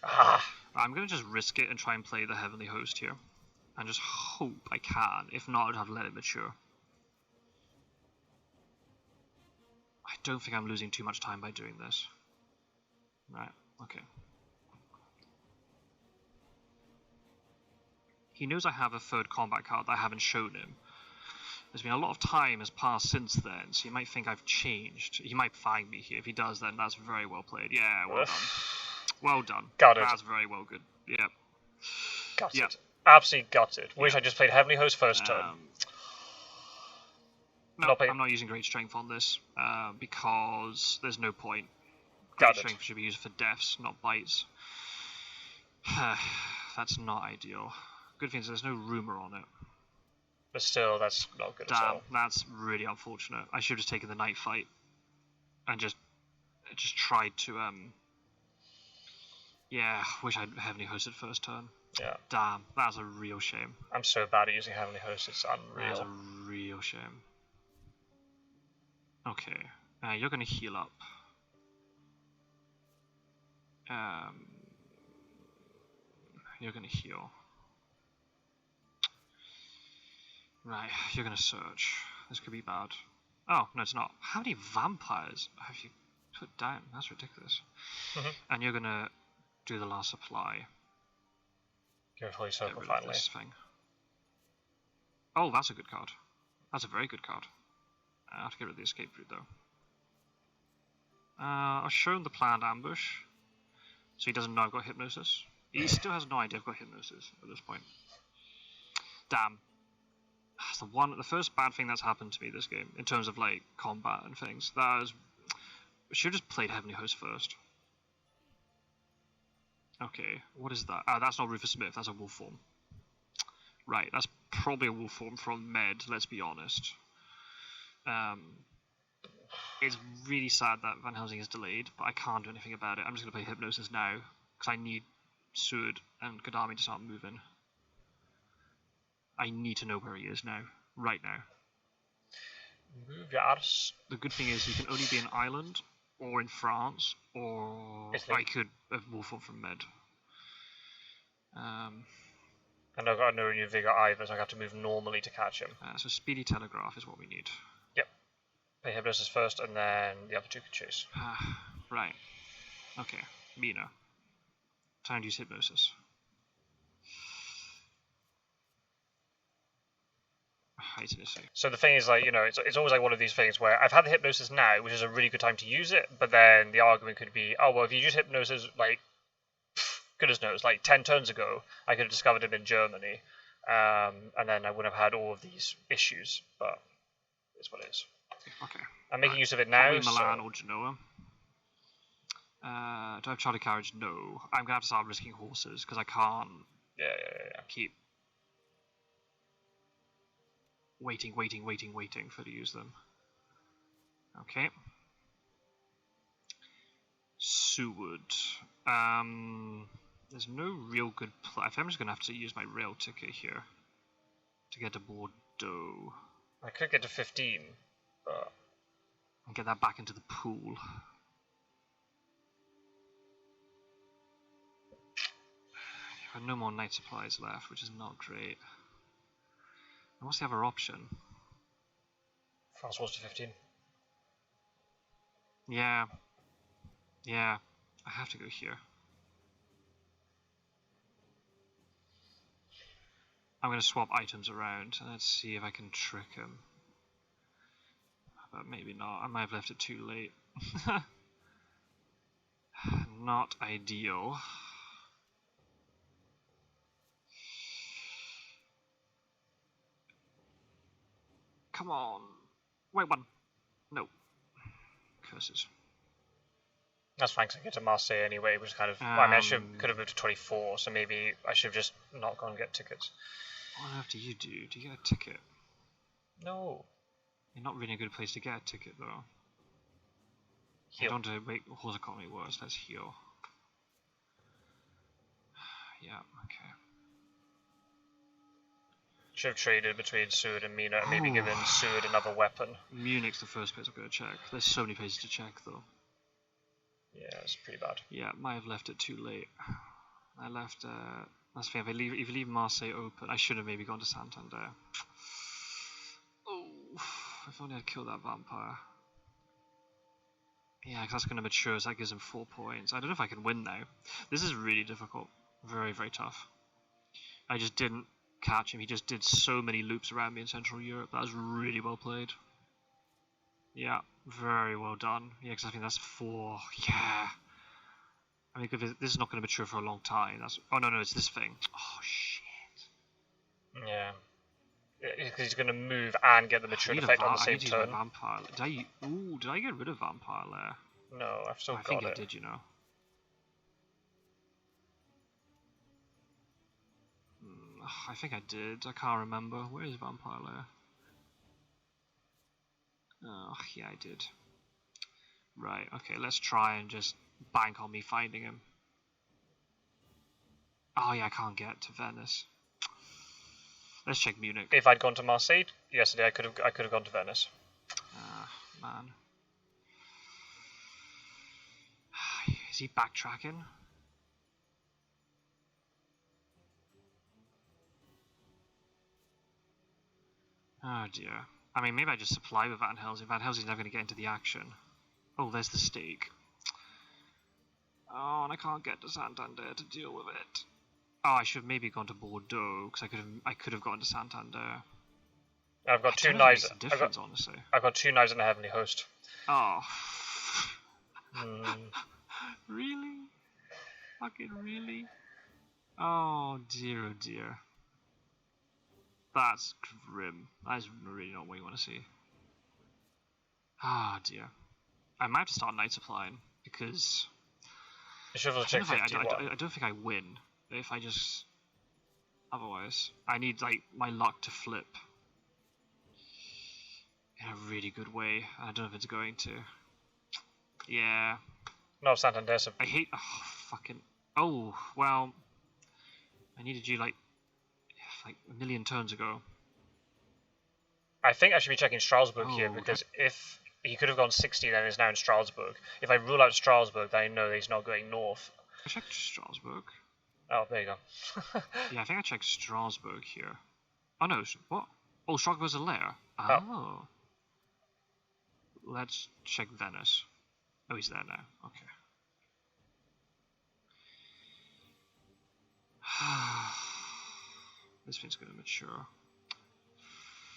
B: I'm going to just risk it and try and play the Heavenly Host here. And just hope I can. If not, I'd have to let it mature. I don't think I'm losing too much time by doing this. Right, okay. He knows I have a third combat card that I haven't shown him. There's been a lot of time has passed since then, so he might think I've changed. He might find me here. If he does, then that's very well played. Yeah, well done. Well done.
A: Got it.
B: That's very well good. Yeah.
A: Got it. Absolutely got it. Wish I just played Heavenly Host first turn.
B: No, I'm not using Great Strength on this, because there's no point.
A: Got
B: Great
A: it.
B: Strength should be used for deaths, not bites. That's not ideal. Good thing is there's no rumour on it.
A: But still, that's not good at
B: Damn,
A: all.
B: that's really unfortunate. I should have just taken the night fight and just tried to yeah, wish I'd heavily hosted first turn.
A: Yeah.
B: Damn, that's a real shame.
A: I'm so bad at using Heavenly Host, it's unreal.
B: That's a real shame. Okay, you're gonna heal up. You're gonna heal. Right, you're gonna search. This could be bad. Oh, no it's not. How many vampires have you put down? That's ridiculous. And you're gonna do the last supply.
A: Give it a fully circle
B: Get rid of
A: finally.
B: this thing. Oh, that's a good card. That's a very good card. I have to get rid of the escape route though. I've shown the planned ambush, so he doesn't know I've got hypnosis. He still has no idea I've got hypnosis at this point. Damn. That's the first bad thing that's happened to me this game, in terms of like combat and things. That was... I should have just played Heavenly Host first. Okay, what is that? That's not Rufus Smith, that's a wolf form. Right, that's probably a wolf form from Med, let's be honest. It's really sad that Van Helsing is delayed, but I can't do anything about it. I'm just going to play Hypnosis now, because I need Sword and Kodami to start moving. I need to know where he is now, right now.
A: Move your arse.
B: The good thing is he can only be in Ireland, or in France, or I could have wolf form from Med.
A: And I've got no new vigor either, so I have to move normally to catch him.
B: So Speedy Telegraph is what we need.
A: Yep. Play Hypnosis first, and then the other two can chase.
B: Right. Okay. Mina. Time to use Hypnosis.
A: So the thing is, like, you know, it's always like one of these things where I've had the Hypnosis now, which is a really good time to use it, but then the argument could be, oh, well, if you use Hypnosis, like, goodness knows, like 10 turns ago, I could have discovered him in Germany, and then I wouldn't have had all of these issues, but it's what it is.
B: Okay.
A: I'm making use of it now.
B: Probably Milan or Genoa. Do I have Charlie Carriage? No. I'm going to have to start risking horses, because I can't keep waiting for to use them. Okay. Seward. There's no real good play. I'm just going to have to use my rail ticket here to get to Bordeaux.
A: I could get to 15, but...
B: and get that back into the pool. I have no more night supplies left, which is not great. And what's the other option?
A: France was to 15.
B: Yeah. Yeah. I have to go here. I'm going to swap items around, and let's see if I can trick him. But maybe not. I might have left it too late. Not ideal. Come on. Wait, one. No. Curses.
A: That's fine, 'cause I get to Marseille anyway, which is kind of... well, I mean, I could have moved to 24, so maybe I should have just not gone and get tickets.
B: What on earth do you do? Do you get a ticket?
A: No.
B: You're not really a good place to get a ticket, though.
A: Heal.
B: I don't want to make horse economy worse. Let's heal. Yeah, okay.
A: Should have traded between Seward and Mina, and maybe given Seward another weapon.
B: Munich's the first place I'm going to check. There's so many places to check, though.
A: Yeah, it's pretty bad.
B: Yeah, might have left it too late. I left, that's the thing, if you leave Marseille open, I should have maybe gone to Santander. Oh, if only I'd killed that vampire. Yeah, because that's going to mature, so that gives him 4 points. I don't know if I can win now. This is really difficult. Very, very tough. I just didn't catch him. He just did so many loops around me in Central Europe. That was really well played. Yeah, very well done. Yeah, because I think that's 4. Yeah. I mean, this is not going to mature for a long time. That's... oh, no, it's this thing. Oh, shit.
A: Yeah. Because he's going to move and get the matured effect on the same turn.
B: Vampire. Did I get rid of Vampire Lair?
A: No, I've still got it.
B: I think I did, you know. I think I did. I can't remember. Where is Vampire Lair? Oh, yeah, I did. Right, okay, let's try and just bank on me finding him. Oh, yeah, I can't get to Venice. Let's check Munich.
A: If I'd gone to Marseille yesterday, I could have gone to Venice.
B: Ah, man. Is he backtracking? Oh dear. I mean, maybe I just supply with Van Helsing. Van Helsing's never going to get into the action. Oh, there's the stake. Oh, and I can't get to Santander to deal with it. Oh, I should have maybe gone to Bordeaux, because I could have gone to Santander.
A: I've got 2 knives.
B: Honestly.
A: I've got 2 knives and a Heavenly Host.
B: Oh. Really? Fucking really? Oh dear, oh dear. That's grim. That is really not what you want to see. Ah, dear. I might have to start night supplying, because... I don't think I win if I just... Otherwise, I need, like, my luck to flip in a really good way. I don't know if it's going to. Yeah.
A: No, Santander.
B: I hate... oh, fucking... oh, well... I needed you, like a million turns ago.
A: I think I should be checking Strasbourg here, because if he could have gone 60, then he's now in Strasbourg. If I rule out Strasbourg, then I know that he's not going north.
B: I checked Strasbourg.
A: Oh, there you go.
B: Yeah, I think I checked Strasbourg here. Oh no, what? Oh, Strasbourg's a lair.
A: Oh.
B: Let's check Venice. Oh, he's there now. Okay. This thing's going to mature.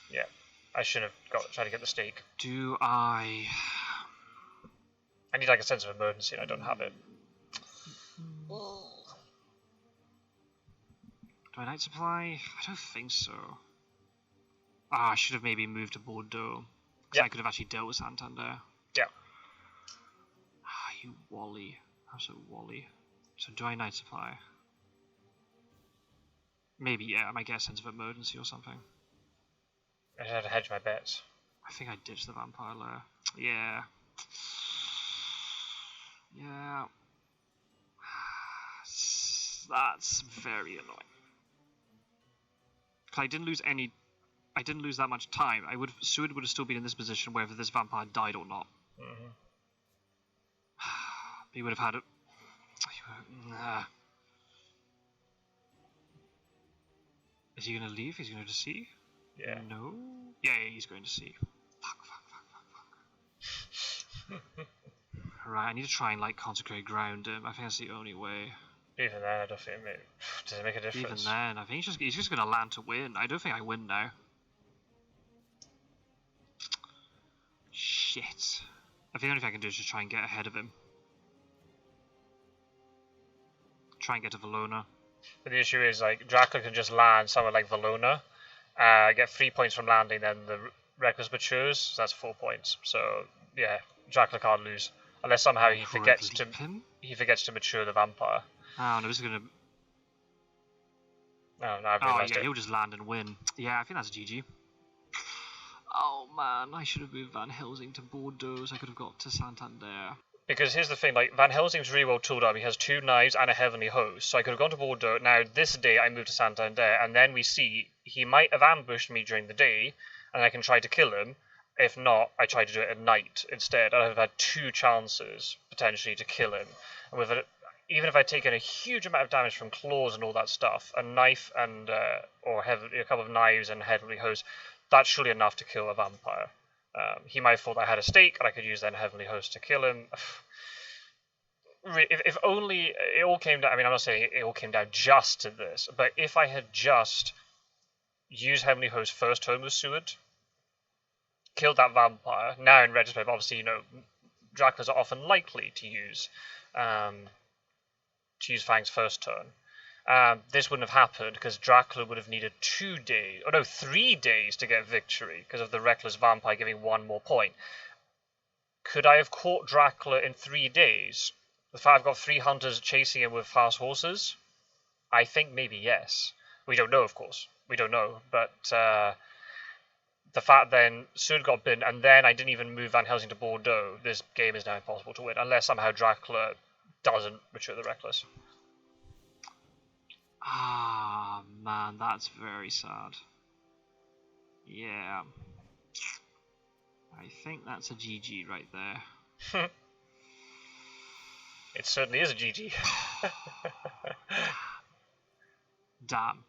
A: Yeah, I should have tried to get the stake.
B: Do I
A: need like a sense of emergency, and I don't have it.
B: Do I night supply? I don't think so. Ah, I should have maybe moved to Bordeaux. Because I could have actually dealt with Santander.
A: Yeah.
B: Ah, you Wally. Absolute Wally. So do I night supply? Maybe, yeah, I might get a sense of emergency or something.
A: I just had to hedge my bets.
B: I think I ditched the Vampire Lair. Yeah. Yeah. That's very annoying. Because I didn't lose that much time. Seward would have still been in this position whether this vampire died or not.
A: Mm-hmm.
B: He would have had it. Is he going to leave? He's going to sea?
A: Yeah.
B: No? Yeah, he's going to sea. Fuck. Right, I need to try and, like, consecrate ground him. I think that's the only way.
A: Even then, I don't think does it make a difference?
B: Even then, I think he's just going to land to win. I don't think I win now. Shit. I think the only thing I can do is just try and get ahead of him. Try and get to Valona.
A: But the issue is, like, Dracula can just land somewhere like Valona, get 3 points from landing, then the Reckless matures, so that's 4 points. So, yeah, Dracula can't lose. unless somehow he
B: Heroic
A: forgets
B: leap him?
A: to mature the vampire.
B: Oh no, this is gonna.
A: Oh, now I've
B: Oh
A: realised
B: yeah,
A: it.
B: he'll just land and win. Yeah, I think that's a GG. Oh man, I should have moved Van Helsing to Bordeaux so I could have got to Santander.
A: Because here's the thing, like, Van Helsing's really well tooled up. He has 2 knives and a heavenly host, so I could have gone to Bordeaux. Now, this day I moved to Santander, and then we see he might have ambushed me during the day, and I can try to kill him. If not, I try to do it at night instead. I'd have had 2 chances, potentially, to kill him. And with it, even if I'd taken a huge amount of damage from claws and all that stuff, a knife and, or a couple of knives and heavenly host, that's surely enough to kill a vampire. He might have thought I had a stake, and I could use then Heavenly Host to kill him. If only it all came down. I mean, I'm not saying it all came down just to this, but if I had just used Heavenly Host first turn with Seward, killed that vampire. Now, in retrospect, obviously, Draculas are often likely to use Fang's first turn. This wouldn't have happened because Dracula would have needed 2 days, 3 days to get victory because of the reckless vampire giving 1 more point. Could I have caught Dracula in 3 days? The fact I've got 3 hunters chasing him with fast horses? I think maybe yes. We don't know, of course. We don't know, but the fact then Sud got bitten, and then I didn't even move Van Helsing to Bordeaux. This game is now impossible to win unless somehow Dracula doesn't mature the reckless.
B: Ah, man, that's very sad. Yeah. I think that's a GG right there.
A: It certainly is a GG.
B: Damn.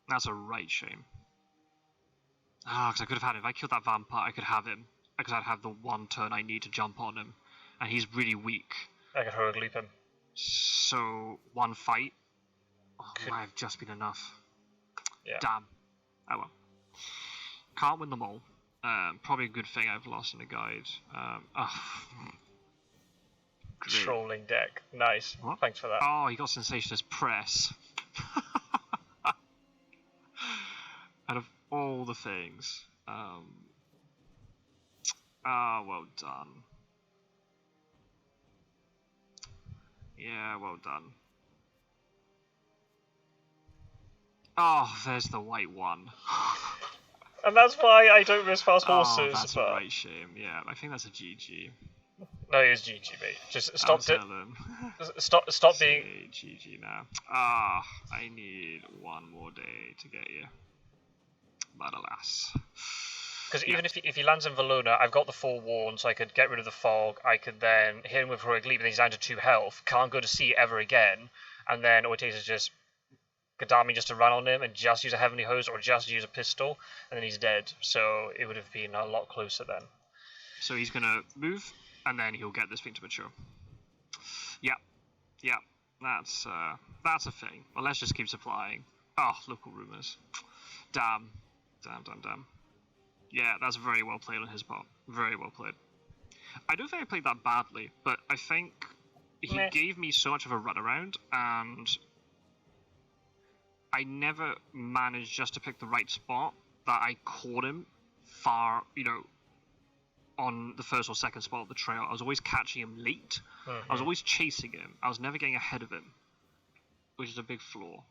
B: That's a right shame. Ah, because I could have had him. If I killed that vampire, I could have him. Because I'd have the 1 turn I need to jump on him. And he's really weak.
A: I could heroic leap him.
B: So, 1 fight might have just been enough.
A: Yeah.
B: Damn. Oh well. Can't win them all. Probably a good thing I've lost in the guide. Great.
A: Trolling deck. Nice.
B: What?
A: Thanks for that.
B: Oh, he got Sensationalist Press. Out of all the things. Well done. Yeah, well done. Oh, there's the white one.
A: And that's why I don't miss fast horses.
B: Oh, that's a right shame. Yeah, I think that's a GG.
A: No, it is GG, mate. Just stop
B: Stop
A: being
B: GG now. I need 1 more day to get you. But alas.
A: Because even if he lands in Valona, I've got the forewarn, so I could get rid of the fog. I could then hit him with heroic leap, and he's down to 2 health. Can't go to sea ever again. And then all it takes is just Gadami just to run on him and just use a heavenly hose or just use a pistol, and then he's dead. So it would have been a lot closer then.
B: So he's gonna move, and then he'll get this thing to mature. Yeah, that's a thing. Well, let's just keep supplying. Oh, local rumors. Damn. Yeah, that's very well played on his part. Very well played. I don't think I played that badly, but I think he gave me so much of a runaround, and I never managed just to pick the right spot that I caught him far, on the first or second spot of the trail. I was always catching him late. I was always chasing him. I was never getting ahead of him, which is a big flaw.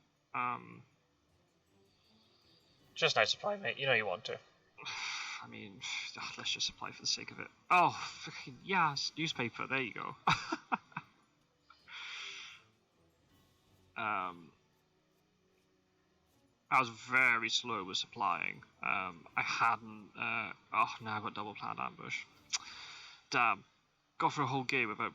A: Just nice supply, mate. You know you want to.
B: I mean, let's just supply for the sake of it. Oh, yes, newspaper. There you go. I was very slow with supplying. I hadn't. Now I've got double planned ambush. Damn. Got through a whole game without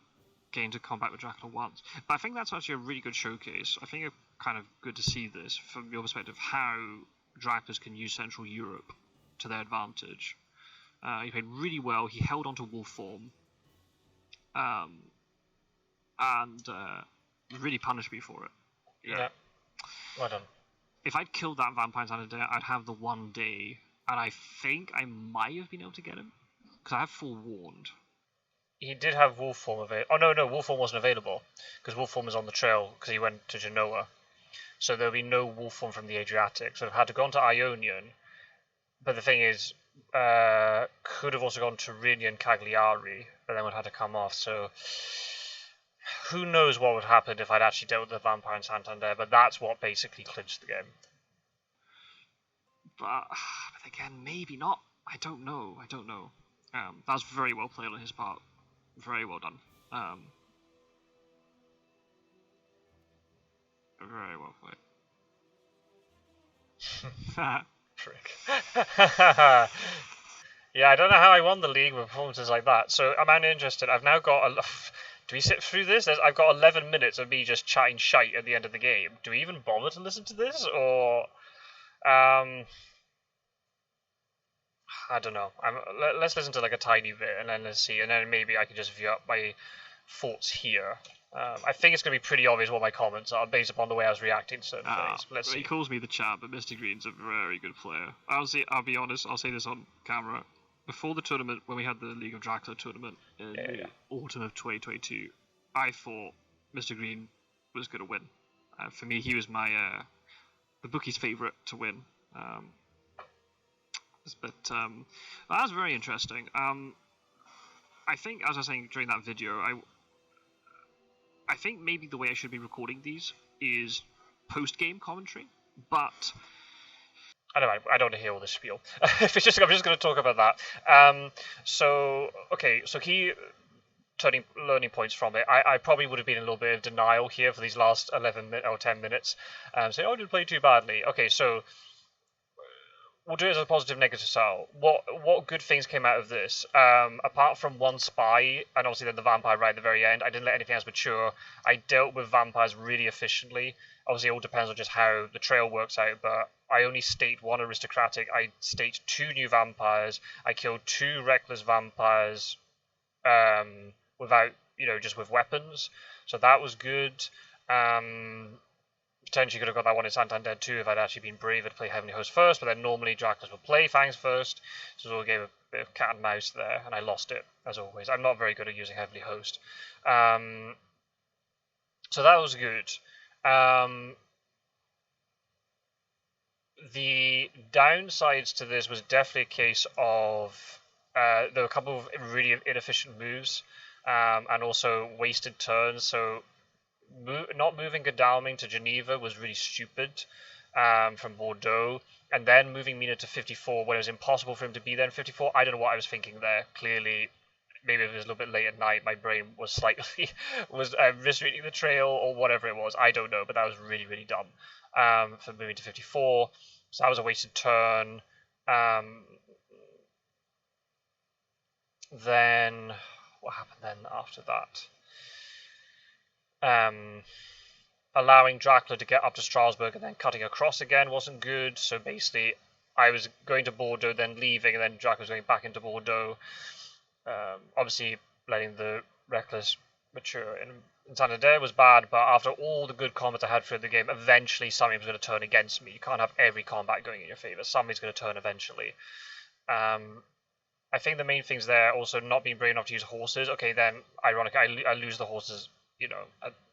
B: getting to combat with Dracula once. But I think that's actually a really good showcase. I think it's kind of good to see this from your perspective, how Draculas can use Central Europe to their advantage. He played really well. He held on to wolf form. And really punished me for it.
A: Yeah. Well done.
B: If I'd killed that vampire in Santander, I'd have the 1 day, and I think I might have been able to get him, because I have forewarned.
A: He did have wolf form available. Oh no, wolf form wasn't available, because wolf form was on the trail, because he went to Genoa. So there'll be no wolf form from the Adriatic, so I've had to go on to Ionian. But the thing is, could have also gone to Rini and Cagliari, but then would have had to come off. So who knows what would happen if I'd actually dealt with the Vampire in Santander, but that's what basically clinched the game.
B: But again, maybe not. I don't know. That was very well played on his part. Very well done. Very well played.
A: Trick. Yeah, I don't know how I won the league with performances like that. So I'm interested. I've now got do we sit through this? I've got 11 minutes of me just chatting shite at the end of the game. Do we even bother to listen to this, or I don't know. Let's listen to like a tiny bit and then let's see, and then maybe I can just view up my thoughts here. I think it's going to be pretty obvious what my comments are based upon the way I was reacting to certain things. But let's see.
B: He calls me the chat, but Mr. Green's a very good player. I'll be honest. I'll say this on camera. Before the tournament, when we had the League of Dracula tournament in the autumn of 2022, I thought Mr. Green was going to win. For me, he was my the bookie's favourite to win. But that was very interesting. I think, as I was saying during that video, I think maybe the way I should be recording these is post-game commentary, but
A: I don't want to hear all this spiel. I'm just going to talk about that. So key learning points from it. I probably would have been in a little bit of denial here for these last 10 minutes. Saying, I didn't play too badly. Okay, so we'll do it as a positive negative style. What good things came out of this? Apart from one spy, and obviously then the vampire right at the very end, I didn't let anything else mature. I dealt with vampires really efficiently. Obviously, it all depends on just how the trail works out, but I only staked one aristocratic. I staked 2 new vampires. I killed 2 reckless vampires without, just with weapons. So that was good. Potentially could have got that one in Santander too if I'd actually been braver to play Heavenly Host first, but then normally Draculas would play Fangs first, so it all gave a bit of cat and mouse there, and I lost it, as always. I'm not very good at using Heavenly Host. So that was good. The downsides to this was definitely a case of there were a couple of really inefficient moves, and also wasted turns, so not moving Godalming to Geneva was really stupid from Bordeaux, and then moving Mina to 54 when it was impossible for him to be there in 54. I don't know what I was thinking there. Clearly, maybe it was a little bit late at night. My brain was slightly misreading the trail or whatever it was. I don't know, but that was really, really dumb for moving to 54. So that was a wasted turn. Then what happened then after that? Allowing Dracula to get up to Strasbourg and then cutting across again wasn't good. So basically, I was going to Bordeaux, then leaving, and then Dracula was going back into Bordeaux. Obviously, letting the reckless mature in Santander was bad, but after all the good combats I had through the game, eventually something was going to turn against me. You can't have every combat going in your favor. Something's going to turn eventually. I think the main things there also not being brave enough to use horses. Okay, then ironically, I lose the horses,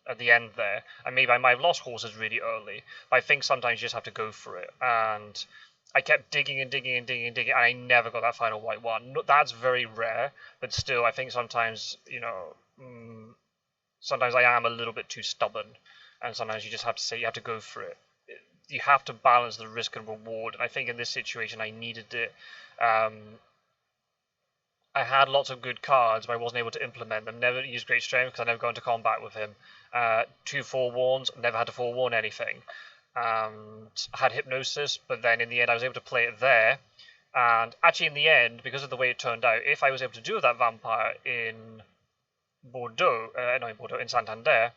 A: at the end there, and maybe I might have lost horses really early. But I think sometimes you just have to go for it, and I kept digging and digging and digging and digging, and I never got that final white one. That's very rare, but still, I think sometimes, sometimes I am a little bit too stubborn, and sometimes you just have to say you have to go for it. You have to balance the risk and reward, and I think in this situation I needed it. I had lots of good cards, but I wasn't able to implement them. Never used Great Strength because I never got into combat with him. 2 forewarns, never had to forewarn anything. Had Hypnosis, but then in the end I was able to play it there. And actually in the end, because of the way it turned out, if I was able to do that vampire in Bordeaux, in Santander,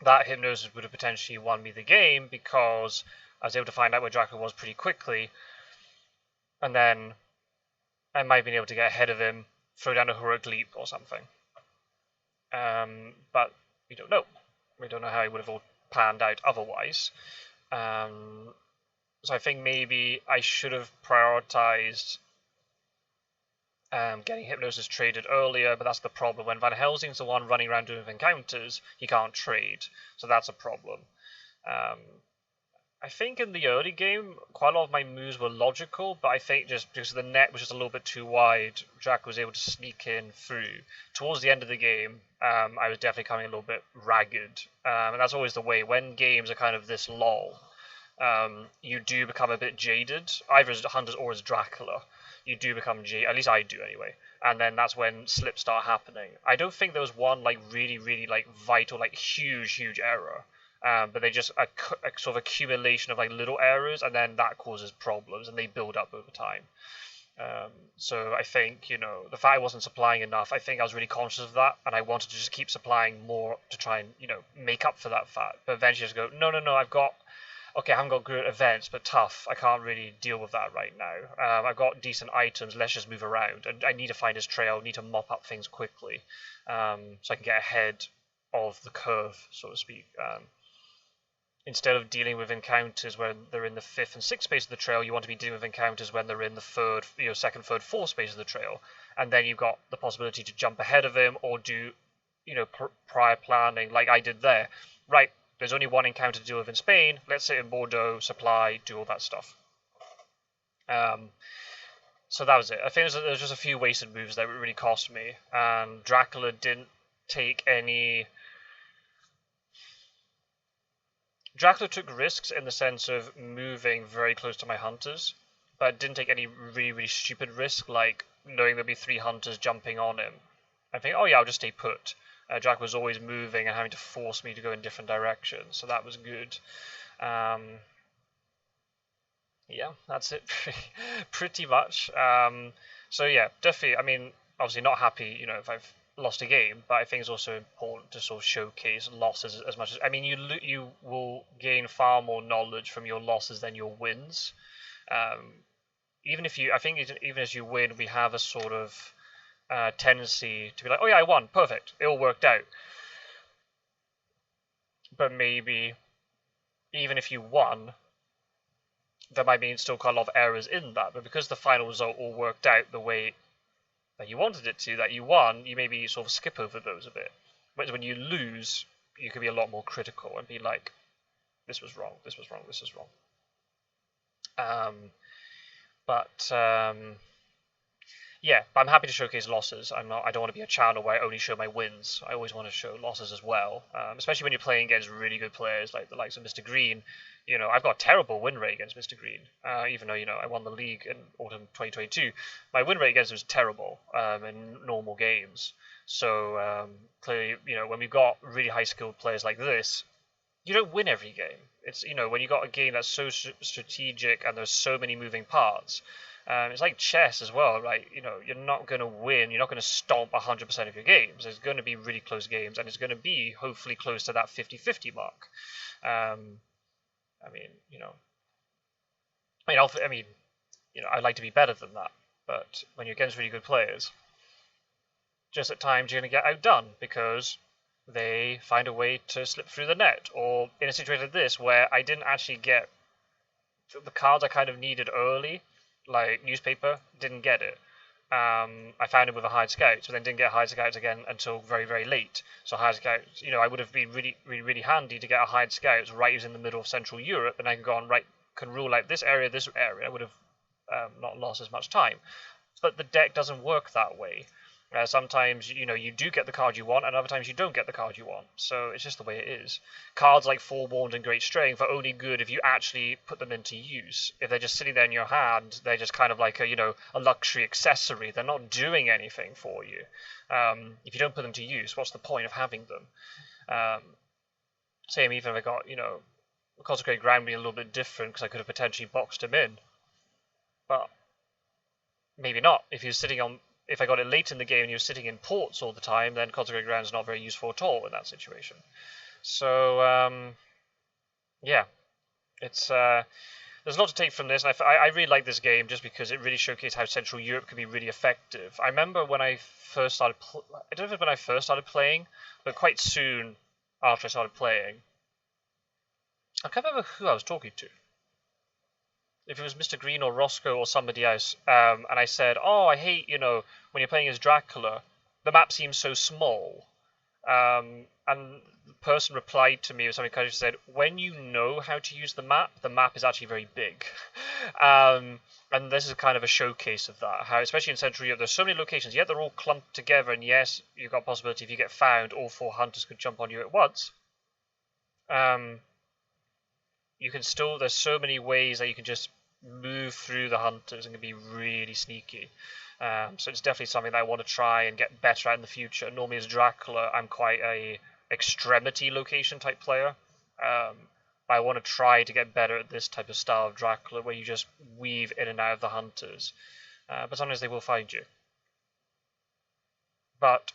A: that Hypnosis would have potentially won me the game because I was able to find out where Dracula was pretty quickly. And then I might have been able to get ahead of him, throw down a heroic leap or something. But we don't know. We don't know how it would have all panned out otherwise. So I think maybe I should have prioritized getting Hypnosis traded earlier, but that's the problem. When Van Helsing's the one running around doing encounters, he can't trade. So that's a problem. I think in the early game, quite a lot of my moves were logical, but I think just because the net was just a little bit too wide, Dracula was able to sneak in through. Towards the end of the game, I was definitely coming a little bit ragged, and that's always the way. When games are kind of this lull, you do become a bit jaded, either as Hunters or as Dracula. You do become jaded, at least I do anyway. And then that's when slips start happening. I don't think there was one like really like vital, like huge error. But they just a sort of accumulation of like little errors, and then that causes problems, and they build up over time. So I think, the fact I wasn't supplying enough, I think I was really conscious of that, and I wanted to just keep supplying more to try and make up for that fact. But eventually, just go, no, I haven't got good events, but tough. I can't really deal with that right now. I've got decent items. Let's just move around, and I need to find his trail. Need to mop up things quickly, so I can get ahead of the curve, so to speak. Instead of dealing with encounters when they're in the 5th and 6th space of the trail, you want to be dealing with encounters when they're in the 3rd, 2nd, 3rd, 4th space of the trail, and then you've got the possibility to jump ahead of him or do, prior planning like I did there. Right, there's only one encounter to deal with in Spain. Let's sit in Bordeaux, supply, do all that stuff. So that was it. I think there's just a few wasted moves that really cost me, and Dracula didn't take any. Dracula took risks in the sense of moving very close to my hunters, but didn't take any really stupid risk, like knowing there'd be 3 hunters jumping on him. I think, oh yeah, I'll just stay put. Dracula was always moving and having to force me to go in different directions, so that was good. Yeah, that's it pretty much. So yeah, definitely, I mean, obviously not happy, if I've lost a game, but I think it's also important to sort of showcase losses as much as, I mean, you will gain far more knowledge from your losses than your wins. Even as you win, we have a sort of tendency to be like, oh yeah, I won, perfect, it all worked out. But maybe even if you won, there might be still quite a lot of errors in that, but because the final result all worked out the way that you wanted it to, that you won, you maybe sort of skip over those a bit. Whereas when you lose, you can be a lot more critical and be like, this was wrong, this was wrong, this is wrong. Yeah, but I'm happy to showcase losses. I don't want to be a channel where I only show my wins. I always want to show losses as well, especially when you're playing against really good players like the likes of Mr. Green. I've got a terrible win rate against Mr. Green, even though, I won the league in autumn 2022. My win rate against him was terrible in normal games. So clearly, when we've got really high skilled players like this, you don't win every game. It's, when you got a game that's so strategic and there's so many moving parts, it's like chess as well, right? You're not going to win. You're not going to stomp 100% of your games. There's going to be really close games, and it's going to be hopefully close to that 50-50 mark. I'd like to be better than that, but when you're against really good players, just at times you're going to get outdone because they find a way to slip through the net, or in a situation like this where I didn't actually get the cards I kind of needed early, like newspaper, didn't get it. I found it with a hired scout, but then didn't get hired scouts again until very late. So hired scouts, I would have been really handy to get a hired scouts right who's in the middle of Central Europe, and I can rule out this area. I would have not lost as much time. But the deck doesn't work that way. Sometimes, you do get the card you want, and other times you don't get the card you want. So it's just the way it is. Cards like Forewarned and Great Strength are only good if you actually put them into use. If they're just sitting there in your hand, they're just kind of like a luxury accessory. They're not doing anything for you. If you don't put them to use, what's the point of having them? Same even if I got, Consecrated Ground being a little bit different because I could have potentially boxed him in. But maybe not. If I got it late in the game and you're sitting in ports all the time, then Consecrated Ground is not very useful at all in that situation. So, yeah, it's there's a lot to take from this, and I really like this game just because it really showcased how Central Europe can be really effective. I remember when I first started, I don't know if when I first started playing, but quite soon after I started playing, I can't remember who I was talking to. If it was Mr. Green or Roscoe or somebody else, and I said, oh, I hate, when you're playing as Dracula, the map seems so small. And the person replied to me with something kind of said, when you know how to use the map is actually very big. And this is kind of a showcase of that, how especially in Central Europe there's so many locations, yet they're all clumped together, and yes, you've got a possibility if you get found all 4 hunters could jump on you at once. You can still, there's so many ways that you can just move through the hunters and can be really sneaky. So it's definitely something that I want to try and get better at in the future. Normally as Dracula, I'm quite a extremity location type player. I want to try to get better at this type of style of Dracula where you just weave in and out of the hunters. But sometimes they will find you. But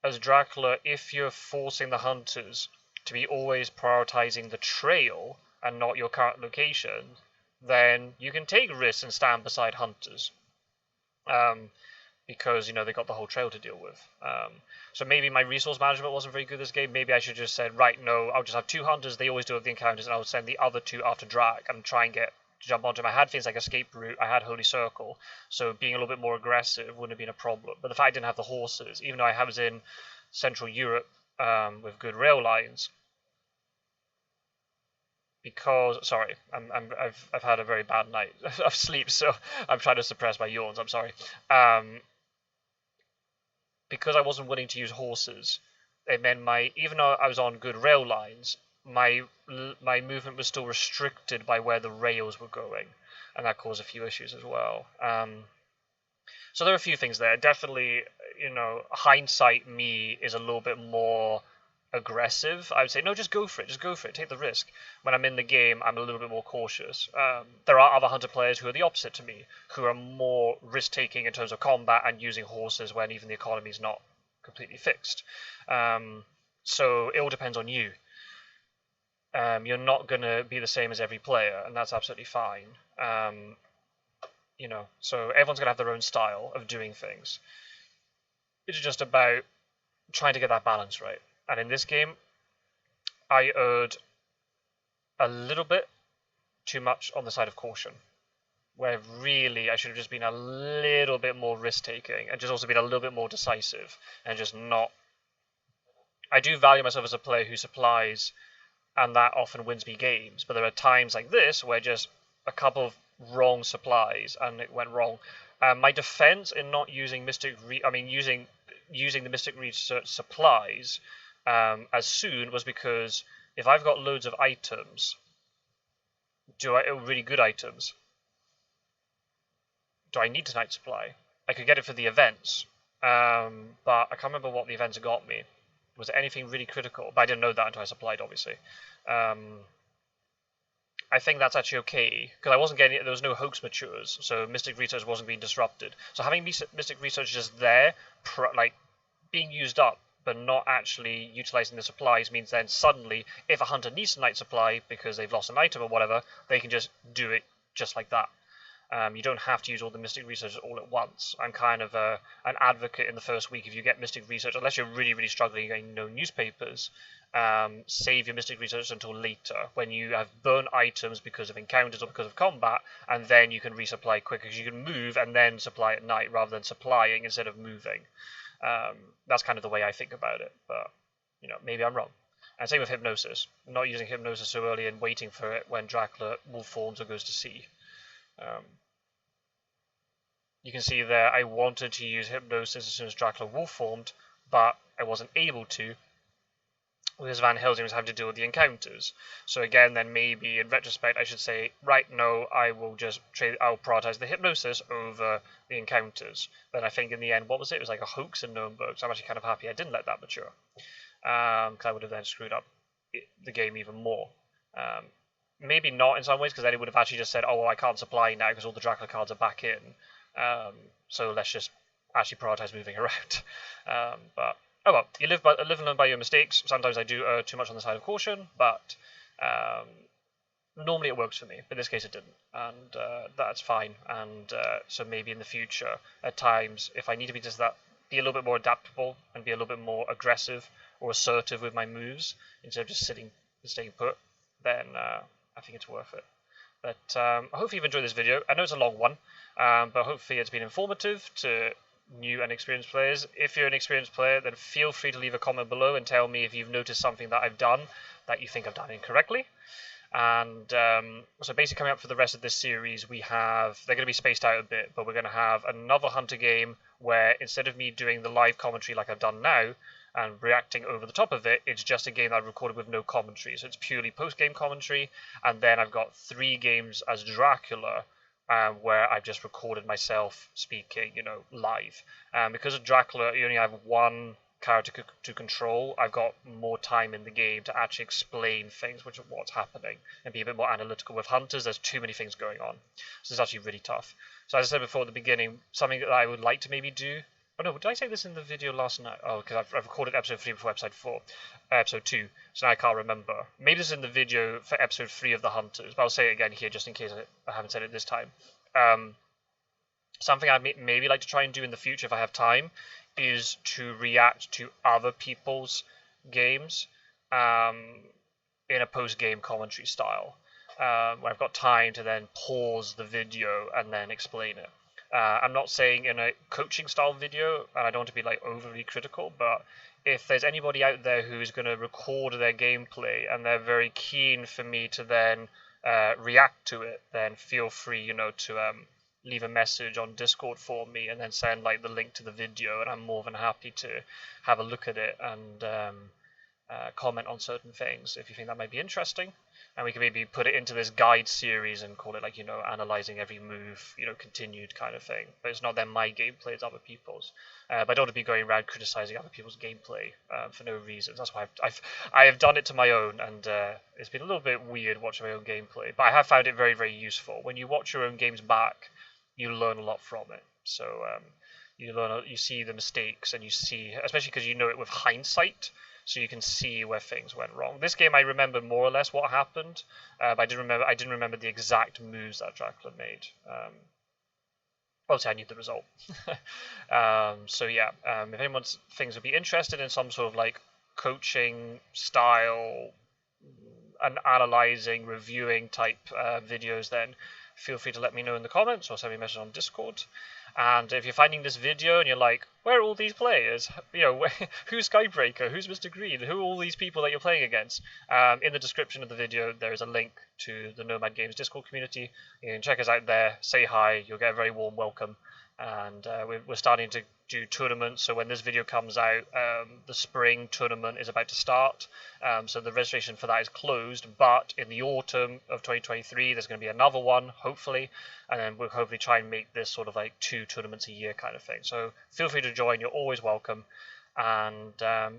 A: as Dracula, if you're forcing the hunters to be always prioritizing the trail and not your current location, then you can take risks and stand beside hunters. Because, you know, they got the whole trail to deal with. So maybe my resource management wasn't very good this game. Maybe I should just said, right, no, I'll just have 2 hunters, they always do the encounters, and I'll send the other 2 after Drac and try and jump onto them. I had things like Escape Route, I had Holy Circle, so being a little bit more aggressive wouldn't have been a problem. But the fact I didn't have the horses, even though I was in Central Europe with good rail lines, because sorry, I've had a very bad night of sleep, so I'm trying to suppress my yawns. I'm sorry. Because I wasn't willing to use horses, it meant even though I was on good rail lines, my movement was still restricted by where the rails were going, and that caused a few issues as well. So there are a few things there. Definitely, you know, hindsight me is a little bit more aggressive. I would say, no, just go for it, take the risk. When I'm in the game, I'm a little bit more cautious. There are other hunter players who are the opposite to me, who are more risk-taking in terms of combat and using horses when even the economy is not completely fixed. So it all depends on you. You're not going to be the same as every player, and that's absolutely fine. You know, so everyone's going to have their own style of doing things. It's just about trying to get that balance right. And in this game, I erred a little bit too much on the side of caution, where really I should have just been a little bit more risk-taking and just also been a little bit more decisive and just not... I do value myself as a player who supplies, and that often wins me games, but there are times like this where just a couple of wrong supplies and it went wrong. My defense in not using using the Mystic Research supplies as soon was because if I've got loads of items, really good items, do I need Tonight Supply? I could get it for the events, but I can't remember what the events got me. Was it anything really critical? But I didn't know that until I supplied, obviously. I think that's actually okay, because I wasn't getting it, there was no hoax matures, so Mystic Research wasn't being disrupted. So having Mystic Research just there, like, being used up, but not actually utilizing the supplies means then suddenly, if a hunter needs a night supply because they've lost an item or whatever, they can just do it just like that. You don't have to use all the Mystic Research all at once. I'm kind of an advocate in the first week. If you get Mystic Research, unless you're really, really struggling getting no newspapers, save your Mystic Research until later, when you have burnt items because of encounters or because of combat, and then you can resupply quicker, because you can move and then supply at night rather than supplying instead of moving. That's kind of the way I think about it, but, you know, maybe I'm wrong. And same with Hypnosis. I'm not using Hypnosis so early and waiting for it when Dracula wolf forms or goes to sea. You can see there I wanted to use Hypnosis as soon as Dracula wolf formed, but I wasn't able to, because Van Helsing was having to deal with the encounters. So again, then maybe in retrospect I should say, right, no, I will just I'll prioritize the Hypnosis over the encounters. Then I think in the end, what was it? It was like a hoax in Nuremberg, so I'm actually kind of happy I didn't let that mature, because I would have then screwed up the game even more. Maybe not in some ways, because then it would have actually just said, oh, well, I can't supply now because all the Dracula cards are back in. So let's just actually prioritize moving around. But oh well, you live and learn by your mistakes. Sometimes I do err too much on the side of caution, but normally it works for me. But in this case, it didn't, and that's fine. And so maybe in the future, at times, if I need to be be a little bit more adaptable and be a little bit more aggressive or assertive with my moves instead of just sitting and staying put, then I think it's worth it. But hopefully you've enjoyed this video. I know it's a long one, but hopefully it's been informative to new and experienced players. If you're an experienced player, then feel free to leave a comment below and tell me if you've noticed something that I've done that you think I've done incorrectly. And so basically coming up for the rest of this series, they're going to be spaced out a bit, but we're going to have another Hunter game where instead of me doing the live commentary like I've done now and reacting over the top of it, it's just a game that I've recorded with no commentary. So it's purely post-game commentary. And then I've got 3 games as Dracula, where I've just recorded myself speaking, live. Because of Dracula, you only have one character to control. I've got more time in the game to actually explain things, which are what's happening, and be a bit more analytical. With Hunters, there's too many things going on, so it's actually really tough. So as I said before at the beginning, something that I would like to maybe do. Oh no, did I say this in the video last night? Oh, because I've recorded episode 3 before episode 2, so now I can't remember. Maybe this is in the video for episode 3 of the Hunters, but I'll say it again here just in case I haven't said it this time. Something I'd maybe like to try and do in the future if I have time is to react to other people's games in a post-game commentary style, where I've got time to then pause the video and then explain it. I'm not saying in a coaching style video, and I don't want to be like overly critical, but if there's anybody out there who's going to record their gameplay and they're very keen for me to then react to it, then feel free, to leave a message on Discord for me and then send like the link to the video, and I'm more than happy to have a look at it and comment on certain things if you think that might be interesting. And we can maybe put it into this guide series and call it like, analyzing every move, continued kind of thing. But it's not then my gameplay, it's other people's. But I don't want to be going around criticizing other people's gameplay for no reason. That's why I have done it to my own, and it's been a little bit weird watching my own gameplay. But I have found it very, very useful. When you watch your own games back, you learn a lot from it. So you see the mistakes, and you see, especially because you know it with hindsight, so you can see where things went wrong. This game I remember more or less what happened, but I didn't remember the exact moves that Dracula made. Obviously, I knew the result. So yeah, if anyone thinks would be interested in some sort of like coaching style and analyzing, reviewing type videos, then feel free to let me know in the comments or send me a message on Discord. And if you're finding this video and you're like, where are all these players? Who's Skybreaker? Who's Mr. Green? Who are all these people that you're playing against? In the description of the video, there is a link to the Nomad Games Discord community. You can check us out there, say hi, you'll get a very warm welcome. And we're starting to do tournaments, so when this video comes out, the spring tournament is about to start, so the registration for that is closed, but in the autumn of 2023 there's going to be another one, hopefully, and then we'll hopefully try and make this sort of like 2 tournaments a year kind of thing. So feel free to join, you're always welcome. And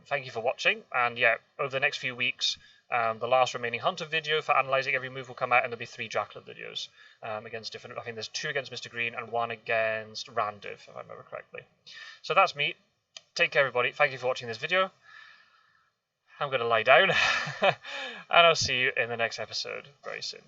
A: thank you for watching. And yeah, over the next few weeks, the last remaining Hunter video for analysing every move will come out, and there'll be 3 Dracula videos against different. I think there's 2 against Mr. Green and 1 against Randiv, if I remember correctly. So that's me. Take care, everybody. Thank you for watching this video. I'm going to lie down, and I'll see you in the next episode very soon.